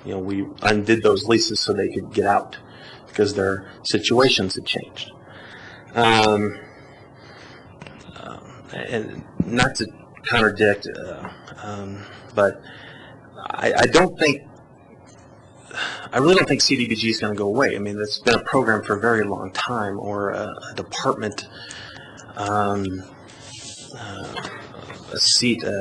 We undid those leases so they could get out because their situations had changed.
and not to contradict, but I don't think, I really don't think CDBG is going to go away. I mean, it's been a program for a very long time, or a department, a seat in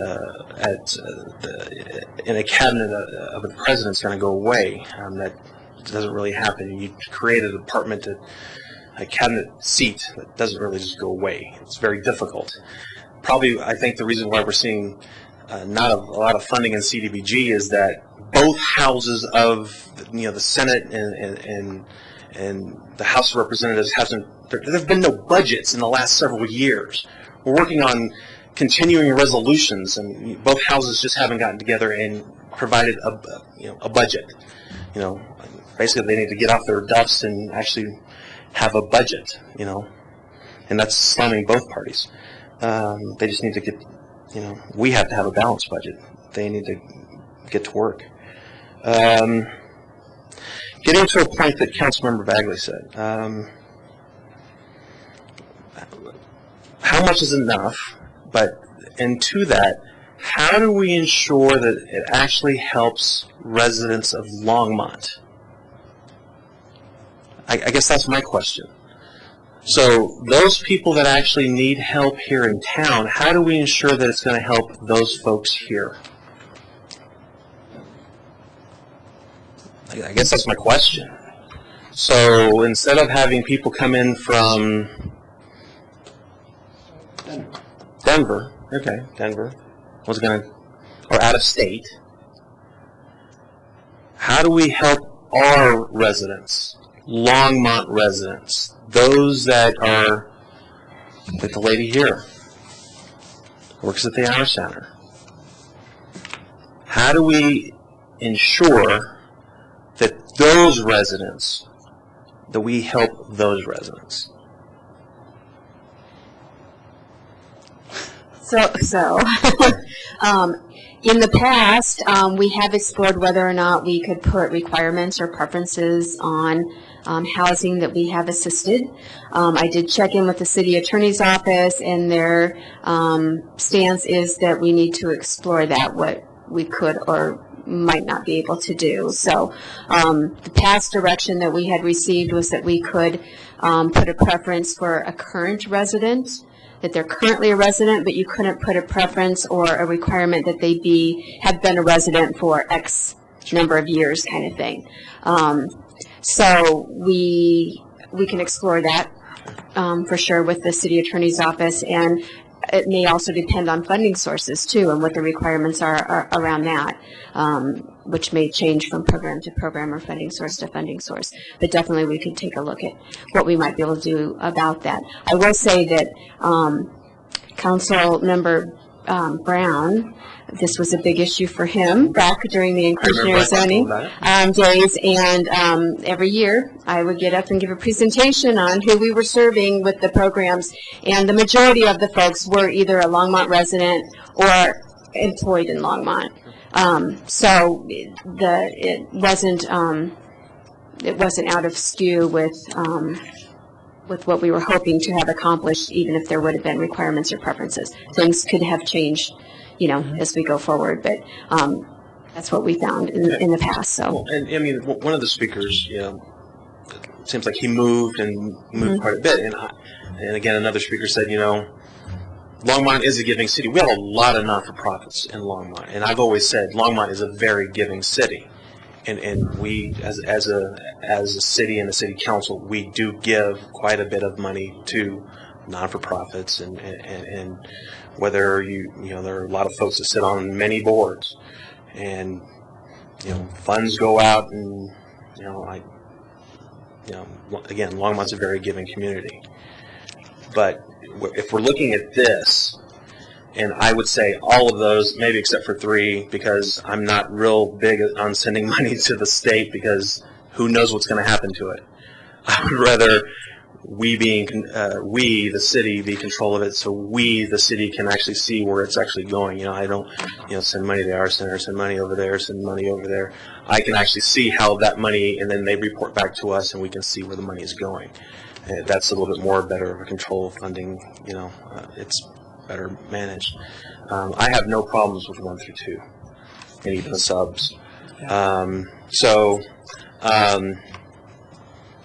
a cabinet of the president is going to go away. That doesn't really happen. You create a department, a cabinet seat that doesn't really just go away. It's very difficult. Probably, I think the reason why we're seeing not a lot of funding in CDBG is that both houses of the Senate and the House of Representatives there have been no budgets in the last several years. We're working on continuing resolutions, and both houses just haven't gotten together and provided a budget. Basically they need to get off their duffs and actually have a budget. And that's slamming both parties. They just need to get. We have to have a balanced budget. They need to get to work. Getting to a point that Councilmember Bagley said, how much is enough? And to that, how do we ensure that it actually helps residents of Longmont? I guess that's my question. So those people that actually need help here in town, how do we ensure that it's going to help those folks here? I guess that's my question. So instead of having people come in from Denver, or out of state, how do we help our residents, Longmont residents, those that are, like the lady here, works at the Hour Center? How do we ensure that those residents, that we help those residents?
In the past, we have explored whether or not we could put requirements or preferences on housing that we have assisted. I did check in with the city attorney's office, and their stance is that we need to explore that, what we could or might not be able to do. So the past direction that we had received was that we could put a preference for a current resident, that they're currently a resident, but you couldn't put a preference or a requirement that they have been a resident for X number of years, kind of thing. So we can explore that for sure with the city attorney's office, and it may also depend on funding sources too, and what the requirements are around that, which may change from program to program or funding source to funding source. But definitely we could take a look at what we might be able to do about that. I will say that Council Member Brown, this was a big issue for him back during the inclusionary zoning days, and every year I would get up and give a presentation on who we were serving with the programs, and the majority of the folks were either a Longmont resident or employed in Longmont. So it wasn't out of skew with what we were hoping to have accomplished, even if there would have been requirements or preferences. Things could have changed, as we go forward, but that's what we found in the past. So,
and I mean, one of the speakers, it seems like he moved quite a bit, and again, another speaker said, Longmont is a giving city. We have a lot of not-for-profits in Longmont, and I've always said Longmont is a very giving city. And we, as a city and a city council, we do give quite a bit of money to non-for-profits, and whether there are a lot of folks that sit on many boards, and funds go out, and again, Longmont's a very giving community. But if we're looking at this, and I would say all of those, maybe except for 3, because I'm not real big on sending money to the state, because who knows what's going to happen to it. I would rather we, the city, be in control of it, so we, the city, can actually see where it's actually going. I don't, send money to the Hour Center, send money over there, send money over there. I can actually see how that money, and then they report back to us, and we can see where the money is going. That's a little bit more better of a control of funding. better managed. I have no problems with 1 through 2, and even the subs. I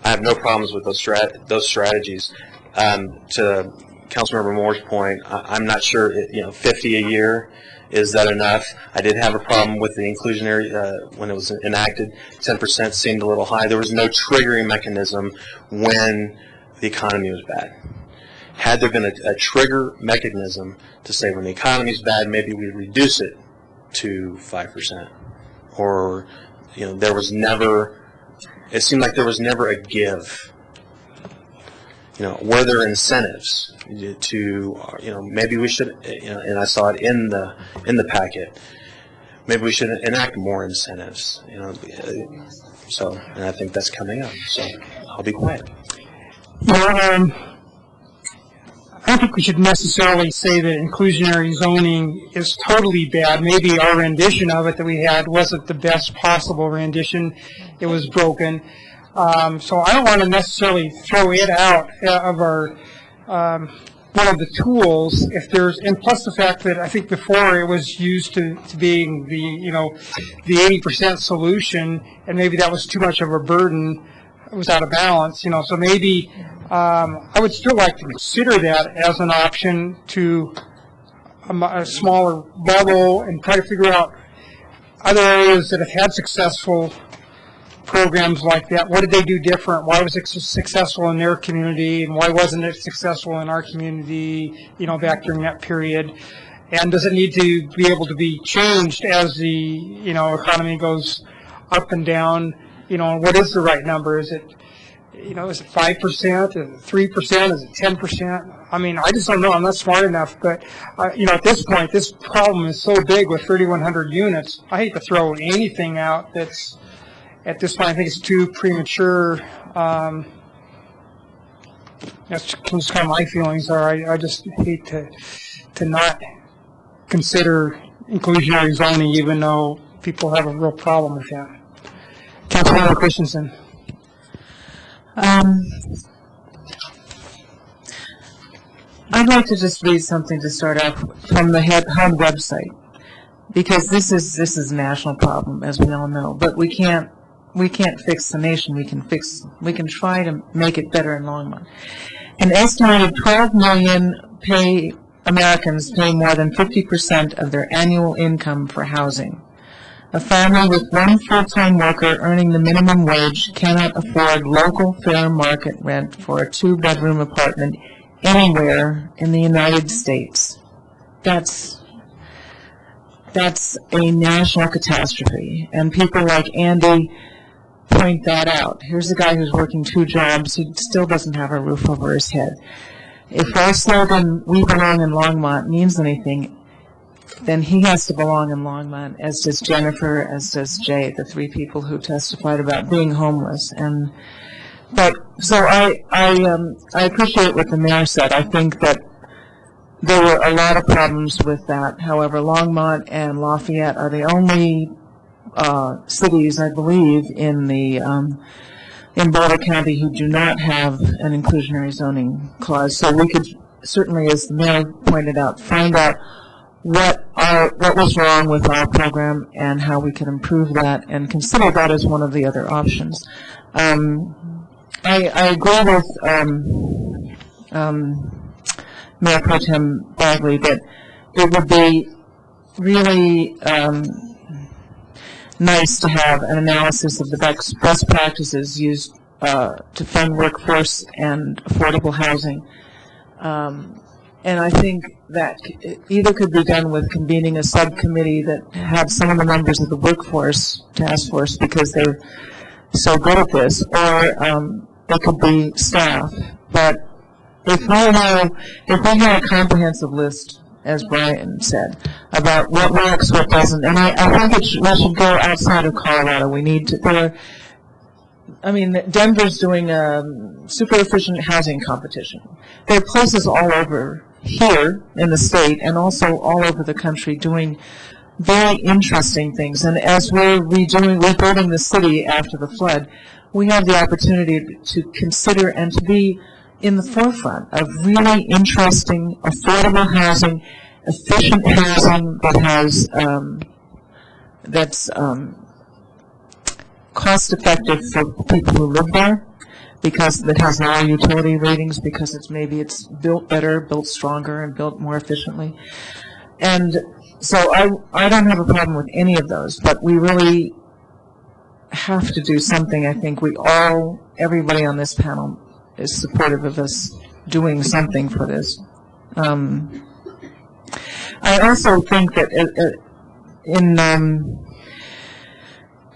have no problems with those strategies. To Councilmember Moore's point, I'm not sure, 50 a year, is that enough? I did have a problem with the inclusionary, when it was enacted, 10% seemed a little high. There was no triggering mechanism when the economy was bad. Had there been a trigger mechanism to say when the economy is bad, maybe we reduce it to 5%. Or, there was never, it seemed like there was never a give. Were there incentives to, maybe we should, and I saw it in the packet, maybe we should enact more incentives, so, and I think that's coming up, so I'll be quiet.
I don't think we should necessarily say that inclusionary zoning is totally bad. Maybe our rendition of it that we had wasn't the best possible rendition. It was broken. So I don't want to necessarily throw it out of our one of the tools. If there's, and plus the fact that I think before it was used to being the 80% solution, and maybe that was too much of a burden. It was out of balance. So maybe I would still like to consider that as an option to a smaller bubble and try to figure out other areas that have had successful programs like that. What did they do different? Why was it successful in their community, and why wasn't it successful in our community, back during that period? And does it need to be able to be changed as the, economy goes up and down? What is the right number? Is it, is it 5%? Is it 3%? Is it 10%? I mean, I just don't know. I'm not smart enough. But, at this point, this problem is so big with 3,100 units. I hate to throw anything out that's, at this point, I think it's too premature. That's just kind of my feelings are. I just hate to not consider inclusionary zoning, even though people have a real problem with that. Councilmember Christensen.
I'd like to just read something to start off from the HUD website, because this is a national problem, as we all know. But we can't fix the nation. We can try to make it better in Longmont. An estimated 12 million Americans pay more than 50% of their annual income for housing. A family with one full-time worker earning the minimum wage cannot afford local fair market rent for a 2-bedroom apartment anywhere in the United States. That's a national catastrophe, and people like Andy point that out. Here's a guy who's working 2 jobs. He still doesn't have a roof over his head. If our slogan, "We belong in Longmont," means anything, then he has to belong in Longmont, as does Jennifer, as does Jay, the 3 people who testified about being homeless. So I appreciate what the mayor said. I think that there were a lot of problems with that. However, Longmont and Lafayette are the only cities, I believe, in Boulder County who do not have an inclusionary zoning clause. So we could certainly, as the mayor pointed out, find out what was wrong with our program and how we can improve that, and consider that as one of the other options. I agree with Mayor Pro Tem Bagley that it would be really nice to have an analysis of the best practices used to fund workforce and affordable housing. And I think that either could be done with convening a subcommittee that have some of the members of the workforce task force, because they're so good at this, or it could be staff. But if we have a comprehensive list, as Brian said, about what works, what doesn't, and I think we should go outside of Colorado. We need to. Denver's doing a super efficient housing competition. There are places all over here in the state and also all over the country doing very interesting things. And as we're rebuilding the city after the flood, we have the opportunity to consider and to be in the forefront of really interesting, affordable housing, efficient housing that has that's cost-effective for people who live there, because it has lower utility ratings, because it's built better, built stronger, and built more efficiently. And so I don't have a problem with any of those, but we really have to do something. I think everybody on this panel is supportive of us doing something for this. I also think that in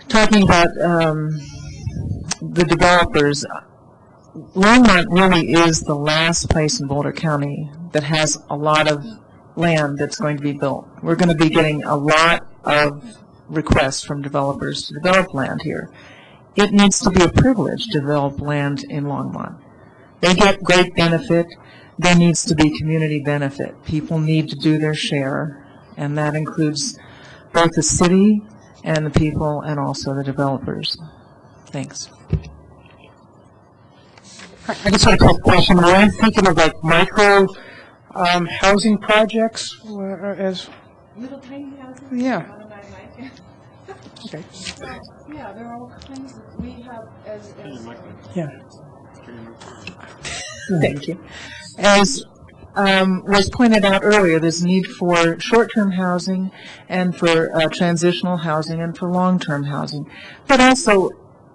talking about the developers, Longmont really is the last place in Boulder County that has a lot of land that's going to be built. We're going to be getting a lot of requests from developers to develop land here. It needs to be a privilege to develop land in Longmont. They get great benefit. There needs to be community benefit. People need to do their share, and that includes both the city and the people and also the developers. Thanks.
I just have a quick question. I'm thinking of like micro housing projects as
Little tiny houses? Yeah. Okay.
Yeah, there are all kinds of, we have
yeah.
Thank you. As was pointed out earlier, there's need for short-term housing and for transitional housing and for long-term housing. But also,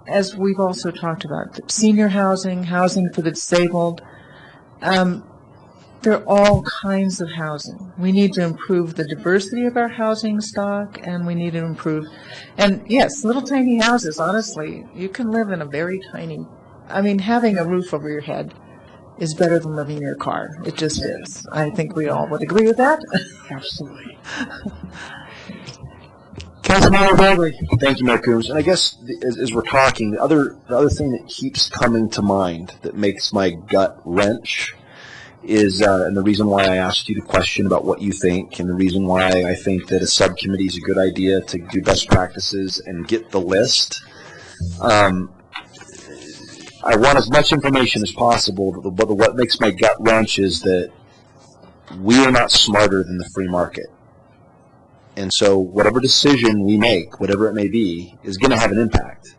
as we've also talked about, senior housing, housing for the disabled, there are all kinds of housing. We need to improve the diversity of our housing stock, and we need to improve, and yes, little tiny houses, honestly, you can live in a very tiny, having a roof over your head is better than living in your car. It just is. I think we all would agree with that.
Absolutely.
Councilmember Baldry. Thank you, Mayor Coombs. And I guess as we're talking, the other thing that keeps coming to mind that makes my gut wrench is, and the reason why I asked you the question about what you think, and the reason why I think that a subcommittee is a good idea to do best practices and get the list. I want as much information as possible, but what makes my gut wrench is that we are not smarter than the free market. And so whatever decision we make, whatever it may be, is going to have an impact.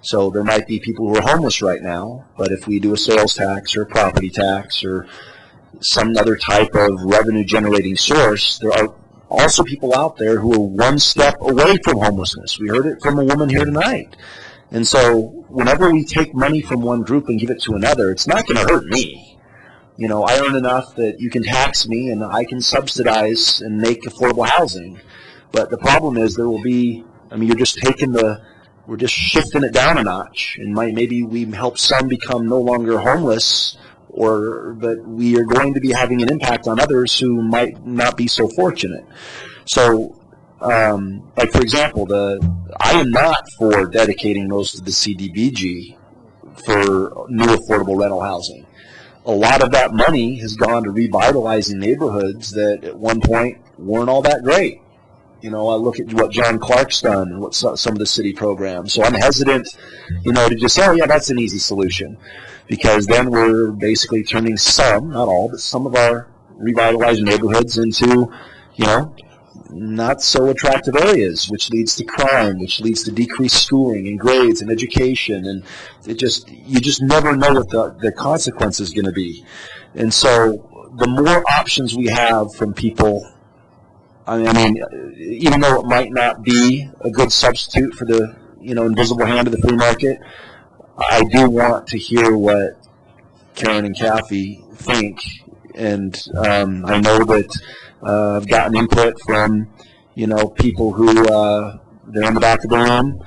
So there might be people who are homeless right now, but if we do a sales tax or a property tax or some other type of revenue generating source, there are also people out there who are one step away from homelessness. We heard it from a woman here tonight. And so whenever we take money from one group and give it to another, it's not going to hurt me. You know, I earn enough that you can tax me and I can subsidize and make affordable housing. But the problem is there will be, you're just we're just shifting it down a notch. And maybe we help some become no longer homeless, but we are going to be having an impact on others who might not be so fortunate. So, like for example, I am not for dedicating most of the CDBG for new affordable rental housing. A lot of that money has gone to revitalizing neighborhoods that at one point weren't all that great. You know, I look at what John Clark's done and what some of the city programs. So I'm hesitant, to just say, oh yeah, that's an easy solution. Because then we're basically turning some, not all, but some of our revitalized neighborhoods into, not so attractive areas, which leads to crime, which leads to decreased schooling and grades and education, and you just never know what the consequence is going to be. And so the more options we have from people, even though it might not be a good substitute for the invisible hand of the free market, I do want to hear what Karen and Kathy think, and I know that I've gotten input from, people who, they're in the back of the room,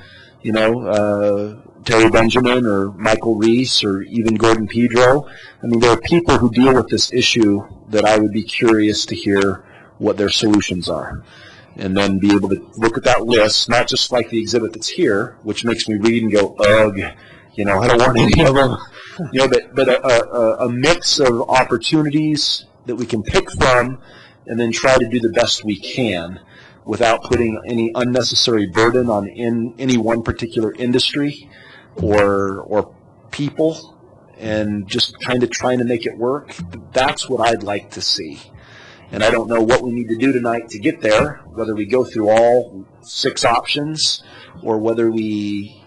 Terry Benjamin or Michael Reese or even Gordon Pedro. There are people who deal with this issue that I would be curious to hear what their solutions are. And then be able to look at that list, not just like the exhibit that's here, which makes me read and go, ugh, I don't want any of them. But a mix of opportunities that we can pick from and then try to do the best we can without putting any unnecessary burden on any one particular industry or people, and just kind of trying to make it work. That's what I'd like to see. And I don't know what we need to do tonight to get there, whether we go through all 6 options or whether we,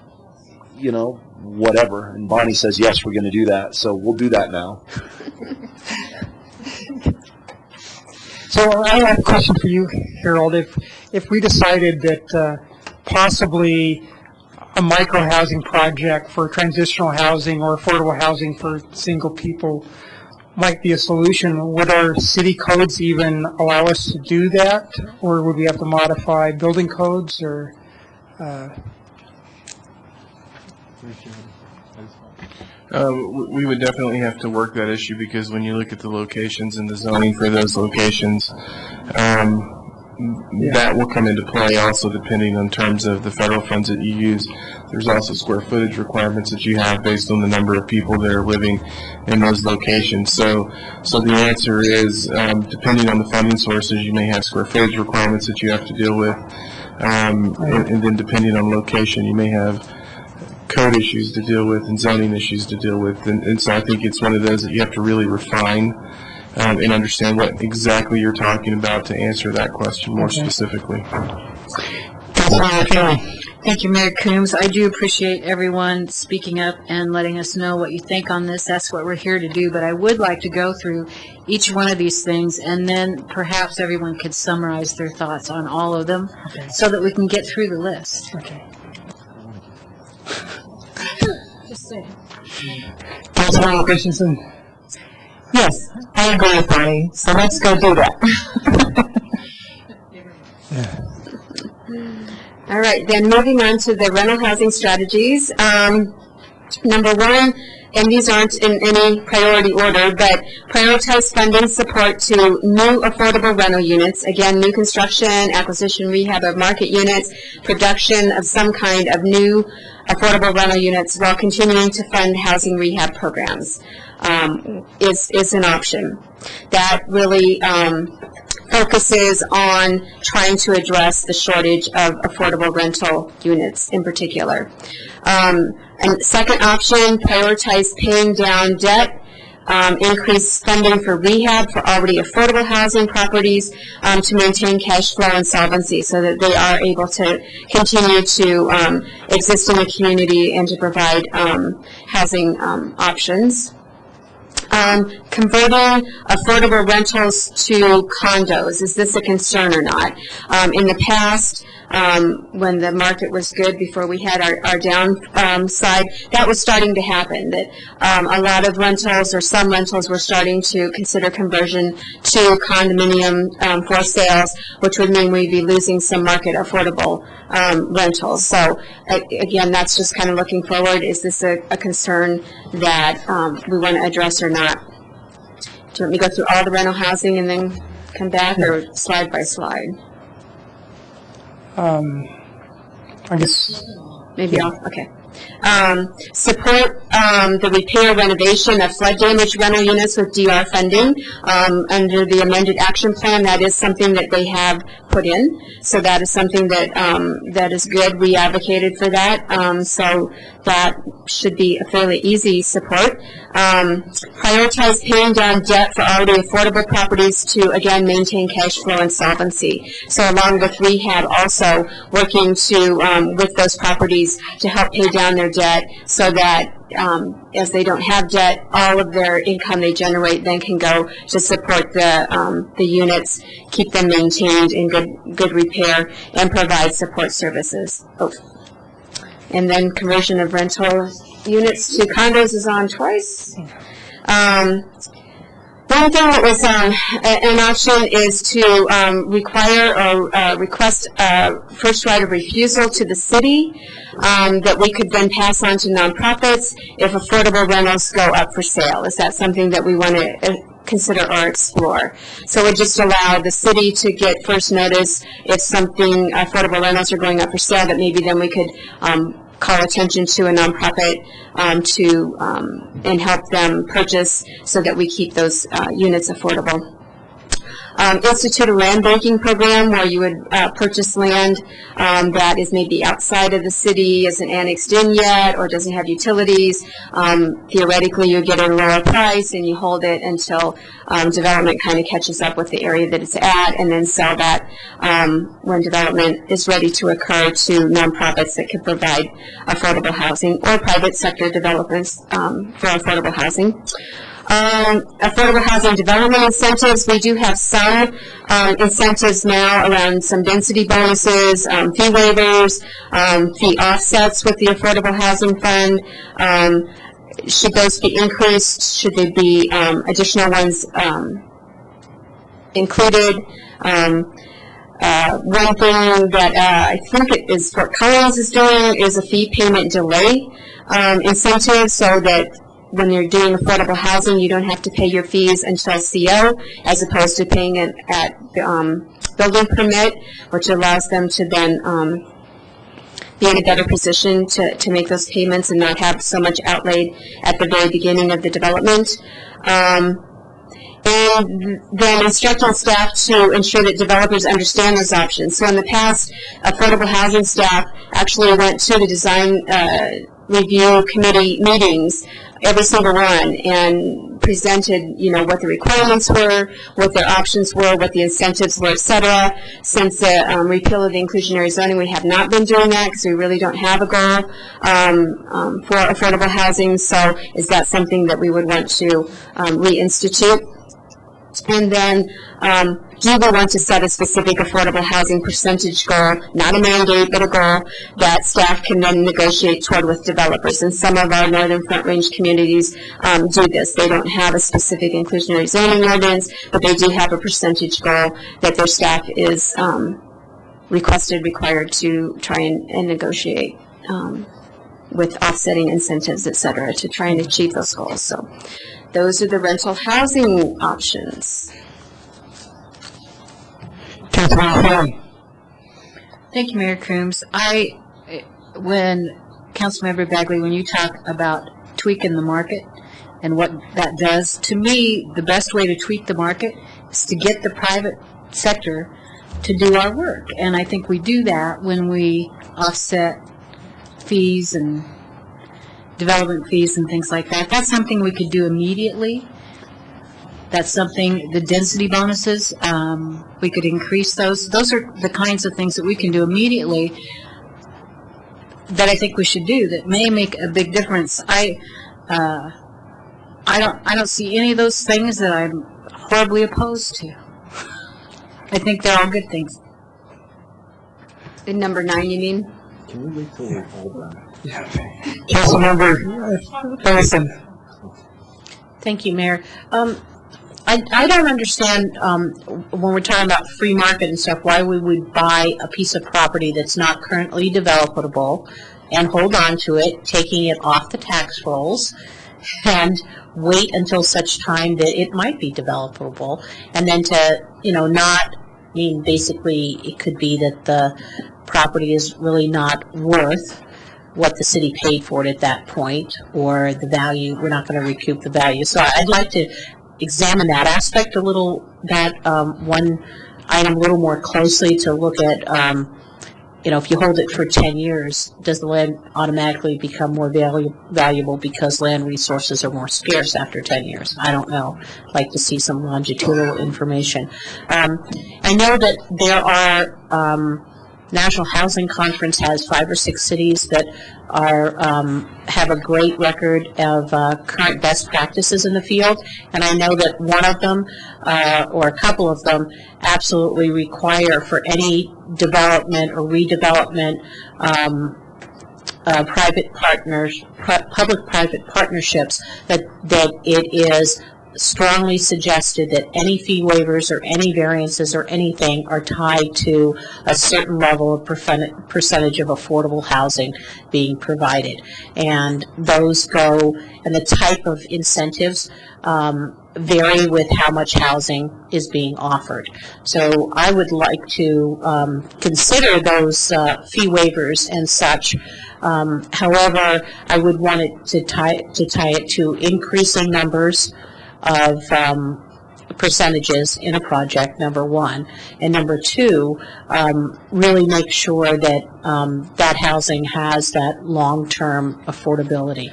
whatever. And Bonnie says, yes, we're going to do that. So we'll do that now.
So I have a question for you, Harold. If we decided that possibly a micro-housing project for transitional housing or affordable housing for single people might be a solution, would our city codes even allow us to do that? Or would we have to modify building codes? Or
we would definitely have to work that issue, because when you look at the locations and the zoning for those locations, that will come into play also depending on terms of the federal funds that you use. There's also square footage requirements that you have based on the number of people that are living in those locations. So the answer is, depending on the funding sources, you may have square footage requirements that you have to deal with, and then depending on location, you may have code issues to deal with and zoning issues to deal with. And so I think it's one of those that you have to really refine and understand what exactly you're talking about to answer that question more specifically.
Thank you, Mayor Coombs. I do appreciate everyone speaking up and letting us know what you think on this. That's what we're here to do. But I would like to go through each one of these things, and then perhaps everyone could summarize their thoughts on all of them so that we can get through the list.
Okay.
Just say.
Councilmember Christensen.
Yes, I agree with Bonnie, so let's go do that.
All right, then moving on to the rental housing strategies. Number 1, and these aren't in any priority order, but prioritize funding support to new affordable rental units. Again, new construction, acquisition, rehab of market units, production of some kind of new affordable rental units while continuing to fund housing rehab programs is an option. That really focuses on trying to address the shortage of affordable rental units in particular. And second option, prioritize paying down debt, increase funding for rehab for already affordable housing properties to maintain cash flow and solvency so that they are able to continue to exist in the community and to provide housing options. Converting affordable rentals to condos, is this a concern or not? In the past, when the market was good before we had our downside, that was starting to happen, that a lot of rentals or some rentals were starting to consider conversion to condominium for sales, which would mean we'd be losing some market affordable rentals. So again, that's just kind of looking forward. Is this a concern that we want to address or not? Do you want me to go through all the rental housing and then come back, or slide by slide?
I guess.
Maybe okay. Support the repair renovation of flood damaged rental units with DR funding under the amended action plan. That is something that they have put in. So that is something that that is good. We advocated for that. So that should be a fairly easy support. Prioritize paying down debt for already affordable properties to, again, maintain cash flow and solvency. So along with rehab, also working to, with those properties to help pay down their debt so that as they don't have debt, all of their income they generate then can go to support the units, keep them maintained in good repair, and provide support services. And then conversion of rental units to condos is on twice. One thing that was an option is to require or request first right of refusal to the city that we could then pass on to nonprofits if affordable rentals go up for sale. Is that something that we want to consider or explore? So it would just allow the city to get first notice if something, affordable rentals are going up for sale, that maybe then we could call attention to a nonprofit and help them purchase so that we keep those units affordable. institute a land banking program where you would purchase land that is maybe outside of the city, isn't annexed in yet, or doesn't have utilities. Theoretically, you get a lower price and you hold it until development kind of catches up with the area that it's at, and then sell that when development is ready to occur to nonprofits that could provide affordable housing or private sector developments for affordable housing. Affordable housing development incentives, we do have some incentives now around some density bonuses, fee waivers, fee offsets with the Affordable Housing Fund. Should those be increased? Should there be additional ones included? One thing that I think it is Fort Collins is doing is a fee payment delay incentive, so that when you're doing affordable housing, you don't have to pay your fees until CO, as opposed to paying it at the building permit, which allows them to then be in a better position to make those payments and not have so much outlaid at the very beginning of the development. And then instructing staff to ensure that developers understand those options. So in the past, affordable housing staff actually went to the design review committee meetings, every single one, and presented, what the requirements were, what their options were, what the incentives were, et cetera. Since the repeal of the inclusionary zoning, we have not been doing that because we really don't have a goal for affordable housing. So is that something that we would want to reinstitute? And then do we want to set a specific affordable housing percentage goal, not a mandate, but a goal that staff can then negotiate toward with developers? And some of our Northern Front Range communities do this. They don't have a specific inclusionary zoning ordinance, but they do have a percentage goal that their staff is required to try and negotiate with offsetting incentives, et cetera, to try and achieve those goals. So those are the rental housing options.
Thank you, Mayor Coombs. When Councilmember Bagley, when you talk about tweaking the market and what that does, to me, the best way to tweak the market is to get the private sector to do our work. And I think we do that when we offset fees and development fees and things like that. That's something we could do immediately. That's something, the density bonuses, we could increase those. Those are the kinds of things that we can do immediately that I think we should do that may make a big difference. I don't see any of those things that I'm horribly opposed to. I think they're all good things.
In number 9, you mean?
Can we wait till we're all done?
Yeah. Councilmember Ferguson.
Thank you, Mayor. I don't understand when we're talking about free market and stuff, why we would buy a piece of property that's not currently developable and hold on to it, taking it off the tax rolls, and wait until such time that it might be developable, and then to, basically it could be that the property is really not worth what the city paid for it at that point, or the value, we're not going to recoup the value. So I'd like to examine that aspect a little, one item a little more closely, to look at, if you hold it for 10 years, does the land automatically become more valuable because land resources are more scarce after 10 years? I don't know. I'd like to see some longitudinal information. I know that there are, National Housing Conference has 5 or 6 cities that are have a great record of current best practices in the field, and I know that one of them, or a couple of them, absolutely require for any development or redevelopment public-private partnerships, that it is strongly suggested that any fee waivers or any variances or anything are tied to a certain level of percentage of affordable housing being provided. And those go, and the type of incentives vary with how much housing is being offered. So I would like to consider those fee waivers and such. However, I would want it to tie it to increasing numbers of percentages in a project, number one, and number two, really make sure that that housing has that long-term affordability.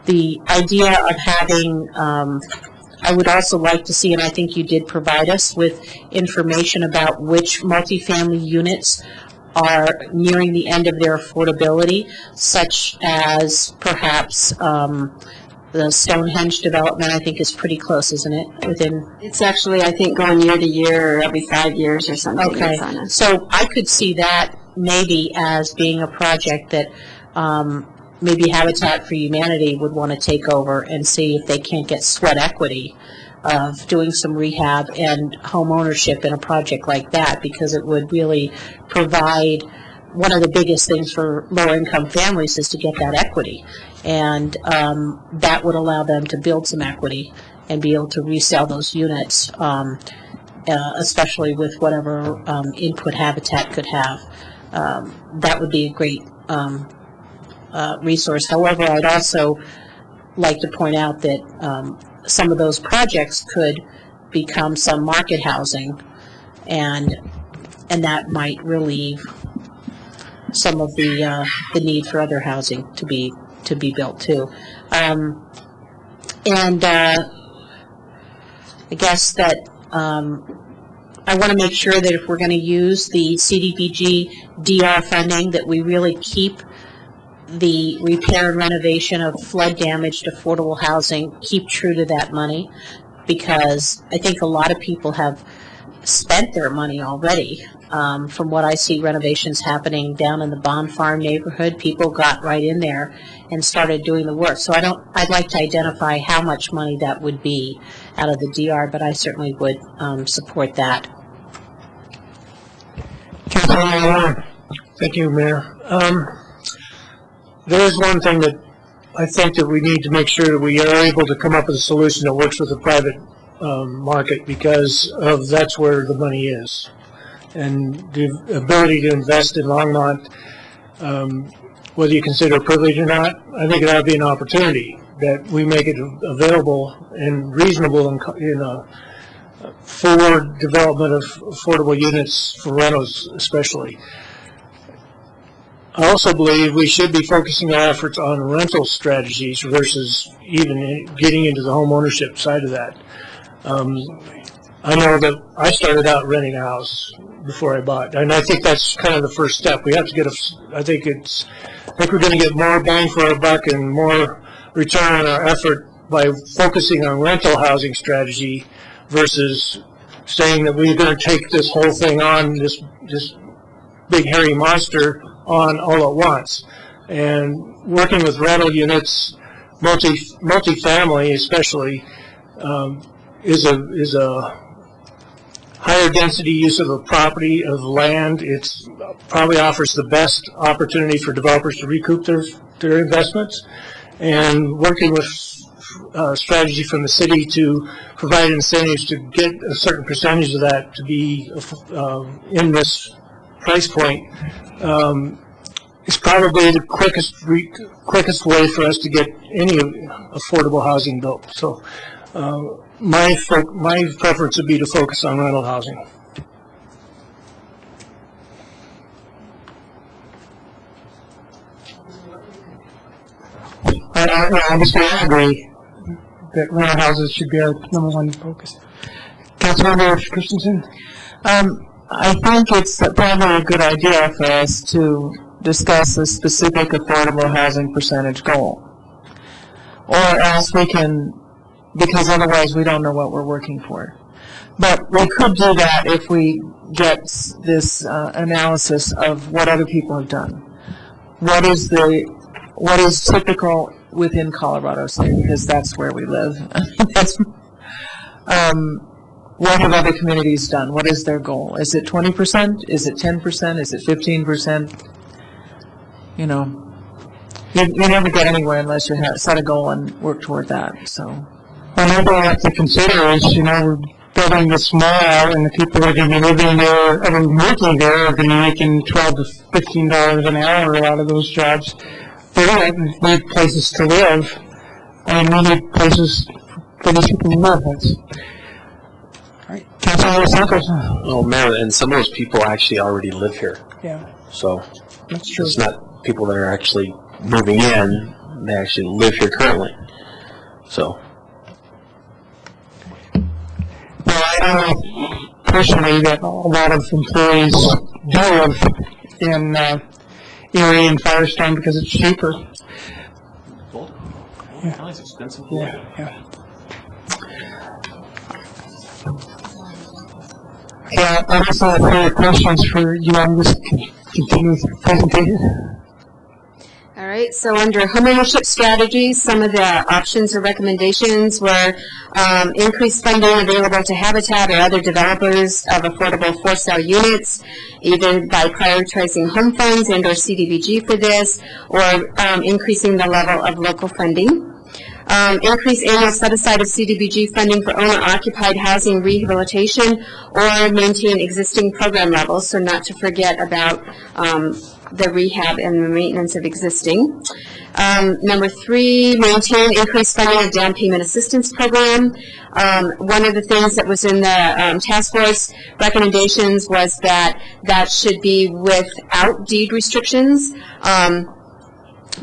The idea of having, I would also like to see, and I think you did provide us with information about which multifamily units are nearing the end of their affordability, such as perhaps the Stonehenge development, I think, is pretty close, isn't it?
It's actually, I think, going year to year or every 5 years or something.
Okay,
It's on us.
so I could see that maybe as being a project that maybe Habitat for Humanity would want to take over and see if they can't get sweat equity of doing some rehab and home ownership in a project like that, because it would really provide, one of the biggest things for lower-income families is to get that equity. And that would allow them to build some equity and be able to resell those units, especially with whatever input Habitat could have. That would be a great resource. However, I'd also like to point out that some of those projects could become some market housing, and that might relieve some of the need for other housing to be built too. And I guess that I want to make sure that if we're going to use the CDBG DR funding, that we really keep the repair and renovation of flood damaged affordable housing, keep true to that money, because I think a lot of people have spent their money already. From what I see, renovations happening down in the Bond Farm neighborhood, people got right in there and started doing the work. So I'd like to identify how much money that would be out of the DR, but I certainly would support that.
Thank you, Mayor. There is one thing that I think that we need to make sure that we are able to come up with a solution that works with the private market, because that's where the money is. And the ability to invest in Longmont, whether you consider it privilege or not, I think it ought to be an opportunity that we make it available and reasonable for development of affordable units for rentals especially. I also believe we should be focusing our efforts on rental strategies versus even getting into the home ownership side of that. I know that I started out renting a house before I bought, and I think that's kind of the first step. We have to get I think we're going to get more bang for our buck and more return on our effort by focusing on rental housing strategy versus saying that we're going to take this whole thing on, this big hairy monster on all at once. And working with rental units, multifamily especially, is a higher density use of a property, of land. It's probably offers the best opportunity for developers to recoup their investments. And working with strategy from the city to provide incentives to get a certain percentage of that to be in this price point is probably the quickest way for us to get any affordable housing built. So my preference would be to focus on rental housing. I obviously agree that rental houses should be our number one focus. Councilmember Christensen?
I think it's probably a good idea for us to discuss a specific affordable housing percentage goal. Or else we can, because otherwise we don't know what we're working for. But we could do that if we get this analysis of what other people have done. What is typical within Colorado State, because that's where we live. What have other communities done? What is their goal? Is it 20%? Is it 10%? Is it 15%? You know, you never get anywhere unless you set a goal and work toward that. So,
another thing I have to consider is, we're building this mall, and the people that are going to be living there and working there are going to be making $12 to $15 an hour out of those jobs. They're going to need places to live, and we need places
for these people in neighborhoods. All right, Councilmember Santos.
Oh, Mayor, and some of those people actually already live here.
Yeah,
So
that's true.
it's not people that are actually moving in, they actually live here currently. So.
Well, I know personally that a lot of employees do live in Erie and Firestone because it's cheaper.
Yeah, it's expensive.
Yeah. Yeah, I also have further questions for you on this continuous presentation.
All right, so under homeownership strategies, some of the options or recommendations were increased funding available to Habitat or other developers of affordable for-sale units, either by prioritizing home funds and or CDBG for this, or increasing the level of local funding. Increase annual set-aside of CDBG funding for owner-occupied housing rehabilitation or maintain existing program levels, so not to forget about the rehab and the maintenance of existing. Number 3, maintain increased funding of down payment assistance program. One of the things that was in the task force recommendations was that that should be without deed restrictions.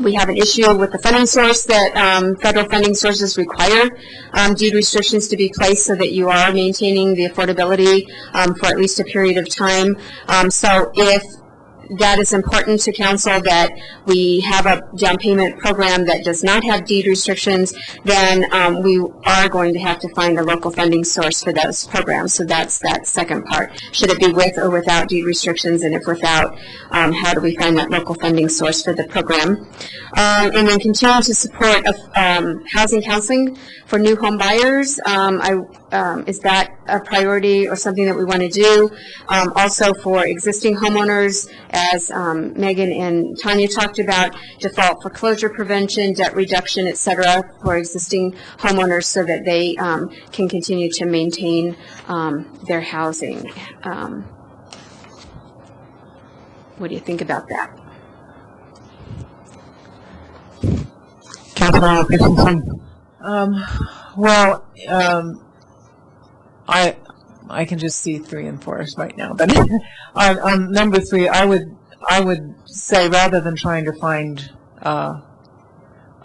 We have an issue with the funding source that federal funding sources require deed restrictions to be placed so that you are maintaining the affordability for at least a period of time. So if that is important to council, that we have a down payment program that does not have deed restrictions, then we are going to have to find a local funding source for those programs. So that's that second part. Should it be with or without deed restrictions? And if without, how do we find that local funding source for the program? And then continue to support housing counseling for new home buyers. Is that a priority or something that we want to do? Also for existing homeowners, as Megan and Tanya talked about, default foreclosure prevention, debt reduction, et cetera, for existing homeowners so that they can continue to maintain their housing. What do you think about that?
Councilmember Christensen.
I can just see 3 and 4 right now. But on number 3, I would say rather than trying to find a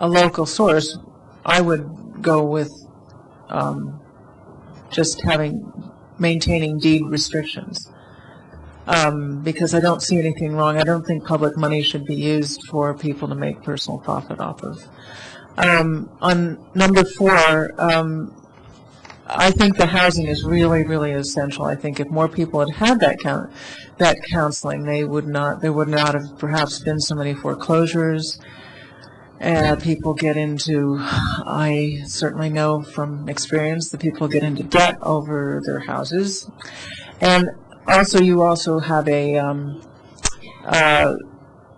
local source, I would go with just maintaining deed restrictions. Because I don't see anything wrong. I don't think public money should be used for people to make personal profit off of. On number 4, I think the housing is really, really essential. I think if more people had had that counseling, there would not have perhaps been so many foreclosures. People get into, I certainly know from experience that people get into debt over their houses. And also, you also have a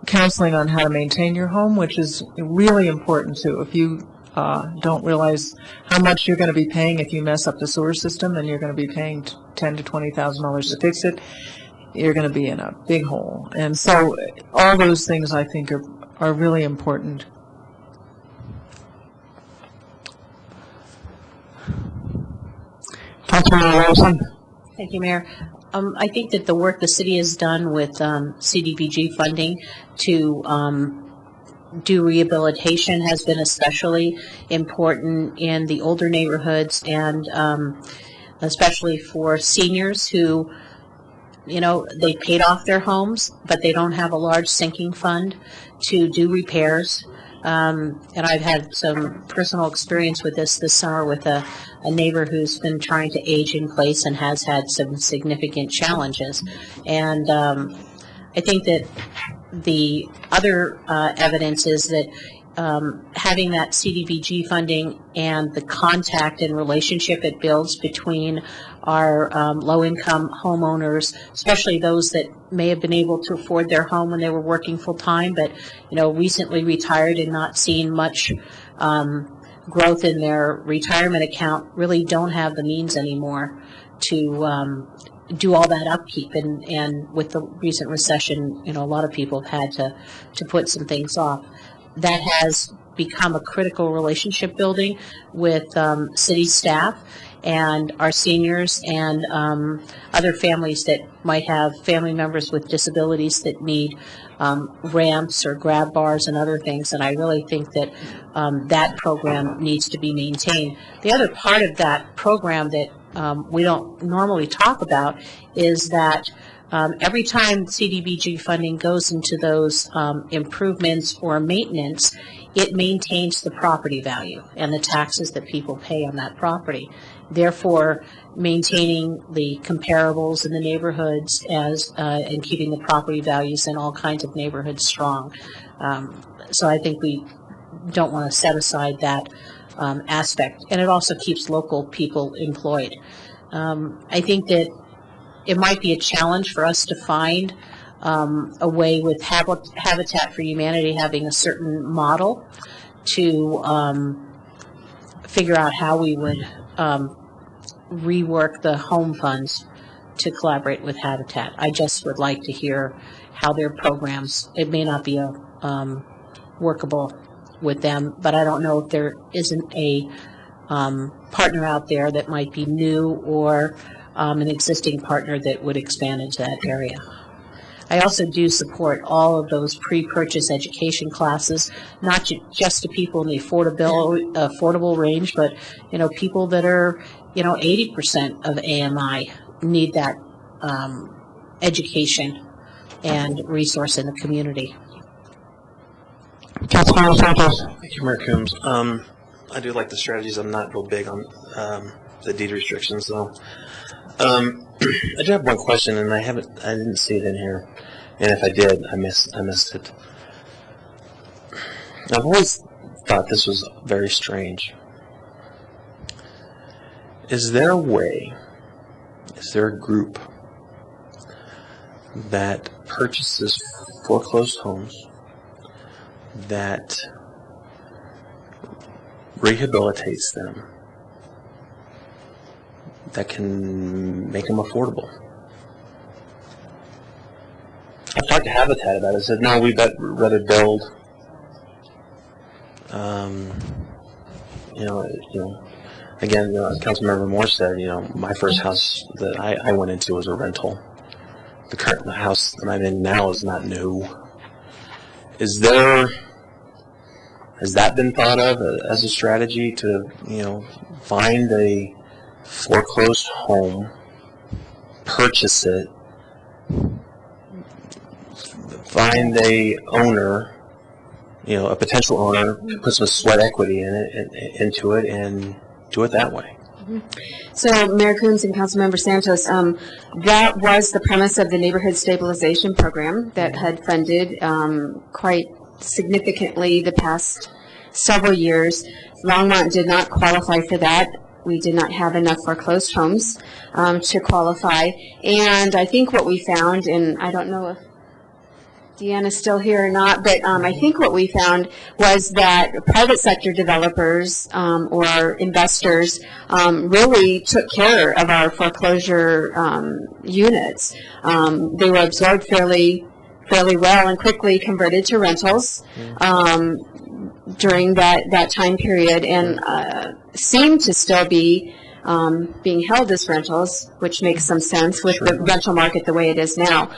counseling on how to maintain your home, which is really important too. If you don't realize how much you're going to be paying if you mess up the sewer system, and you're going to be paying $10,000 to $20,000 to fix it, you're going to be in a big hole. And so all those things I think are really important.
Councilmember Larson.
Thank you, Mayor. I think that the work the city has done with CDBG funding to do rehabilitation has been especially important in the older neighborhoods, and especially for seniors who, they paid off their homes, but they don't have a large sinking fund to do repairs. And I've had some personal experience with this summer with a neighbor who's been trying to age in place and has had some significant challenges. And I think that the other evidence is that having that CDBG funding and the contact and relationship it builds between our low-income homeowners, especially those that may have been able to afford their home when they were working full-time, but recently retired and not seen much growth in their retirement account, really don't have the means anymore to do all that upkeep. And with the recent recession, a lot of people have had to put some things off. That has become a critical relationship building with city staff and our seniors and other families that might have family members with disabilities that need ramps or grab bars and other things. And I really think that that program needs to be maintained. The other part of that program that we don't normally talk about is that every time CDBG funding goes into those improvements or maintenance, it maintains the property value and the taxes that people pay on that property. Therefore, maintaining the comparables in the neighborhoods and keeping the property values in all kinds of neighborhoods strong. So I think we don't want to set aside that aspect. And it also keeps local people employed. I think that it might be a challenge for us to find a way with Habitat for Humanity having a certain model to figure out how we would rework the home funds to collaborate with Habitat. I just would like to hear how their programs, it may not be workable with them, but I don't know if there isn't a partner out there that might be new or an existing partner that would expand into that area. I also do support all of those pre-purchase education classes, not just to people in the affordable range, but people that are 80% of AMI need that education and resource in the community.
Councilman Santos.
Thank you, Mayor Coombs. I do like the strategies. I'm not real big on the deed restrictions, though. I do have one question, and I didn't see it in here, and if I did, I missed it. I've always thought this was very strange. Is there a way? Is there a group that purchases foreclosed homes that rehabilitates them, that can make them affordable? I've talked to Habitat about it. I said, no, we'd rather build, again, as Councilmember Moore said, my first house that I went into was a rental. The house that I'm in now is not new. Has that been thought of as a strategy to, find a foreclosed home, purchase it, find a owner, a potential owner, put some sweat equity into it, and do it that way?
So, Mayor Coombs and Councilmember Santos, that was the premise of the Neighborhood Stabilization Program that had funded quite significantly the past several years. Longmont did not qualify for that. We did not have enough foreclosed homes to qualify. And I think what we found, and I don't know if Deanna's still here or not, but I think what we found was that private sector developers or investors really took care of our foreclosure units. They were absorbed fairly well and quickly converted to rentals during that time period, and seem to still be being held as rentals, which makes some sense with the rental market the way it is now.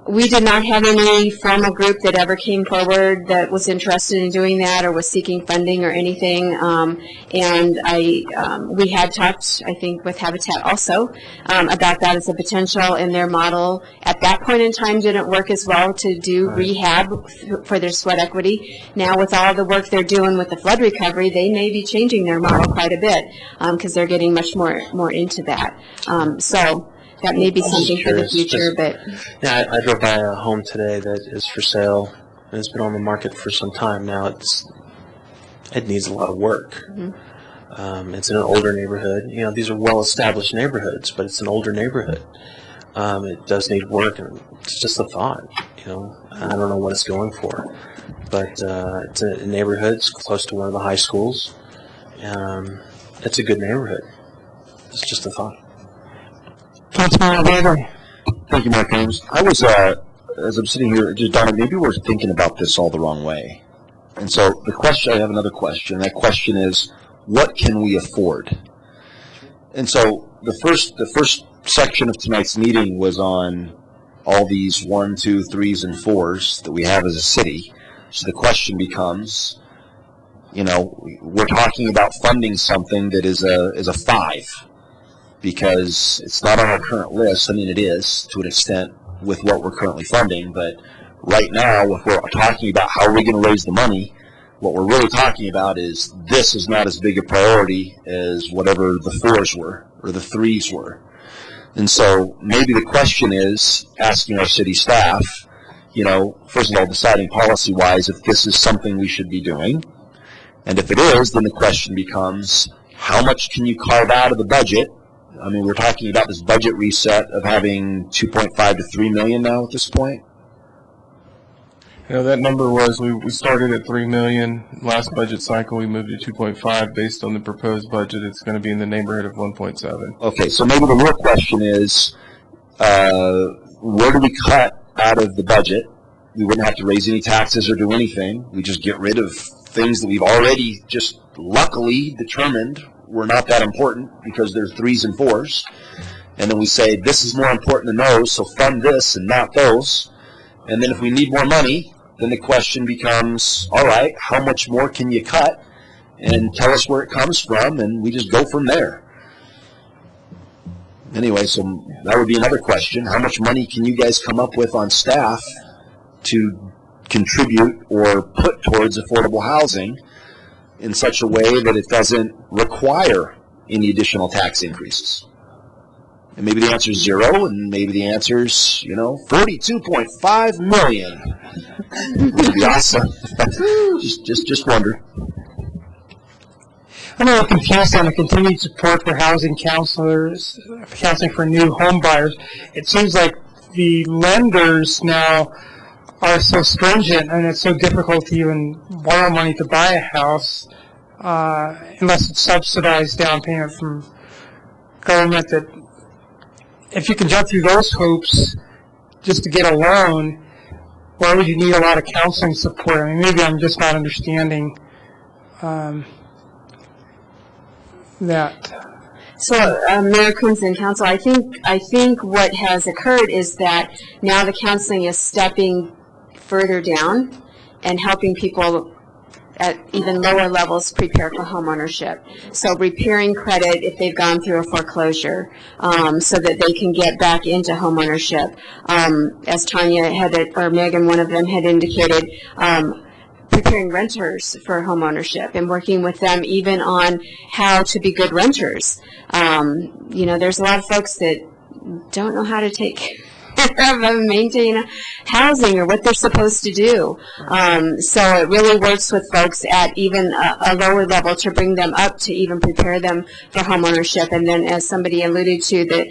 We did not have any formal group that ever came forward that was interested in doing that or was seeking funding or anything. And we had talked, I think, with Habitat also about that as a potential, and their model at that point in time didn't work as well to do rehab for their sweat equity. Now with all the work they're doing with the flood recovery, they may be changing their model quite a bit because they're getting much more into that. So that may be something for the future, but...
Yeah, I drove by a home today that is for sale, and it's been on the market for some time now. It needs a lot of work. Mm-hmm. It's in an older neighborhood. These are well-established neighborhoods, but it's an older neighborhood. It does need work, and it's just a thought, I don't know what it's going for. But it's a neighborhood. It's close to one of the high schools. It's a good neighborhood. It's just a thought.
Thank you, Mayor Coombs. I was, as I'm sitting here, just Donna, maybe we're thinking about this all the wrong way. And so the question, I have another question. That question is, what can we afford? And so the first section of tonight's meeting was on all these 1, 2, 3s, and 4s that we have as a city. So the question becomes, we're talking about funding something that is a 5 because it's not on our current list. I mean, it is to an extent with what we're currently funding, but right now, if we're talking about how are we going to raise the money, what we're really talking about is this is not as big a priority as whatever the 4s were or the 3s were. And so maybe the question is asking our city staff, first of all, deciding policy-wise if this is something we should be doing. And if it is, then the question becomes, how much can you carve out of the budget? I mean, we're talking about this budget reset of having 2.5 to 3 million now at this point.
That number was, we started at 3 million. Last budget cycle, we moved to 2.5. Based on the proposed budget, it's going to be in the neighborhood of 1.7.
Okay, so maybe the real question is, where do we cut out of the budget? We wouldn't have to raise any taxes or do anything. We just get rid of things that we've already just luckily determined were not that important because they're 3s and 4s. And then we say, this is more important than those, so fund this and not those. And then if we need more money, then the question becomes, all right, how much more can you cut? And tell us where it comes from, and we just go from there. Anyway, so that would be another question. How much money can you guys come up with on staff to contribute or put towards affordable housing in such a way that it doesn't require any additional tax increases? And maybe the answer is 0, and maybe the answer is, 42.5 million. Would be awesome. just wonder.
I'm a little confused on the continued support for housing counselors, counseling for new home buyers. It seems like the lenders now are so stringent, and it's so difficult to even borrow money to buy a house unless it's subsidized down payment from government. That if you can jump through those hoops just to get a loan, why would you need a lot of counseling support? I mean, maybe I'm just not understanding that.
So, Mayor Coombs and Council, I think what has occurred is that now the counseling is stepping further down and helping people at even lower levels prepare for home ownership. So repairing credit if they've gone through a foreclosure, so that they can get back into home ownership. As Tanya or Megan, one of them, had indicated, preparing renters for home ownership and working with them even on how to be good renters. There's a lot of folks that don't know how to take care of and maintain housing or what they're supposed to do. So it really works with folks at even a lower level to bring them up to even prepare them for home ownership. And then, as somebody alluded to, the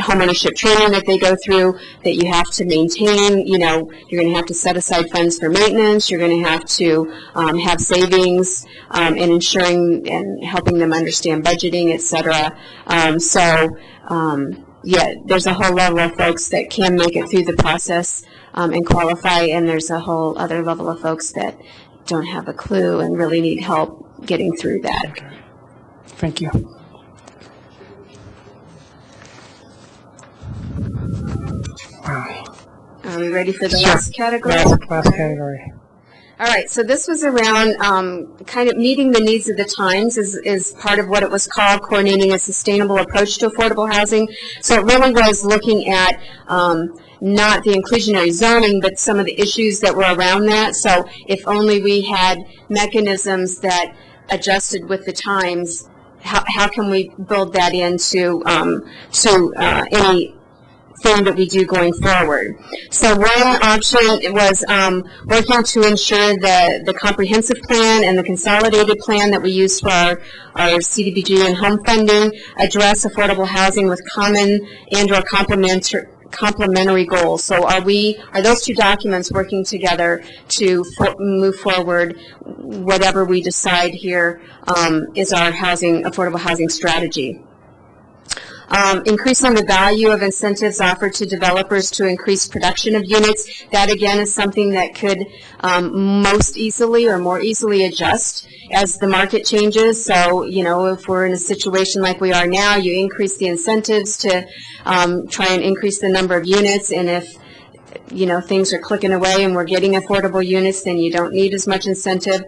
home ownership training that they go through, that you have to maintain. You're going to have to set aside funds for maintenance. You're going to have to have savings and ensuring and helping them understand budgeting, etc. Yeah, there's a whole level of folks that can make it through the process and qualify, and there's a whole other level of folks that don't have a clue and really need help getting through that.
Okay. Thank you. Wow.
Are we ready for the last category?
Last category.
All right, so this was around kind of meeting the needs of the times is part of what it was called, coordinating a sustainable approach to affordable housing. So it really was looking at not the inclusionary zoning, but some of the issues that were around that. So if only we had mechanisms that adjusted with the times, how can we build that into any thing that we do going forward. So one option was working to ensure the comprehensive plan and the consolidated plan that we use for our CDBG and home funding address affordable housing with common and or complementary goals. So are those two documents working together to move forward whatever we decide here is our affordable housing strategy. Increasing the value of incentives offered to developers to increase production of units. That again is something that could most easily or more easily adjust as the market changes. So, you know, if we're in a situation like we are now, you increase the incentives to try and increase the number of units, and if you know things are clicking away and we're getting affordable units, then you don't need as much incentive.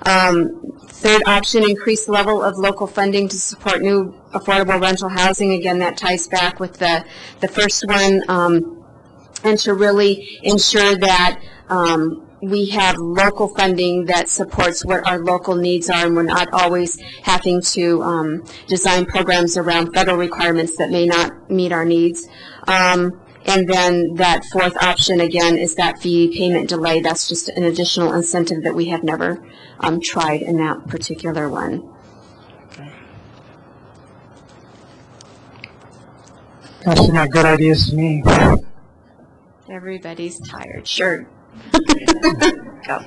Third option, increased level of local funding to support new affordable rental housing. Again, that ties back with the first one, and to really ensure that we have local funding that supports what our local needs are, and we're not always having to design programs around federal requirements that may not meet our needs. And then that fourth option, again, is that fee payment delay. That's just an additional incentive that we have never tried in that particular one.
That's not good ideas to me.
Everybody's tired. Sure. Go.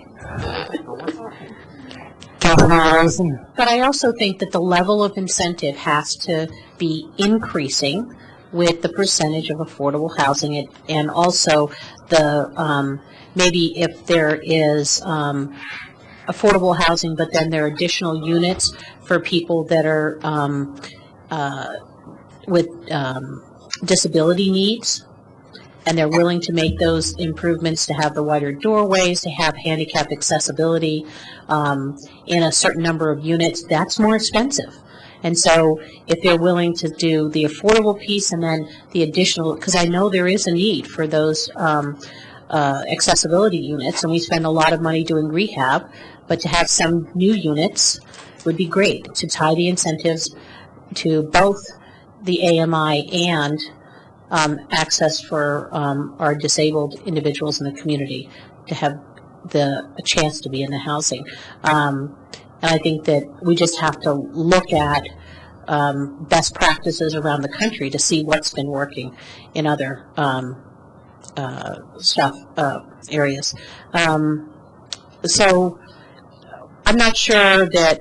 But I also think that the level of incentive has to be increasing with the percentage of affordable housing, and also the maybe if there is affordable housing, but then there are additional units for people that are with disability needs, and they're willing to make those improvements to have the wider doorways, to have handicap accessibility in a certain number of units. That's more expensive. And so if they're willing to do the affordable piece and then the additional, because I know there is a need for those accessibility units, and we spend a lot of money doing rehab, but to have some new units would be great, to tie the incentives to both the AMI and access for our disabled individuals in the community to have a chance to be in the housing. And I think that we just have to look at best practices around the country to see what's been working in other areas. So I'm not sure that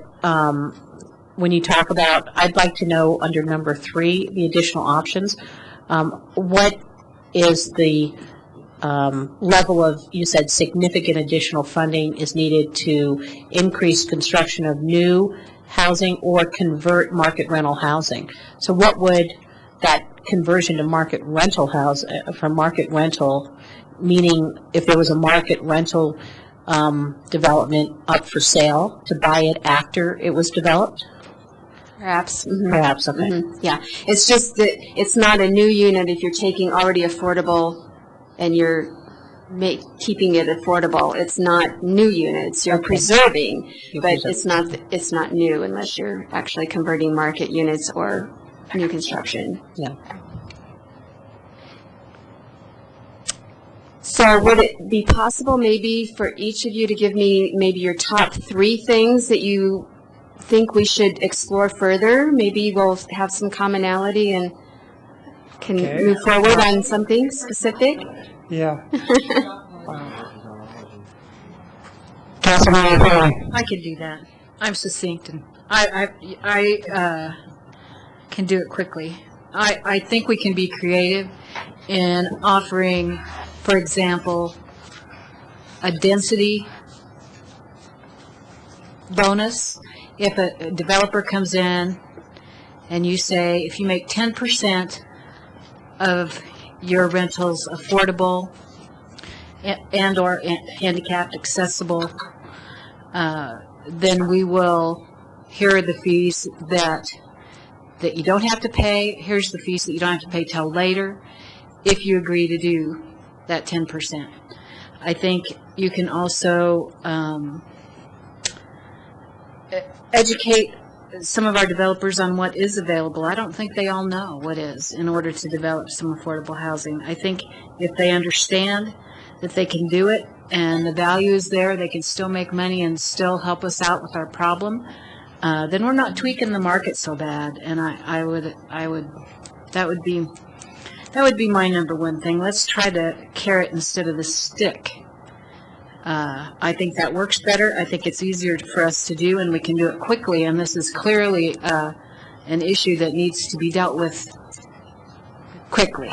when you talk about, I'd like to know under number 3, the additional options, what is the level of, you said significant additional funding is needed to increase construction of new housing or convert market rental housing. So what would that conversion to market rental from market rental, meaning if there was a market rental development up for sale, to buy it after it was developed?
Perhaps. Mm-hmm.
Perhaps, okay.
Mm-hmm. Yeah. It's just that it's not a new unit if you're taking already affordable and you're keeping it affordable. It's not new units. You're preserving, but it's not new unless you're actually converting market units or new construction.
Yeah.
So would it be possible maybe for each of you to give me maybe your top 3 things that you think we should explore further? Maybe we'll have some commonality and can move forward on something specific.
Yeah.
I can do that. I'm succinct, and I can do it quickly. I think we can be creative in offering, for example, a density bonus. If a developer comes in and you say, if you make 10% of your rentals affordable and or handicapped accessible, then we will, here are the fees that you don't have to pay. Here's the fees that you don't have to pay till later if you agree to do that 10%. I think you can also educate some of our developers on what is available. I don't think they all know what is in order to develop some affordable housing. I think if they understand that they can do it and the value is there, they can still make money and still help us out with our problem, then we're not tweaking the market so bad. And that would be my number 1 thing. Let's try the carrot instead of the stick. I think that works better. I think it's easier for us to do, and we can do it quickly. And this is clearly an issue that needs to be dealt with quickly.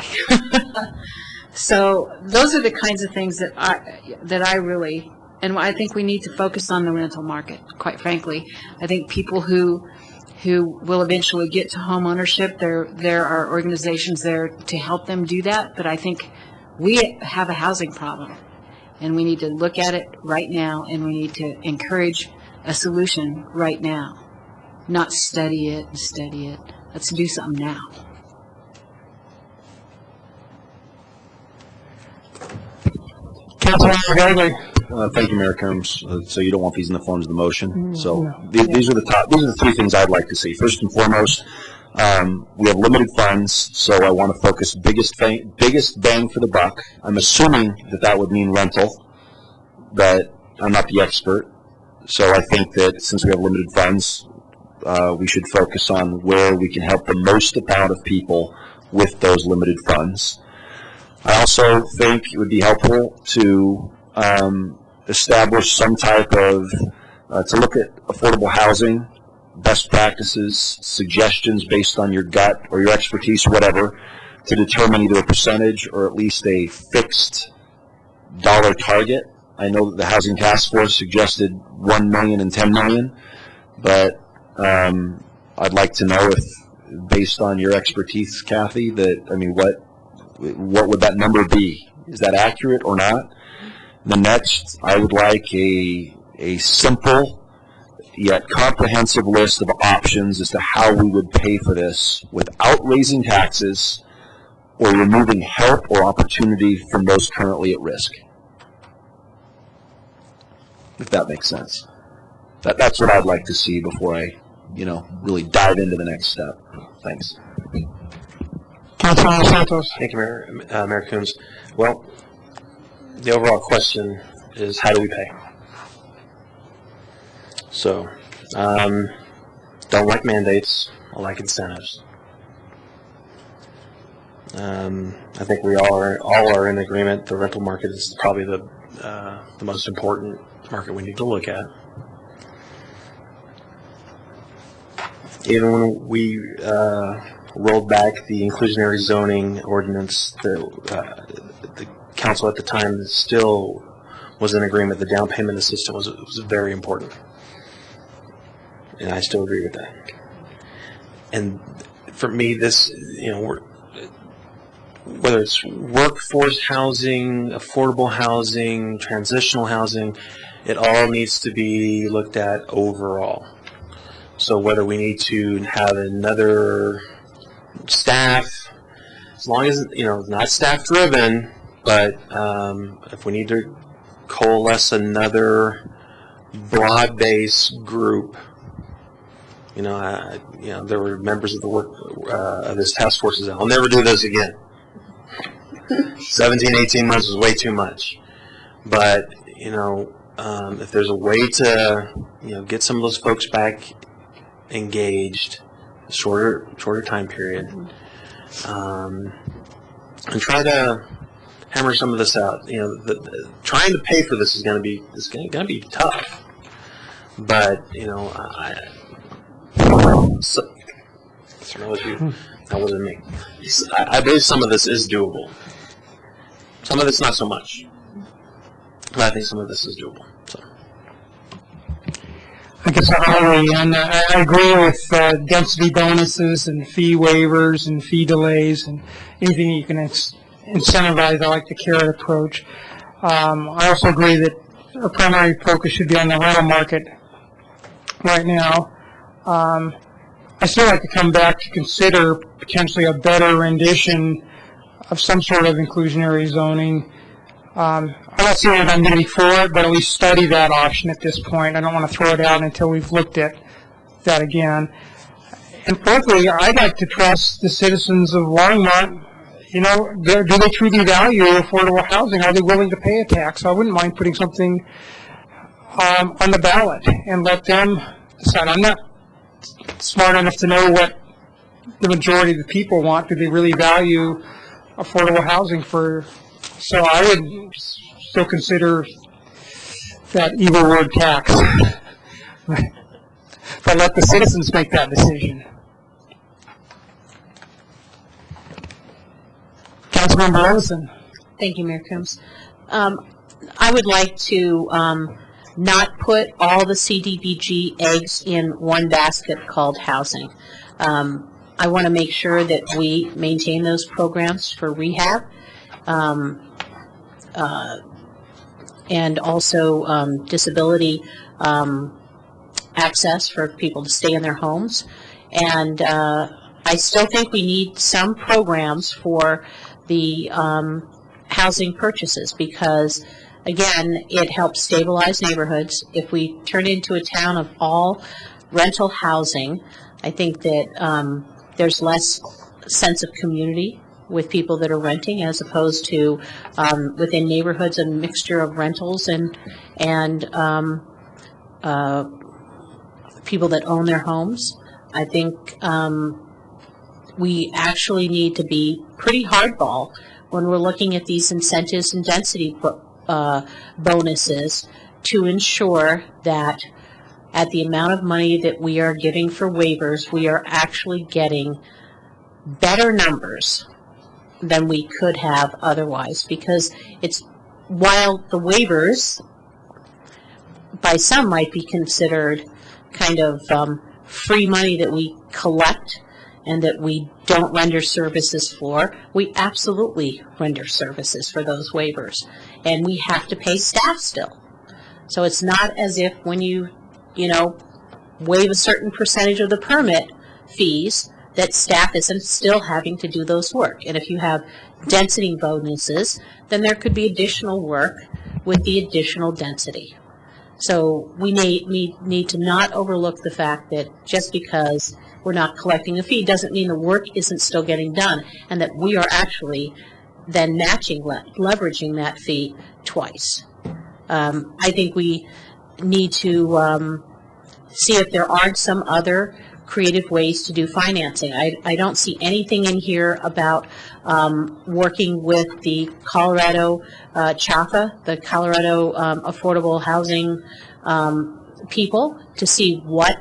So those are the kinds of things that I really, and I think we need to focus on the rental market, quite frankly. I think people who will eventually get to home ownership, there are organizations there to help them do that, but I think we have a housing problem, and we need to look at it right now, and we need to encourage a solution right now, not study it and study it. Let's do something now.
Thank you, Mayor Combs. So you don't want these in the forms of the motion. So these are the three things I'd like to see. First and foremost, we have limited funds, so I want to focus biggest bang for the buck. I'm assuming that would mean rental, but I'm not the expert. So I think that since we have limited funds, we should focus on where we can help the most amount of people with those limited funds. I also think it would be helpful to establish some type of, to look at affordable housing, best practices, suggestions based on your gut or your expertise or whatever, to determine either a percentage or at least a fixed dollar target. I know that the Housing Task Force suggested $1 million and $10 million, but I'd like to know if, based on your expertise, Kathy, what would that number be? Is that accurate or not? The next, I would like a simple yet comprehensive list of options as to how we would pay for this without raising taxes or removing help or opportunity from those currently at risk. If that makes sense. That's what I'd like to see before I, really dive into the next step. Thanks.
Councilman Santos.
Thank you, Mayor Combs. Well, the overall question is, how do we pay? So, don't like mandates. I like incentives. I think we all are in agreement. The rental market is probably the most important market we need to look at. Even when we rolled back the inclusionary zoning ordinance, the council at the time still was in agreement. The down payment assistance was very important, and I still agree with that. And for me, this, whether it's workforce housing, affordable housing, transitional housing, it all needs to be looked at overall. So whether we need to have another staff, as long as, not staff driven, but if we need to coalesce another broad-based group, there were members of the work of this task force that I'll never do this again. 17, 18 months was way too much. But, if there's a way to, get some of those folks back engaged, shorter time period, and try to hammer some of this out. Trying to pay for this is going to be tough. But that wasn't me. I believe some of this is doable. Some of it's not so much. But I think some of this is doable. So.
I guess I agree with density bonuses and fee waivers and fee delays and anything you can incentivize. I like the carrot approach. I also agree that our primary focus should be on the rental market right now. I still like to come back to consider potentially a better rendition of some sort of inclusionary zoning. I'm not saying that I'm going to be for it, but at least study that option at this point. I don't want to throw it out until we've looked at that again. And frankly, I'd like to trust the citizens of Longmont. Do they truly value affordable housing? Are they willing to pay a tax? I wouldn't mind putting something on the ballot and let them decide. I'm not smart enough to know what the majority of the people want. Do they really value affordable housing so I would still consider that evil word tax. But let the citizens make that decision. Councilmember Ellison.
Thank you, Mayor Coombs. I would like to not put all the CDBG eggs in one basket called housing. I want to make sure that we maintain those programs for rehab and also disability access for people to stay in their homes. And I still think we need some programs for the housing purchases because, again, it helps stabilize neighborhoods. If we turn into a town of all rental housing, I think that there's less sense of community with people that are renting as opposed to within neighborhoods a mixture of rentals and people that own their homes. I think we actually need to be pretty hardball when we're looking at these incentives and density bonuses to ensure that at the amount of money that we are giving for waivers, we are actually getting better numbers than we could have otherwise. Because it's, while the waivers by some might be considered kind of free money that we collect and that we don't render services for, we absolutely render services for those waivers. And we have to pay staff still. So it's not as if when you waive a certain percentage of the permit fees that staff isn't still having to do those work. And if you have density bonuses, then there could be additional work with the additional density. So we need to not overlook the fact that just because we're not collecting a fee doesn't mean the work isn't still getting done, and that we are actually then matching, leveraging that fee twice. I think we need to see if there aren't some other creative ways to do financing. I don't see anything in here about working with the Colorado CHAFA, the Colorado Affordable Housing people, to see what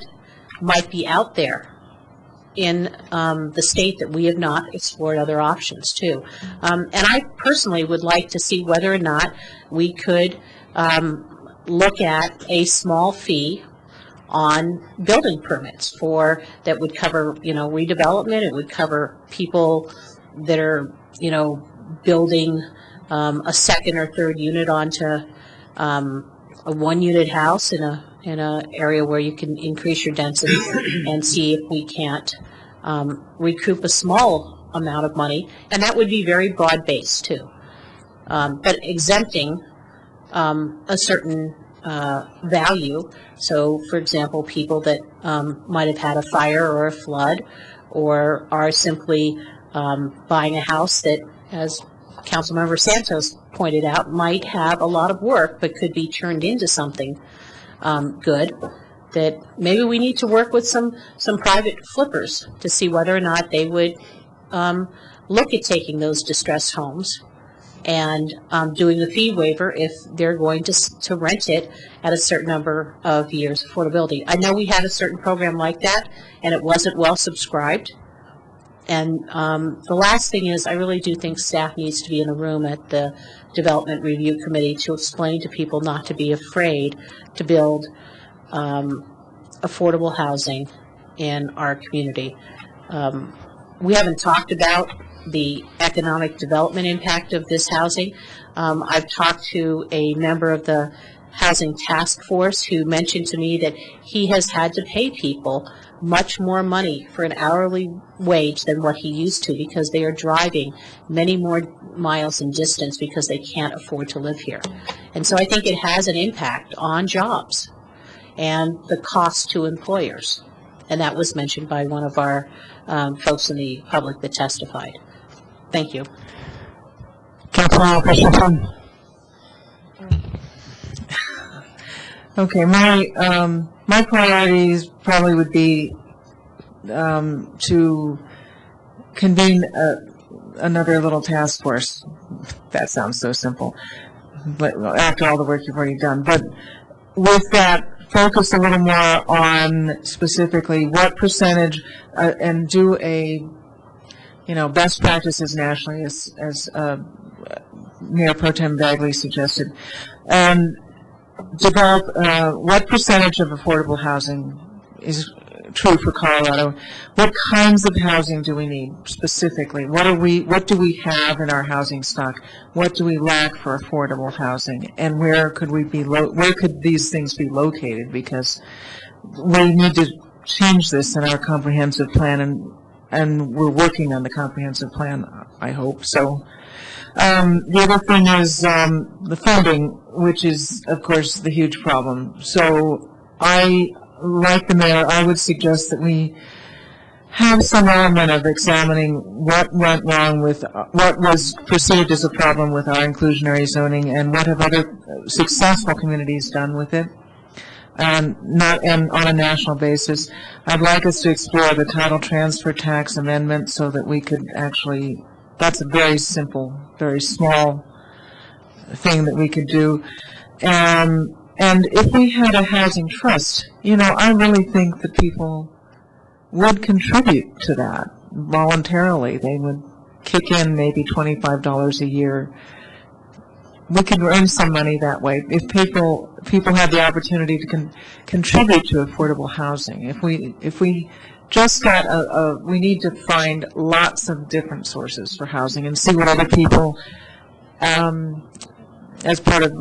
might be out there in the state that we have not explored other options too. And I personally would like to see whether or not we could look at a small fee on building permits that would cover, redevelopment. It would cover people that are, building a second or third unit onto a one-unit house in a area where you can increase your density, and see if we can't recoup a small amount of money, and that would be very broad-based too. But exempting a certain value. So, for example, people that might have had a fire or a flood, or are simply buying a house that, as Councilmember Santos pointed out, might have a lot of work but could be turned into something good, that maybe we need to work with some private flippers to see whether or not they would look at taking those distressed homes and doing the fee waiver if they're going to rent it at a certain number of years affordability. I know we had a certain program like that, and it wasn't well subscribed. And the last thing is, I really do think staff needs to be in the room at the Development Review Committee to explain to people not to be afraid to build affordable housing in our community. We haven't talked about the economic development impact of this housing. I've talked to a member of the Housing Task Force who mentioned to me that he has had to pay people much more money for an hourly wage than what he used to, because they are driving many more miles in distance because they can't afford to live here. And so I think it has an impact on jobs and the cost to employers. And that was mentioned by one of our folks in the public that testified. Thank you.
Councilmember Christensen.
Okay, my priorities probably would be to convene another little task force. That sounds so simple, but after all the work you've already done. But with that, focus a little more on specifically what percentage, and do a best practices nationally, as Mayor Pro Tem Bagley suggested, and develop what percentage of affordable housing is true for Colorado. What kinds of housing do we need specifically? What do we have in our housing stock? What do we lack for affordable housing? And where could these things be located? Because we need to change this in our comprehensive plan, and we're working on the comprehensive plan, I hope. So the other thing is the funding, which is, of course, the huge problem. So like the mayor, I would suggest that we have some element of examining what went wrong with what was perceived as a problem with our inclusionary zoning, and what have other successful communities done with it, and on a national basis. I'd like us to explore the title transfer tax amendment so that we could actually, that's a very simple, very small thing that we could do. And if we had a housing trust, I really think that people would contribute to that voluntarily. They would kick in maybe $25 a year. We could earn some money that way if people had the opportunity to contribute to affordable housing. If we just got we need to find lots of different sources for housing and see what other people, as part of,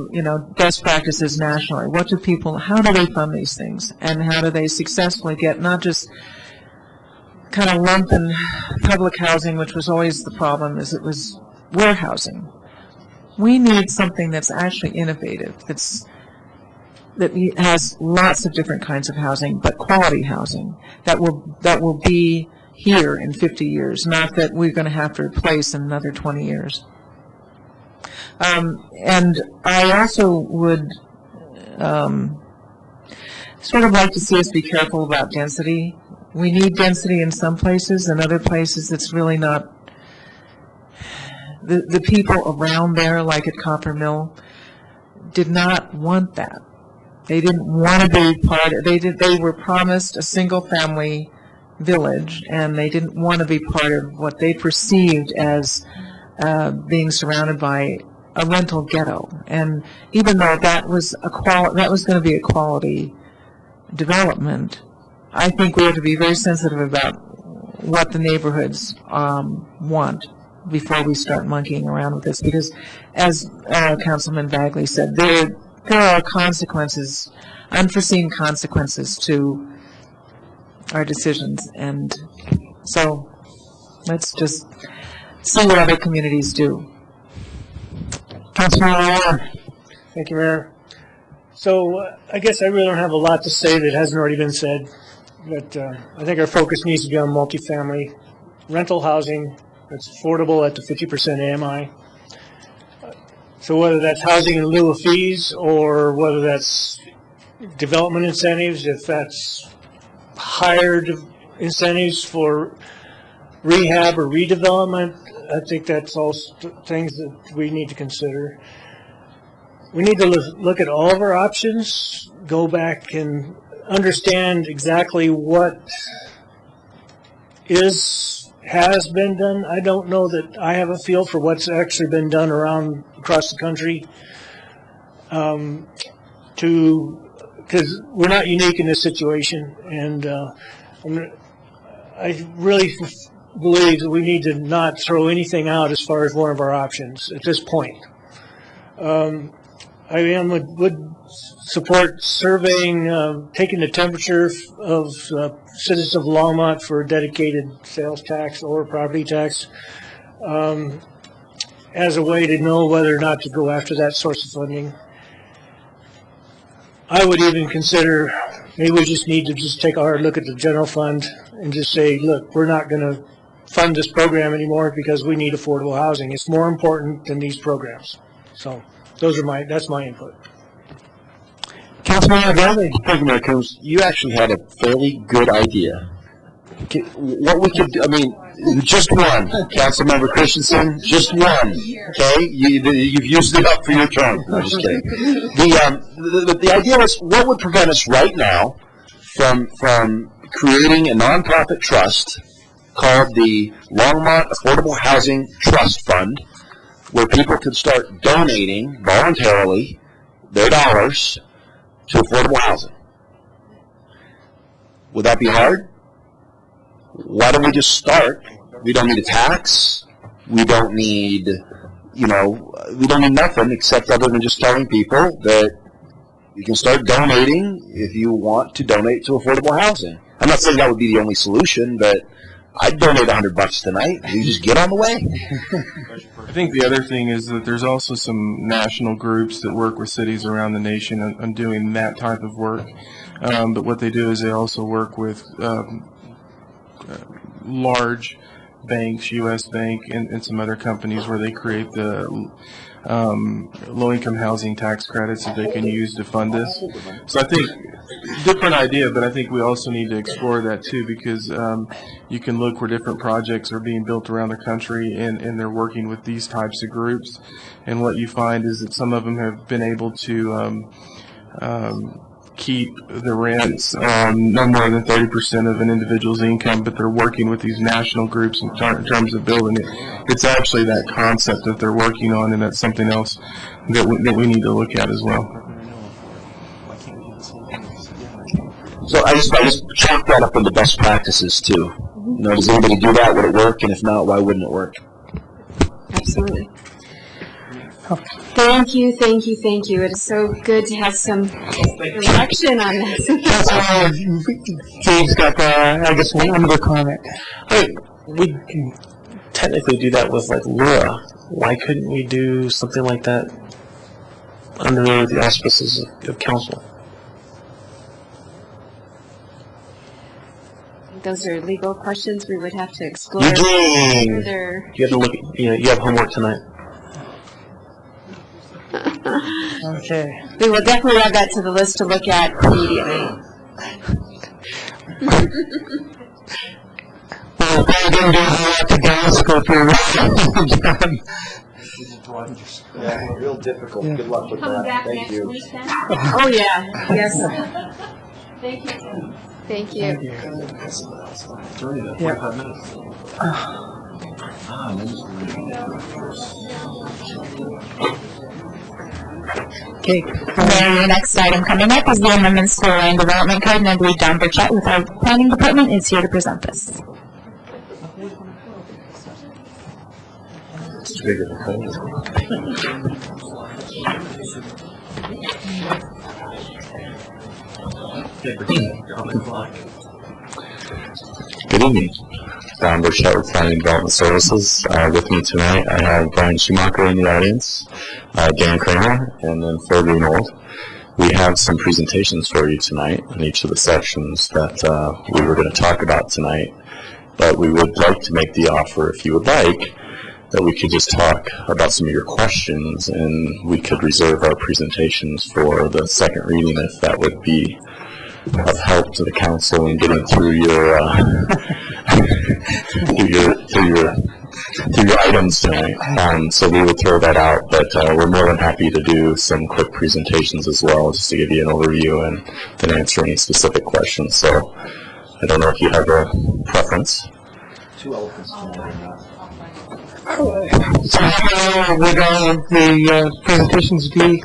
best practices nationally. How do they fund these things? And how do they successfully get not just kind of lump in public housing, which was always the problem, is it was warehousing. We need something that's actually innovative, that has lots of different kinds of housing, but quality housing that will be here in 50 years, not that we're going to have to replace in another 20 years. And I also would sort of like to see us be careful about density. We need density in some places, and other places it's really not. The people around there, like at Copper Mill, did not want that. They didn't want to be part of, they were promised a single-family village, and they didn't want to be part of what they perceived as being surrounded by a rental ghetto. And even though that was going to be a quality development, I think we have to be very sensitive about what the neighborhoods want before we start monkeying around with this. Because, as Councilman Bagley said, there are consequences, unforeseen consequences to our decisions. And so let's just see what other communities do.
Councilman Allen. Thank you, Mayor. So I guess I really don't have a lot to say that hasn't already been said, but I think our focus needs to be on multifamily rental housing that's affordable at the 50% AMI. So whether that's housing in lieu of fees, or whether that's development incentives, if that's higher incentives for rehab or redevelopment, I think that's all things that we need to consider. We need to look at all of our options, go back and understand exactly what has been done. I don't know that I have a feel for what's actually been done across the country, because we're not unique in this situation, and I really believe that we need to not throw anything out as far as one of our options at this point. I would support surveying, taking the temperature of citizens of Longmont for a dedicated sales tax or property tax as a way to know whether or not to go after that source of funding. I would even consider maybe we just need to just take a hard look at the general fund and just say, look, we're not going to fund this program anymore because we need affordable housing. It's more important than these programs. So that's my input.
Councilman Bradley. Thank you, Mayor Coombs. You actually had a fairly good idea. What we could do, just one, Councilmember Christensen, just one, okay? You've used it up for your term. No, just kidding. The idea was, what would prevent us right now from creating a nonprofit trust called the Longmont Affordable Housing Trust Fund, where people could start donating voluntarily their dollars to affordable housing. Would that be hard? Why don't we just start? We don't need a tax. We don't need, we don't need nothing except other than just telling people that you can start donating if you want to donate to affordable housing. I'm not saying that would be the only solution, but I'd donate $100 tonight. You just get on the way.
I think the other thing is that there's also some national groups that work with cities around the nation on doing that type of work. But what they do is they also work with large banks, U.S. Bank, and some other companies where they create the low-income housing tax credits that they can use to fund this. So I think, different idea, but I think we also need to explore that too, because you can look where different projects are being built around the country and they're working with these types of groups. And what you find is that some of them have been able to keep the rents no more than 30% of an individual's income, but they're working with these national groups in terms of building it. It's actually that concept that they're working on, and that's something else that we need to look at as well.
So I just chalk that up into best practices too. Does anybody do that? Would it work? And if not, why wouldn't it work?
Absolutely. Thank you. It is so good to have some reflection on this.
Dave's got, I guess, one other comment.
We can technically do that with like Lura. Why couldn't we do something like that under the auspices of council?
Those are legal questions we would have to explore
Eugene,
further.
you have to look. You have homework tonight.
Okay.
We will definitely add that to the list to look at immediately.
Well, I didn't do the guys go through.
Yeah, real difficult.
Yeah.
Good luck with that. Thank you.
Oh, yeah. Yes. Thank you. Thank you.
Okay.
The next item coming up is the amendments to the land development code, and I believe Don Burchett with our planning department is here to present this.
It's bigger than code.
Good evening. Don Burchett with Planning Development Services. With me tonight, I have Brian Schumacher in the audience, Dan Kramer, and then Phil Greenhold. We have some presentations for you tonight in each of the sections that we were going to talk about tonight, but we would like to make the offer, if you would like, that we could just talk about some of your questions, and we could reserve our presentations for the second reading if that would be of help to the council in getting through your through your items tonight. So we would throw that out, but we're more than happy to do some quick presentations as well, just to give you an overview and then answer any specific questions. So I don't know if you have a preference.
Two elephants tonight.
So how would the presentations be?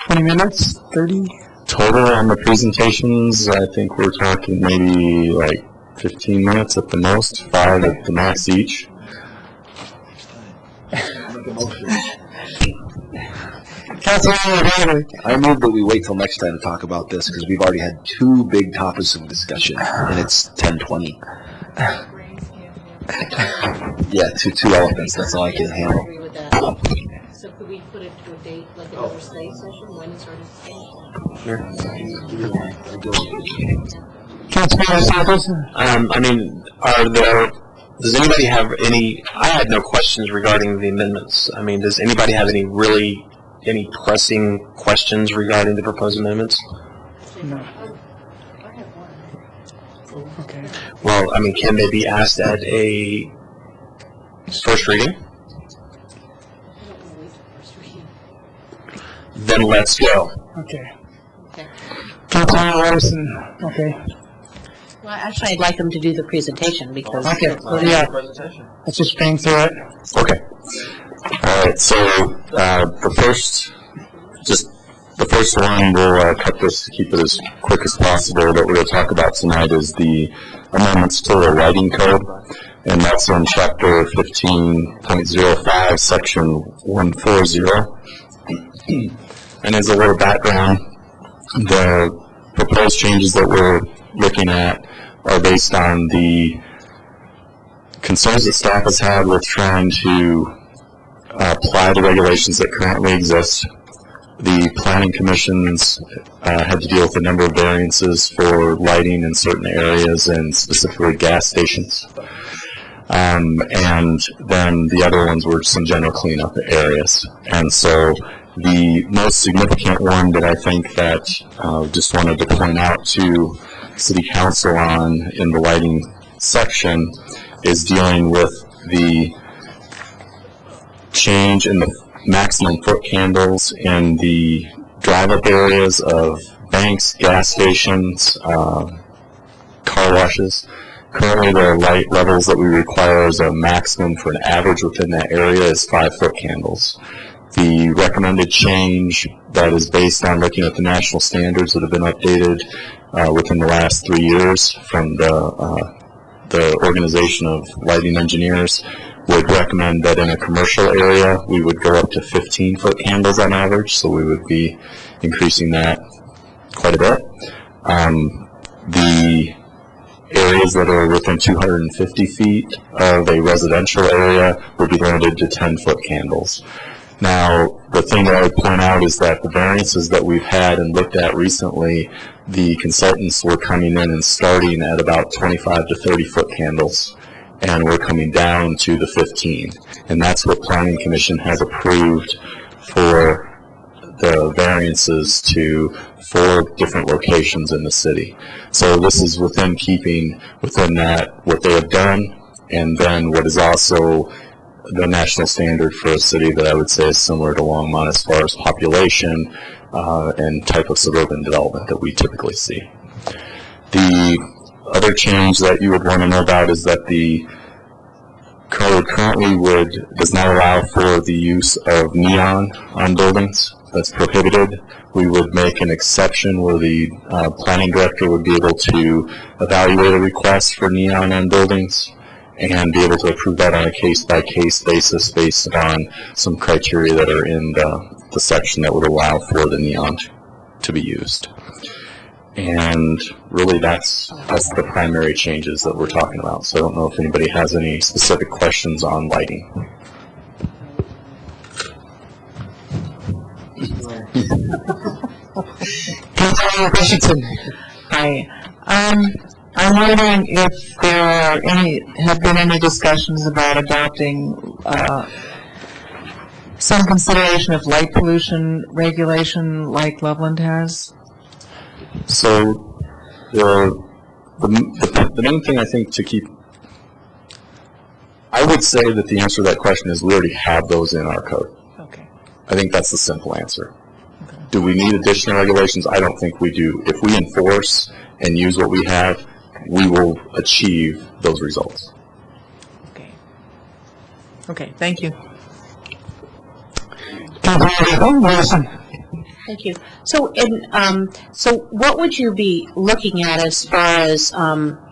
20 minutes? 30?
Total on the presentations, I think we're talking maybe like 15 minutes at the most, 5 at the max each.
I move that we wait till next time to talk about this because we've already had two big topics of discussion and it's 10:20. Yeah, two elephants. That's all I can handle.
So could we put it to a date, like another study session? When is our discussion?
Does anybody have any, I had no questions regarding the amendments. Does anybody have any pressing questions regarding the proposed amendments?
No. Okay.
Well, can they be asked at a first reading? Then let's go.
Okay. Councilman Larson. Okay.
Well, actually, I'd like them to do the presentation because.
Okay, yeah. Let's just bang through it.
Okay. All right, so the first one, we'll cut this to keep it as quick as possible, that we're going to talk about tonight is the amendments to the lighting code, and that's in Chapter 15.05, Section 140. And as a little background, the proposed changes that we're looking at are based on the concerns that staff has had with trying to apply the regulations that currently exist. The planning commissions had to deal with a number of variances for lighting in certain areas and specifically gas stations. And then the other ones were some general cleanup areas. And so the most significant one that I think that just wanted to point out to City Council on in the lighting section is dealing with the change in the maximum foot candles in the drive-up areas of banks, gas stations, car washes. Currently, the light levels that we require as a maximum for an average within that area is 5-foot candles. The recommended change that is based on looking at the national standards that have been updated within the last 3 years from the Organization of Lighting Engineers would recommend that in a commercial area we would go up to 15-foot candles on average, so we would be increasing that quite a bit. The areas that are within 250 feet of a residential area would be limited to 10-foot candles. Now, the thing that I would point out is that the variances that we've had and looked at recently, the consultants were coming in and starting at about 25 to 30-foot candles, and we're coming down to the 15. And that's what Planning Commission has approved for the variances to 4 different locations in the city. So this is within keeping within that what they have done, and then what is also the national standard for a city that I would say is similar to Longmont as far as population and type of suburban development that we typically see. The other change that you would want to know about is that the code currently does not allow for the use of neon on buildings. That's prohibited. We would make an exception where the planning director would be able to evaluate a request for neon on buildings and be able to approve that on a case-by-case basis based on some criteria that are in the section that would allow for the neon to be used. And really that's the primary changes that we're talking about. So I don't know if anybody has any specific questions on lighting.
Hi. I'm wondering if there have been any discussions about adopting some consideration of light pollution regulation like Loveland has?
So the main thing I think to keep, I would say that the answer to that question is we already have those in our code.
Okay.
I think that's the simple answer. Okay. Do we need additional regulations? I don't think we do. If we enforce and use what we have, we will achieve those results.
Okay. Okay, thank you.
Thank you. So, so what would you be looking at as far as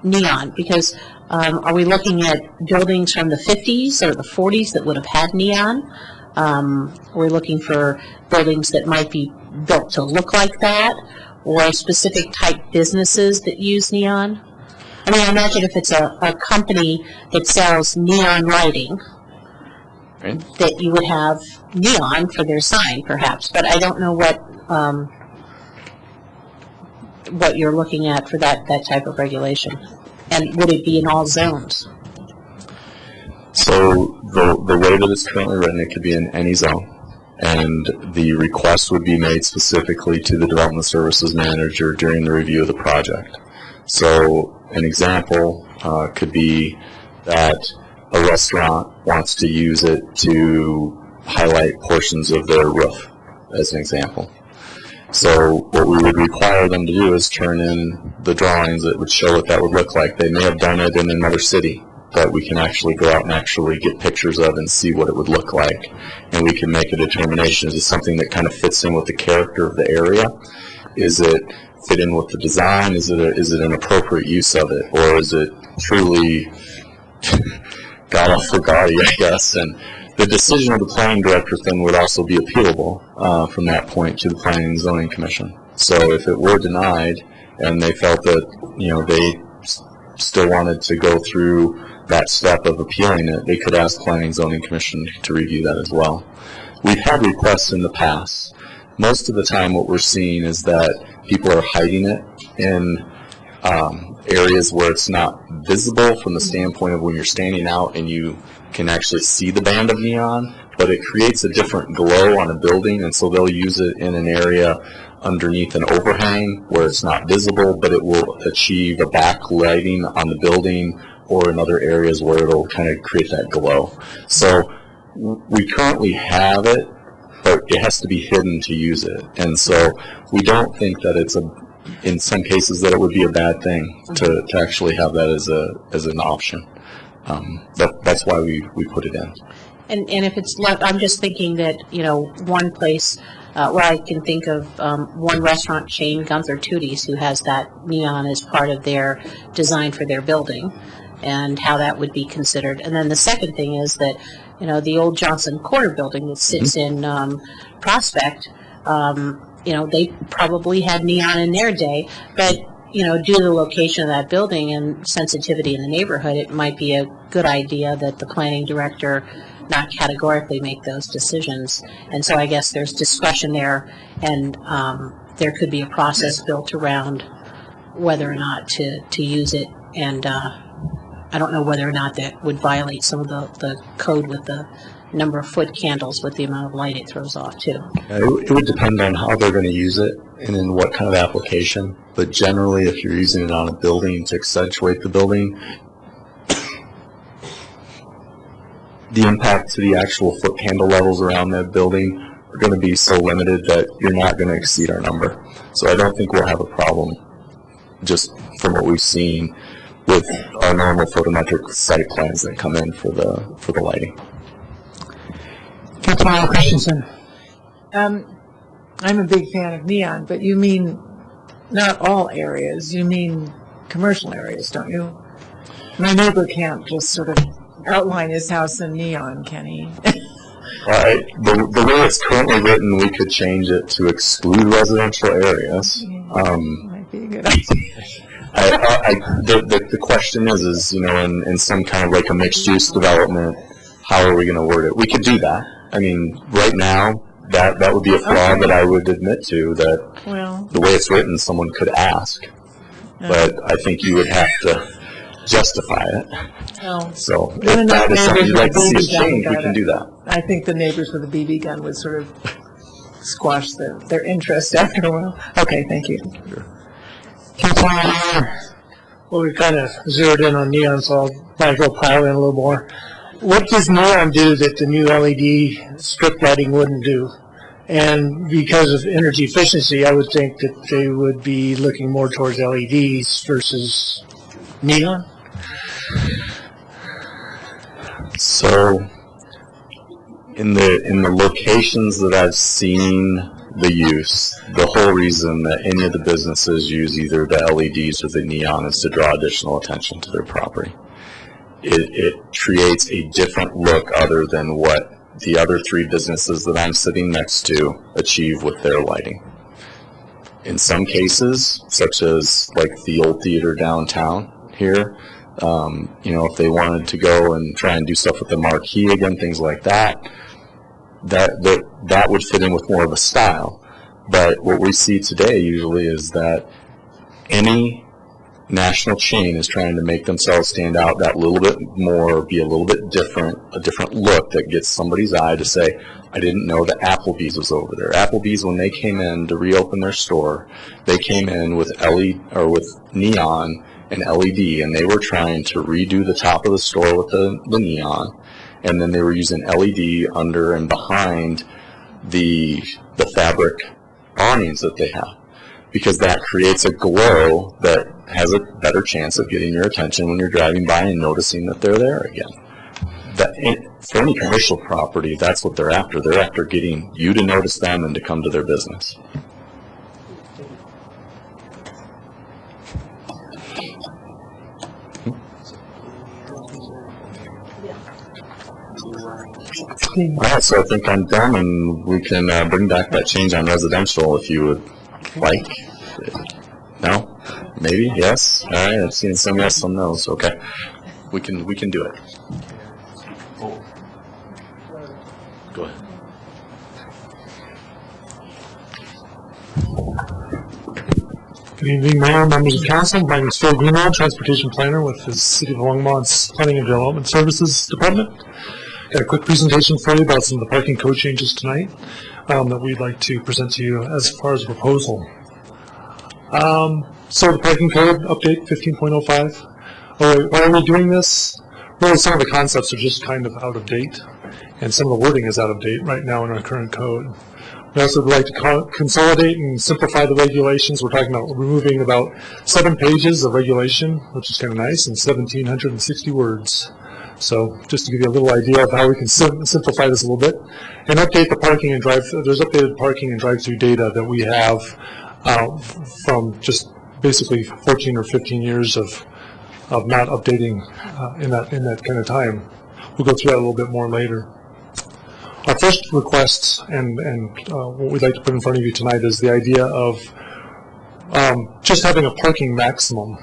neon? Because are we looking at buildings from the 50s or the 40s that would have had neon? Are we looking for buildings that might be built to look like that, or specific type businesses that use neon? I mean, I imagine if it's a company that sells neon lighting, right, that you would have neon for their sign, perhaps. But I don't know what you're looking at for that type of regulation. And would it be in all zones?
So the way that it's currently written, it could be in any zone. And the request would be made specifically to the development services manager during the review of the project. So an example could be that a restaurant wants to use it to highlight portions of their roof, as an example. So what we would require them to do is turn in the drawings that would show what that would look like. They may have done it in another city, but we can actually go out and actually get pictures of and see what it would look like. And we can make a determination. Is it something that kind of fits in with the character of the area? Is it fit in with the design? Is it an appropriate use of it? Or is it truly got off the gaudy, I guess? And the decision of the planning director then would also be appealable from that point to the Planning and Zoning Commission. So if it were denied and they felt that, they still wanted to go through that step of appealing it, they could ask Planning and Zoning Commission to review that as well. We've had requests in the past. Most of the time what we're seeing is that people are hiding it in areas where it's not visible from the standpoint of when you're standing out and you can actually see the band of neon, but it creates a different glow on a building, and so they'll use it in an area underneath an overhang where it's not visible, but it will achieve a backlighting on the building, or in other areas where it'll kind of create that glow. So we currently have it, but it has to be hidden to use it. And so we don't think that it's in some cases that it would be a bad thing to actually have that as an option. That's why we put it in.
And if it's left, I'm just thinking that, one place where I can think of one restaurant chain, Gunther Tootie's, who has that neon as part of their design for their building, and how that would be considered. And then the second thing is that, the old Johnson Corner building that sits in Prospect, they probably had neon in their day, but due to the location of that building and sensitivity in the neighborhood, it might be a good idea that the planning director not categorically make those decisions. And so I guess there's discretion there, and there could be a process built around whether or not to use it. And I don't know whether or not that would violate some of the code with the number of foot candles with the amount of light it throws off too.
It would depend on how they're going to use it and in what kind of application. But generally, if you're using it on a building to accentuate the building, the impact to the actual foot candle levels around that building are going to be so limited that you're not going to exceed our number. So I don't think we'll have a problem, just from what we've seen with our normal photometric site plans that come in for the lighting.
Councilman Christensen.
I'm a big fan of neon, but you mean not all areas. You mean commercial areas, don't you? My neighbor can't just sort of outline his house in neon, can he?
Right. The way it's currently written, we could change it to exclude residential areas.
Might be a good idea.
The question is in some kind of like a mixed-use development, how are we going to word it? We could do that. I mean, right now, that would be a flaw that I would admit to, that the way it's written, someone could ask. But I think you would have to justify it. So if that is something you'd like to see us change, we can do that.
I think the neighbors with a BB gun would sort of squash their interest after a while. Okay, thank you.
Well, we kind of zeroed in on neon, so I'll might as well pile in a little more. What does neon do that the new LED strip lighting wouldn't do? And because of energy efficiency, I would think that they would be looking more towards LEDs versus neon.
So, in the locations that I've seen the use, the whole reason that any of the businesses use either the LEDs or the neon is to draw additional attention to their property. It creates a different look other than what the other three businesses that I'm sitting next to achieve with their lighting. In some cases, such as like the old theater downtown here, if they wanted to go and try and do stuff with the marquee again, things like that would fit in with more of a style. But what we see today usually is that any national chain is trying to make themselves stand out that little bit more, be a little bit different, a different look that gets somebody's eye to say, I didn't know that Applebee's was over there. Applebee's, when they came in to reopen their store, they came in with with neon and LED, and they were trying to redo the top of the store with the neon, and then they were using LED under and behind the fabric awnings that they have, because that creates a glow that has a better chance of getting your attention when you're driving by and noticing that they're there again. For any commercial property, that's what they're after. They're after getting you to notice them and to come to their business. All right, so I think I'm done, and we can bring back that change on residential if you would like. No? Maybe? Yes? All right, I've seen some yes, some no's. Okay, we can do it. Go ahead.
Good evening, Mayor, members of council. My name is Phil Greenwald, transportation planner with the City of Longmont's Planning and Development Services Department. Got a quick presentation for you about some of the parking code changes tonight that we'd like to present to you as far as a proposal. So the parking code update 15.05. Why are we doing this? Really, some of the concepts are just kind of out of date, and some of the wording is out of date right now in our current code. We also would like to consolidate and simplify the regulations. We're talking about removing about 7 pages of regulation, which is kind of nice, and 1,760 words. So just to give you a little idea of how we can simplify this a little bit, and update the parking and there's updated parking and drive-through data that we have from just basically 14 or 15 years of not updating in that kind of time. We'll go through that a little bit more later. Our first request and what we'd like to put in front of you tonight is the idea of just having a parking maximum.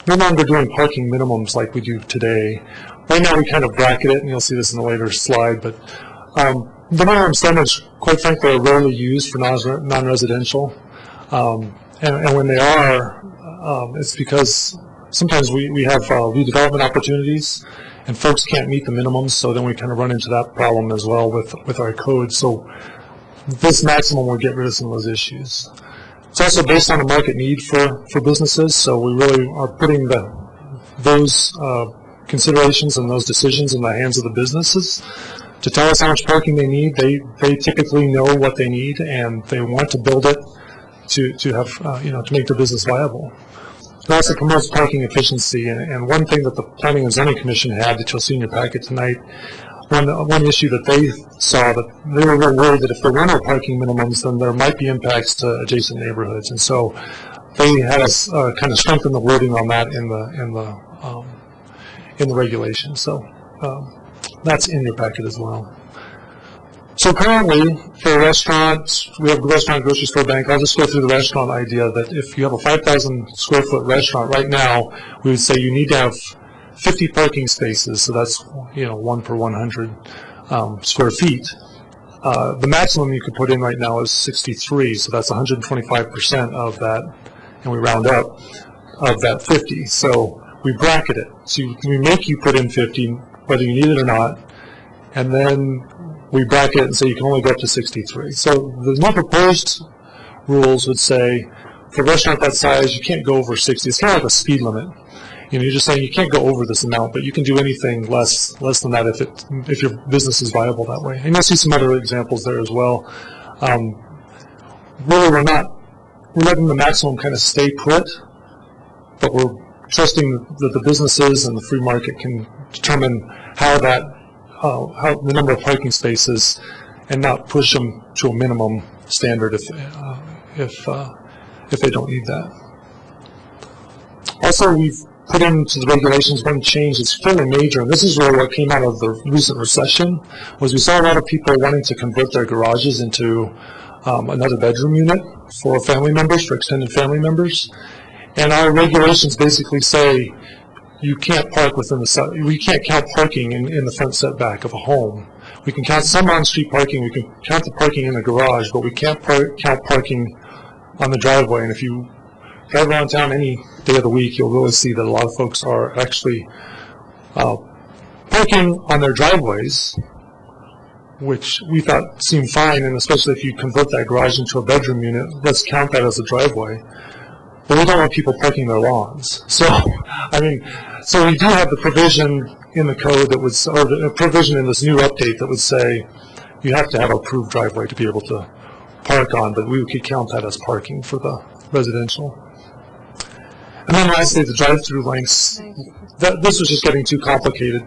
No longer doing parking minimums like we do today. Right now we kind of bracket it, and you'll see this in a later slide, but the minimum standards, quite frankly, are rarely used for non-residential. And when they are, it's because sometimes we have redevelopment opportunities, and folks can't meet the minimums, so then we kind of run into that problem as well with our code. So this maximum will get rid of some of those issues. It's also based on a market need for businesses, so we really are putting those considerations and those decisions in the hands of the businesses to tell us how much parking they need. They typically know what they need, and they want to build it to have to make their business viable. It also promotes parking efficiency, and one thing that the Planning and Zoning Commission had that you'll see in your packet tonight, one issue that they saw, that they were really worried that if there were no parking minimums, then there might be impacts to adjacent neighborhoods, and so they had us kind of strengthen the wording on that in the regulation. So that's in your packet as well. So currently, for restaurants, we have the restaurant, grocery store, bank. I'll just go through the restaurant idea that if you have a 5,000 square foot restaurant right now, we would say you need to have 50 parking spaces. So that's 1 per 100 square feet. The maximum you could put in right now is 63. So that's 125% of that, and we round up of that 50. So we bracket it. So we make you put in 50, whether you need it or not, and then we bracket it and say you can only go up to 63. So the new proposed rules would say for a restaurant that size, you can't go over 60. It's kind of like a speed limit. You're just saying you can't go over this amount, but you can do anything less than that if your business is viable that way. And you'll see some other examples there as well. Really, we're letting the maximum kind of stay put, but we're trusting that the businesses and the free market can determine how the number of parking spaces, and not push them to a minimum standard if they don't need that. Also, we've put into the regulations one change that's fairly major, and this is really what came out of the recent recession, was we saw a lot of people wanting to convert their garages into another bedroom unit for family members, for extended family members. And our regulations basically say you can't park we can't count parking in the front setback of a home. We can count some on-street parking, we can count the parking in the garage, but we can't count parking on the driveway. And if you drive around town any day of the week, you'll really see that a lot of folks are actually parking on their driveways, which we thought seemed fine, and especially if you convert that garage into a bedroom unit, let's count that as a driveway. But we don't want people parking their lawns. So we do have the provision in the code that would, or the provision in this new update that would say you have to have an approved driveway to be able to park on, but we could count that as parking for the residential. And then lastly, the drive-through lengths. This was just getting too complicated.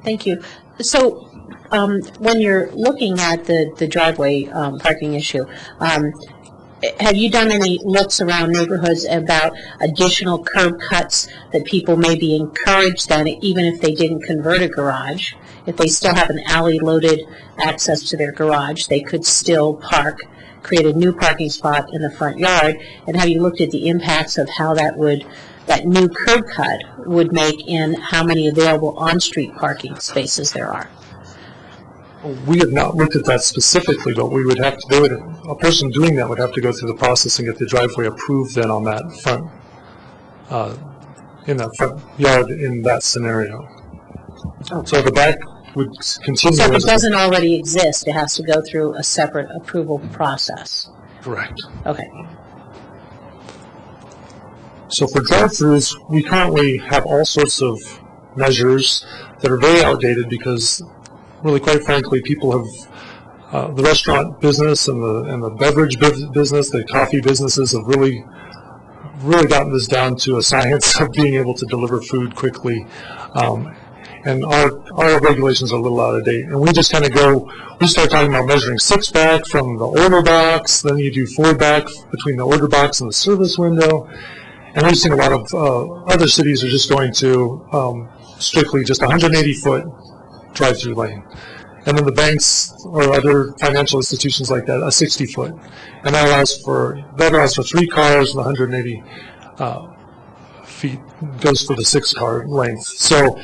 Thank you. So, when you're looking at the driveway parking issue, have you done any looks around neighborhoods about additional curb cuts that people may be encouraged then, even if they didn't convert a garage? If they still have an alley-loaded access to their garage, they could still park, create a new parking spot in the front yard. And have you looked at the impacts of how that new curb cut would make in how many available on-street parking spaces there are?
We have not looked at that specifically, but we would have to. A person doing that would have to go through the process and get the driveway approved then on that front, in that front yard in that scenario. Okay. So the back would continue.
So if it doesn't already exist, it has to go through a separate approval process.
Correct.
Okay.
So for drive-throughs, we currently have all sorts of measures that are very outdated because, really, quite frankly, people have the restaurant business and the beverage business, the coffee businesses have really gotten this down to a science of being able to deliver food quickly. And our regulations are a little out of date. And we just kind of we start talking about measuring 6 back from the order box, then you do 4 back between the order box and the service window. And we've seen a lot of other cities are just going to strictly just 180-foot drive-through lane. And then the banks or other financial institutions like that, a 60-foot. And that allows for 3 cars and 180 feet goes for the 6-car length. So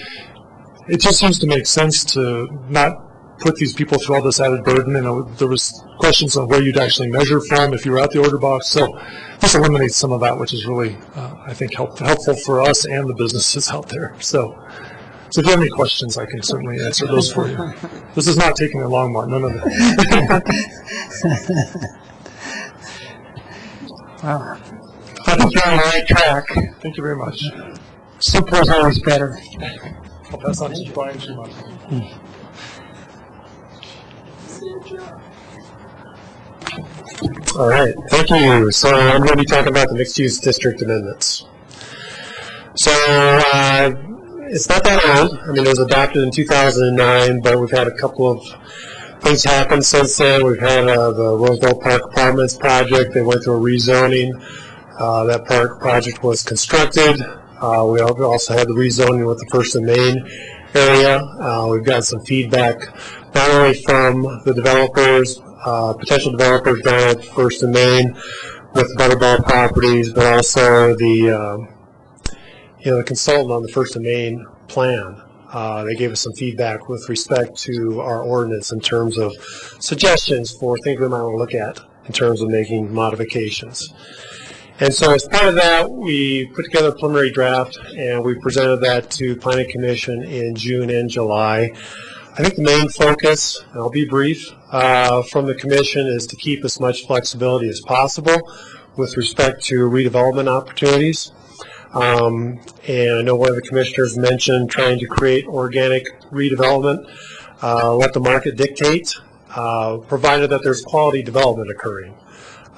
it just seems to make sense to not put these people through all this added burden. And there was questions on where you'd actually measure from if you were at the order box. So this eliminates some of that, which is really, I think, helpful for us and the businesses out there. So if you have any questions, I can certainly answer those for you. This is not taking a Longmont, none of it.
Wow. I think you're on the right track.
Thank you very much.
Simple is always better.
I'll pass on to Brian Schumacher.
All right, thank you. So I'm going to be talking about the mixed-use district amendments. So it's not that old. I mean, it was adopted in 2009, but we've had a couple of things happen since then. We've had the Roosevelt Park Apartments project. They went through a rezoning. That park project was constructed. We also had the rezoning with the First and Main area. We've got some feedback not only from the developers, potential developers down at First and Main with the Butterball properties, but also the consultant on the First and Main plan. They gave us some feedback with respect to our ordinance in terms of suggestions for things we might want to look at in terms of making modifications. And so as part of that, we put together a preliminary draft, and we presented that to Planning Commission in June and July. I think the main focus, and I'll be brief, from the Commission is to keep as much flexibility as possible with respect to redevelopment opportunities. And I know one of the commissioners mentioned trying to create organic redevelopment, let the market dictate, provided that there's quality development occurring.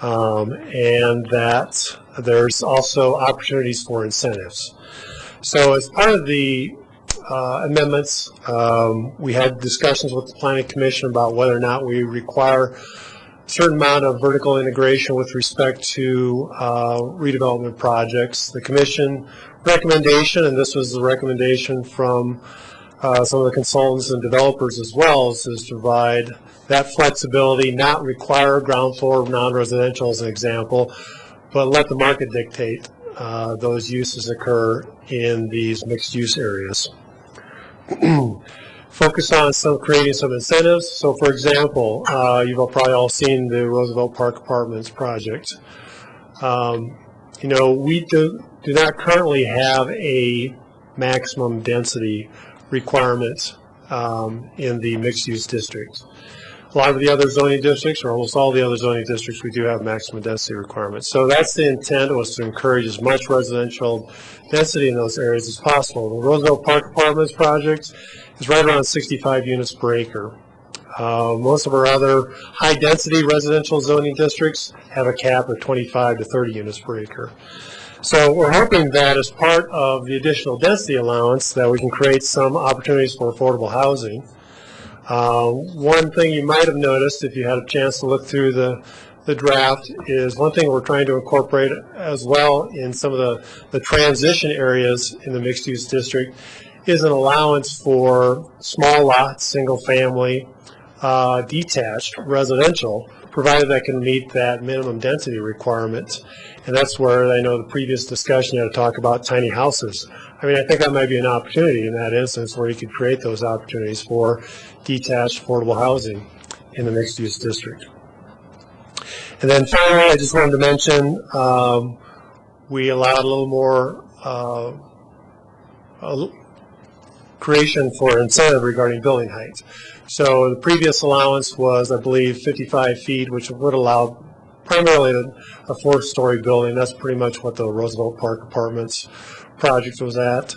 And that there's also opportunities for incentives. So as part of the amendments, we had discussions with the Planning Commission about whether or not we require a certain amount of vertical integration with respect to redevelopment projects. The Commission recommendation, and this was the recommendation from some of the consultants and developers as well, is to provide that flexibility, not require ground floor non-residential as an example, but let the market dictate those uses occur in these mixed-use areas. Focus on creating some incentives. So, for example, you've probably all seen the Roosevelt Park Apartments project. We do not currently have a maximum density requirement in the mixed-use district. A lot of the other zoning districts, or almost all the other zoning districts, we do have maximum density requirements. So that's the intent, was to encourage as much residential density in those areas as possible. The Roosevelt Park Apartments project is right around 65 units per acre.
Most of our other high-density residential zoning districts have a cap of 25 to 30 units per acre. So we're hoping that as part of the additional density allowance that we can create some opportunities for affordable housing. One thing you might have noticed if you had a chance to look through the draft is one thing we're trying to incorporate as well in some of the transition areas in the mixed-use district is an allowance for small lots, single-family, detached residential, provided that can meet that minimum density requirement. And that's where I know the previous discussion had to talk about tiny houses. I mean, I think that might be an opportunity in that instance where you could create those opportunities for detached affordable housing in the mixed-use district. And then finally, I just wanted to mention we allowed a little more creation for incentive regarding building height. So the previous allowance was, I believe, 55 feet, which would allow primarily a 4-story building. That's pretty much what the Roosevelt Park Apartments project was at.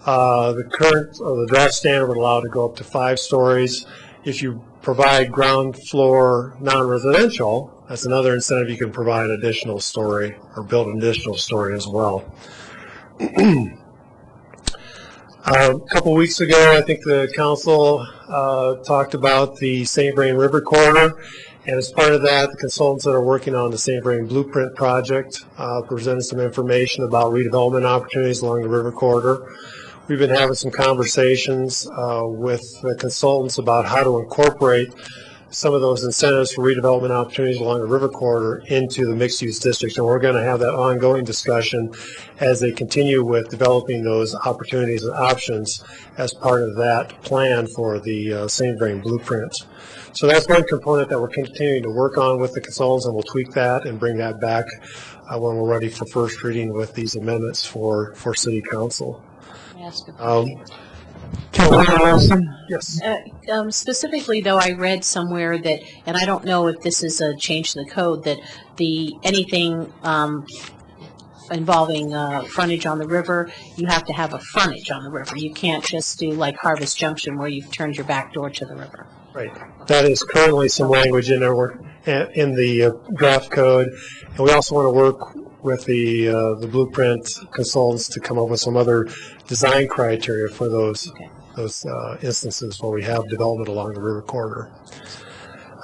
The draft standard would allow it to go up to 5 stories. If you provide ground floor non-residential, that's another incentive. You can provide an additional story or build an additional story as well. A couple weeks ago, I think the council talked about the St. Vrain River Corridor, and as part of that, the consultants that are working on the St. Vrain Blueprint project presented some information about redevelopment opportunities along the river corridor. We've been having some conversations with the consultants about how to incorporate some of those incentives for redevelopment opportunities along the river corridor into the mixed-use district. And we're going to have that ongoing discussion as they continue with developing those opportunities and options as part of that plan for the St. Vrain Blueprint. So that's one component that we're continuing to work on with the consultants, and we'll tweak that and bring that back when we're ready for first reading with these amendments for City Council. Yes.
Specifically, though, I read somewhere that, and I don't know if this is a change to the code, that anything involving frontage on the river, you have to have a frontage on the river. You can't just do like Harvest Junction where you've turned your back door to the river.
Right. That is currently some language in there in the draft code, and we also want to work with the blueprint consultants to come up with some other design criteria for those instances where we have development along the river corridor.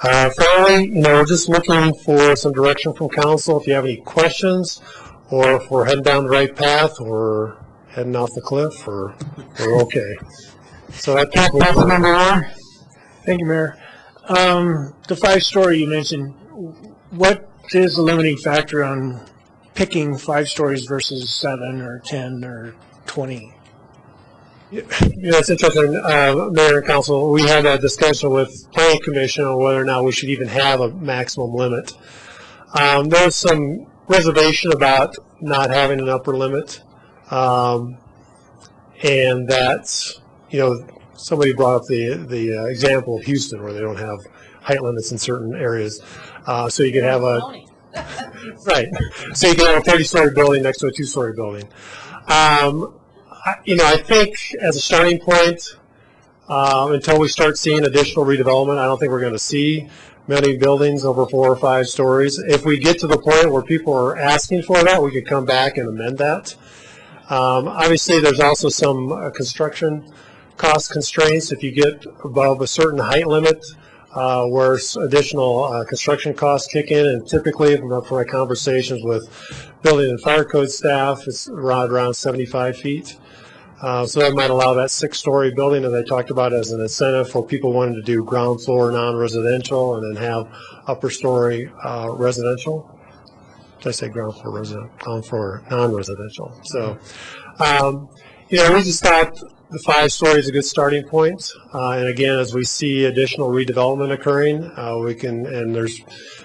Finally, we're just looking for some direction from council. If you have any questions, or if we're heading down the right path, or heading off the cliff, or we're okay. So that's
number one. Thank you, Mayor. The 5-story you mentioned, what is the limiting factor on picking 5 stories versus 7 or 10 or 20?
It's interesting, Mayor and Council. We had that discussion with Planning Commission on whether or not we should even have a maximum limit. There was some reservation about not having an upper limit, and that's, somebody brought up the example of Houston where they don't have height limits in certain areas. So you could have right. So you can have a 30-story building next to a 2-story building. I think as a starting point, until we start seeing additional redevelopment, I don't think we're going to see many buildings over 4 or 5 stories. If we get to the point where people are asking for that, we could come back and amend that. Obviously, there's also some construction cost constraints. If you get above a certain height limit, where additional construction costs kick in, and typically from my conversations with building and fire code staff, it's around 75 feet. So that might allow that 6-story building that I talked about as an incentive for people wanting to do ground floor non-residential and then have upper story residential. Did I say ground floor residential? Ground floor non-residential. So, we just thought the 5-story is a good starting point. And again, as we see additional redevelopment occurring, and there's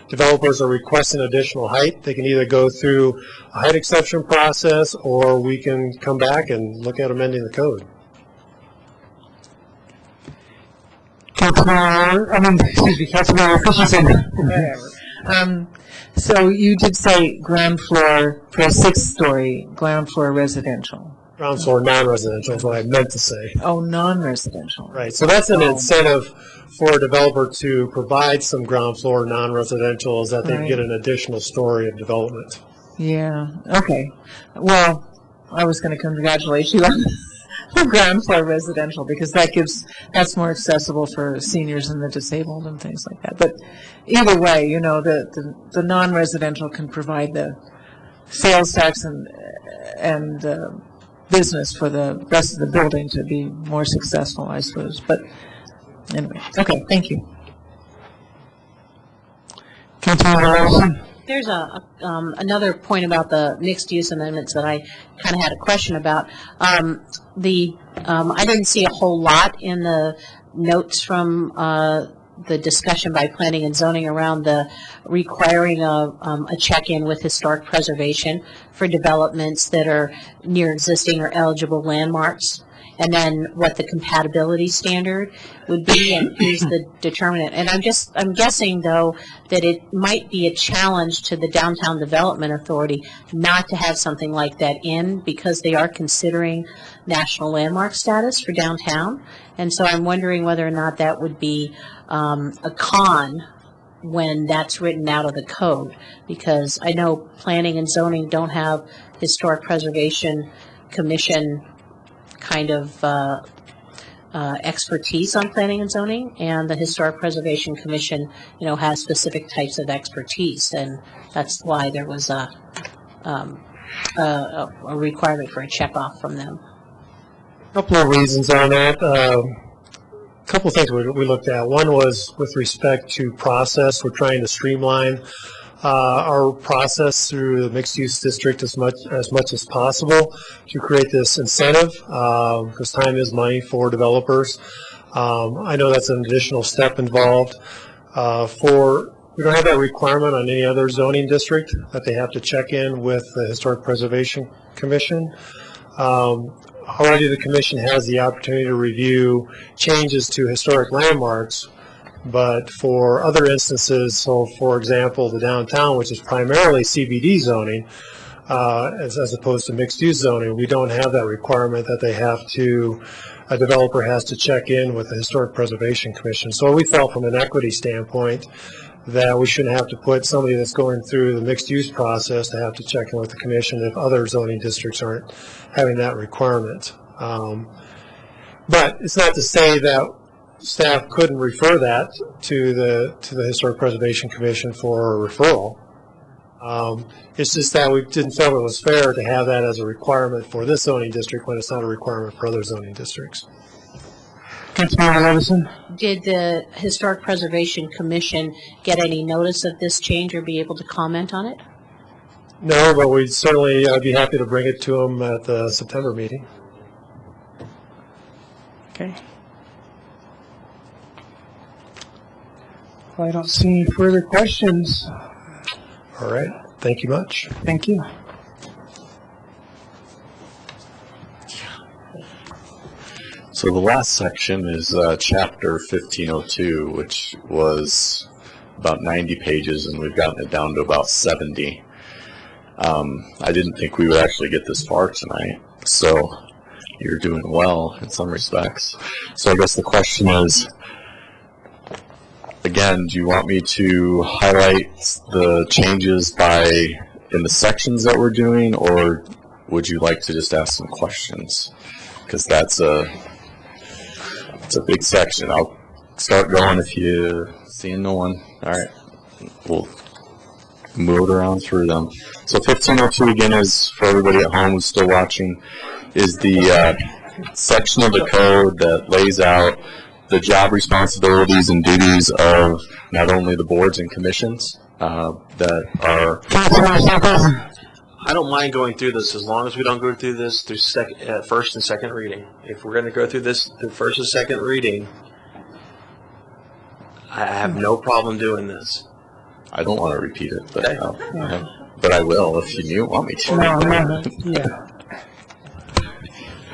developers are requesting additional height. They can either go through a height exception process, or we can come back and look at amending the code.
Councilmember Christensen.
So you did say ground floor for a 6-story ground floor residential.
Ground floor non-residential is what I meant to say.
Oh, non-residential.
Right, so that's an incentive for a developer to provide some ground floor non-residential, is that they
Right.
get an additional story of development.
Yeah, okay. Well, I was going to congratulate you on the ground floor residential, because that's more accessible for seniors and the disabled and things like that. But either way, you know, the non-residential can provide the sales tax and business for the rest of the building to be more successful, I suppose. But anyway, okay, thank you.
There's another point about the mixed-use amendments that I kind of had a question about. I didn't see a whole lot in the notes from the discussion by planning and zoning around the requiring a check-in with historic preservation for developments that are near existing or eligible landmarks, and then what the compatibility standard would be and who's the determinant. And I'm guessing, though, that it might be a challenge to the Downtown Development Authority not to have something like that in, because they are considering national landmark status for downtown. And so I'm wondering whether or not that would be a con when that's written out of the code, because I know planning and zoning don't have historic preservation commission kind of expertise on planning and zoning, and the Historic Preservation Commission, you know, has specific types of expertise, and that's why there was a requirement for a checkoff from them.
A couple of reasons on that. A couple of things we looked at. One was with respect to process. We're trying to streamline our process through the mixed-use district as much as possible to create this incentive, because time is money for developers. I know that's an additional step involved. We don't have that requirement on any other zoning district that they have to check in with the Historic Preservation Commission. Already the commission has the opportunity to review changes to historic landmarks, but for other instances, so for example, the downtown, which is primarily CBD zoning, as opposed to mixed-use zoning, we don't have that requirement that a developer has to check in with the Historic Preservation Commission. So we felt from an equity standpoint that we shouldn't have to put somebody that's going through the mixed-use process to have to check in with the commission if other zoning districts aren't having that requirement. But it's not to say that staff couldn't refer that to the Historic Preservation Commission for a referral. It's just that we didn't feel it was fair to have that as a requirement for this zoning district when it's not a requirement for other zoning districts.
Councilmember Levison?
Did the Historic Preservation Commission get any notice of this change or be able to comment on it?
No, but we'd certainly be happy to bring it to them at the September meeting.
Okay. Well, I don't see any further questions.
All right. Thank you much.
Thank you.
So the last section is Chapter 1502, which was about 90 pages, and we've gotten it down to about 70. I didn't think we would actually get this far tonight, so you're doing well in some respects. So I guess the question is, again, do you want me to highlight the changes in the sections that we're doing, or would you like to just ask some questions? Because it's a big section. I'll start going if you see no one. All right, we'll move around through them. So 1502 again is, for everybody at home who's still watching, is the section of the code that lays out the job responsibilities and duties of not only the boards and commissions that are.
I don't mind going through this as long as we don't go through this through first and second reading. If we're going to go through this through first and second reading, I have no problem doing this.
I don't want to repeat it, but I will if you want me to.
No. Yeah.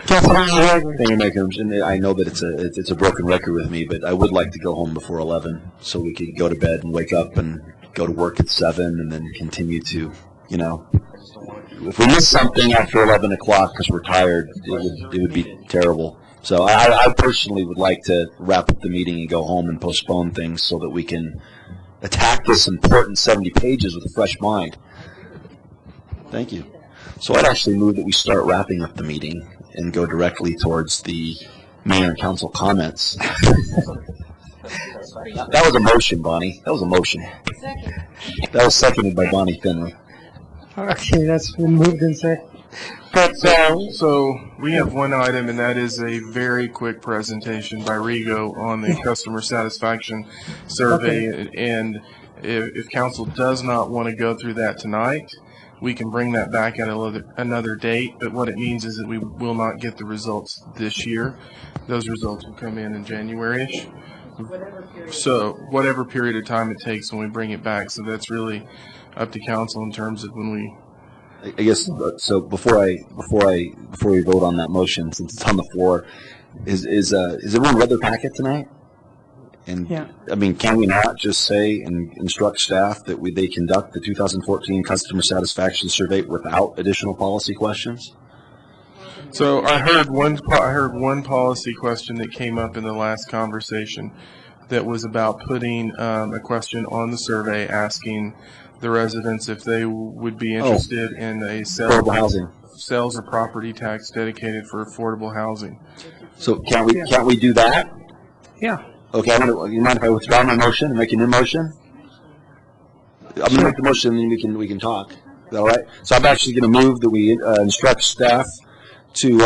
Thank you, Mayor. And I know that it's a broken record with me, but I would like to go home before 11 so we could go to bed and wake up and go to work at 7 and then continue to if we miss something after 11 o'clock because we're tired, it would be terrible. So I personally would like to wrap up the meeting and go home and postpone things so that we can attack this important 70 pages with a fresh mind. Thank you. So I'd actually move that we start wrapping up the meeting and go directly towards the mayor and council comments. That was a motion, Bonnie. That was a motion. That was seconded by Bonnie Finley.
Okay, that's been moved and seconded. But,
So we have one item, and that is a very quick presentation by Rigo on the customer satisfaction survey.
Okay.
And if council does not want to go through that tonight, we can bring that back at another date. But what it means is that we will not get the results this year. Those results will come in January-ish. So whatever period of time it takes when we bring it back. So that's really up to council in terms of when we.
I guess so. Before we vote on that motion, since it's on the floor, is everyone read their packet tonight? And
yeah.
I mean, can we not just say and instruct staff that they conduct the 2014 customer satisfaction survey without additional policy questions?
So I heard one policy question that came up in the last conversation that was about putting a question on the survey asking the residents if they would be interested in a sales or property tax dedicated for affordable housing.
So can't we do that?
Yeah.
Okay. You mind if I withdraw my motion and make a new motion? I'm going to make the motion and then we can talk. Is that all right? So I'm actually going to move that we instruct staff to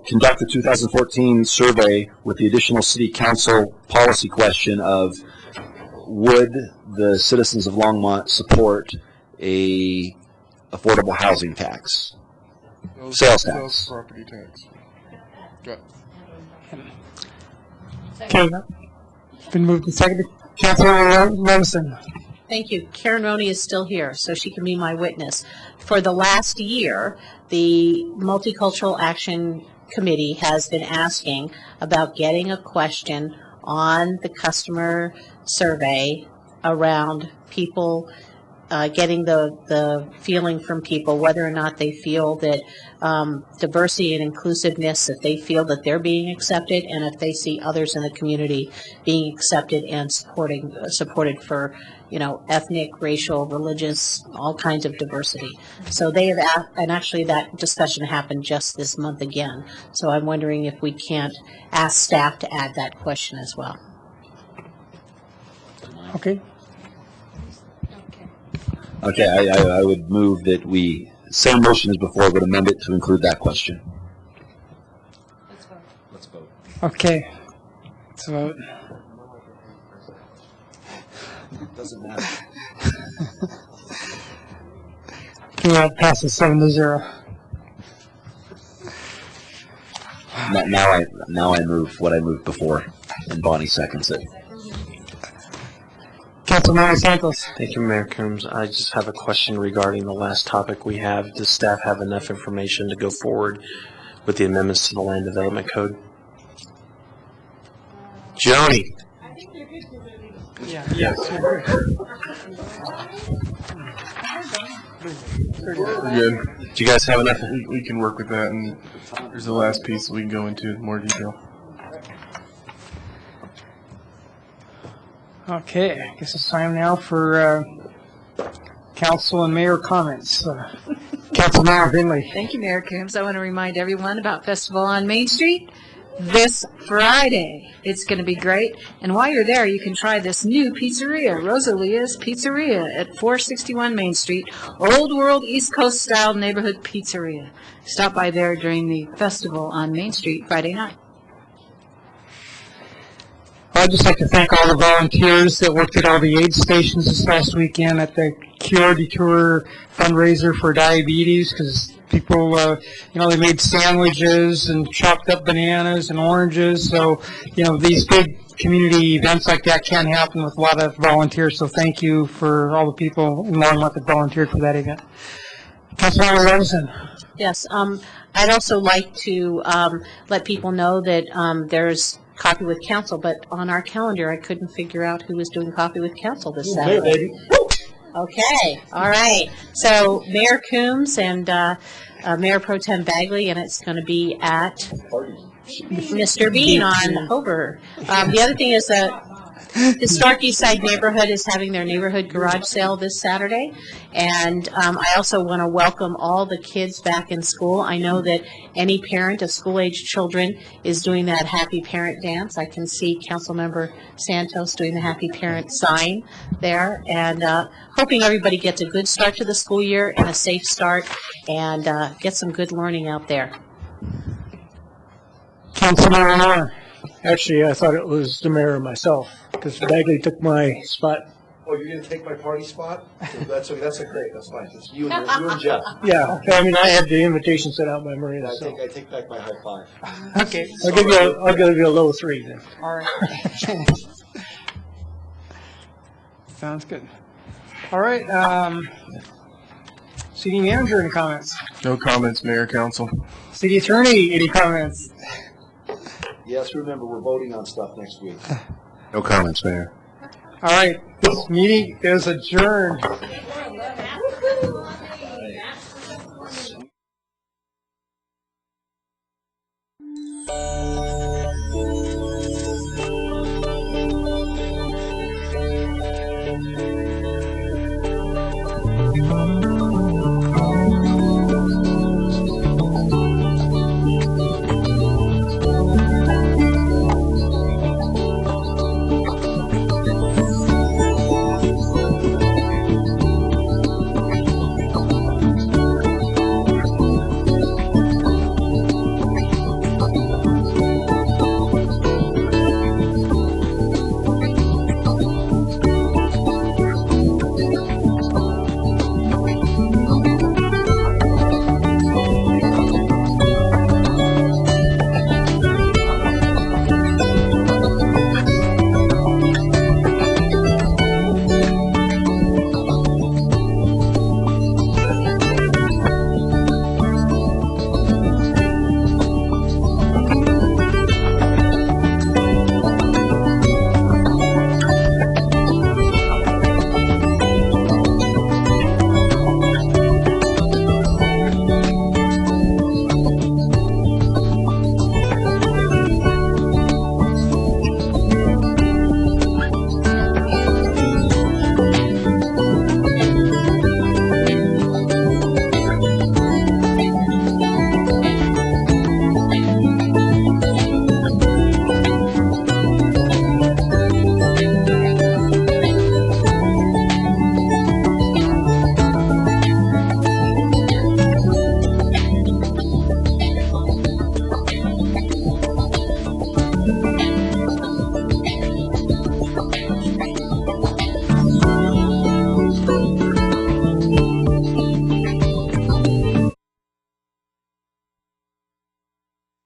conduct the 2014 survey with the additional city council policy question of would the citizens of Longmont support a affordable housing tax, sales tax,
sales property tax. Got it.
Okay, it's been moved and seconded. Councilor Levison.
Thank you. Karen Roney is still here, so she can be my witness. For the last year, the Multicultural Action Committee has been asking about getting a question on the customer survey around people, getting the feeling from people whether or not they feel that diversity and inclusiveness, if they feel that they're being accepted, and if they see others in the community being accepted and supported for, ethnic, racial, religious, all kinds of diversity. So they have asked, and actually that discussion happened just this month again. So I'm wondering if we can't ask staff to add that question as well.
Okay.
Okay, I would move that we, same motion as before, but amend it to include that question. Let's vote.
Okay. Let's vote.
It doesn't matter.
Okay, that passes 7-0.
Now I move what I moved before, and Bonnie seconds it.
Councilman Santos.
Thank you, Mayor Coombs. I just have a question regarding the last topic we have. Does staff have enough information to go forward with the amendments to the Land Development Code? Joni.
Yeah.
Yes. We're good.
Do you guys have enough?
We can work with that, and there's the last piece we can go into in more detail.
Okay, I guess it's time now for council and mayor comments. Councilman Finley.
Thank you, Mayor Coombs. I want to remind everyone about Festival on Main Street this Friday. It's going to be great. And while you're there, you can try this new pizzeria, Rosalia's Pizzeria at 461 Main Street, Old World East Coast style neighborhood pizzeria. Stop by there during the Festival on Main Street Friday night.
I'd just like to thank all the volunteers that worked at all the aid stations this last weekend at the Cure Detour fundraiser for diabetes, because people, they made sandwiches and chopped up bananas and oranges. So, these big community events like that can happen with a lot of volunteers. So thank you for all the people in Longmont that volunteered for that event. Councilmember Robinson.
Yes, I'd also like to let people know that there's Coffee with Council, but on our calendar I couldn't figure out who was doing Coffee with Council this Saturday. Okay, all right. So Mayor Coombs and Mayor Pro Tem Bagley, and it's going to be at Mr. Bean on Hover. The other thing is that the Stark East Side neighborhood is having their neighborhood garage sale this Saturday, and I also want to welcome all the kids back in school. I know that any parent of school-age children is doing that happy parent dance. I can see Councilmember Santos doing the happy parent sign there, and hoping everybody gets a good start to the school year and a safe start, and get some good learning out there.
Councilman Moore. Actually, I thought it was the mayor and myself, because Bagley took my spot.
Oh, you're going to take my party spot? That's okay. That's great. That's fine. It's you and Jeff.
Yeah, I mean, I had the invitation sent out by Maria.
I
So.
take back my high five.
Okay, I'll give you a low 3 then.
All right. Sounds good. All right. City manager, any comments?
No comments, Mayor, Council.
City attorney, any comments?
Yes, remember, we're voting on stuff next week.
No comments, Mayor.
All right. This meeting is adjourned.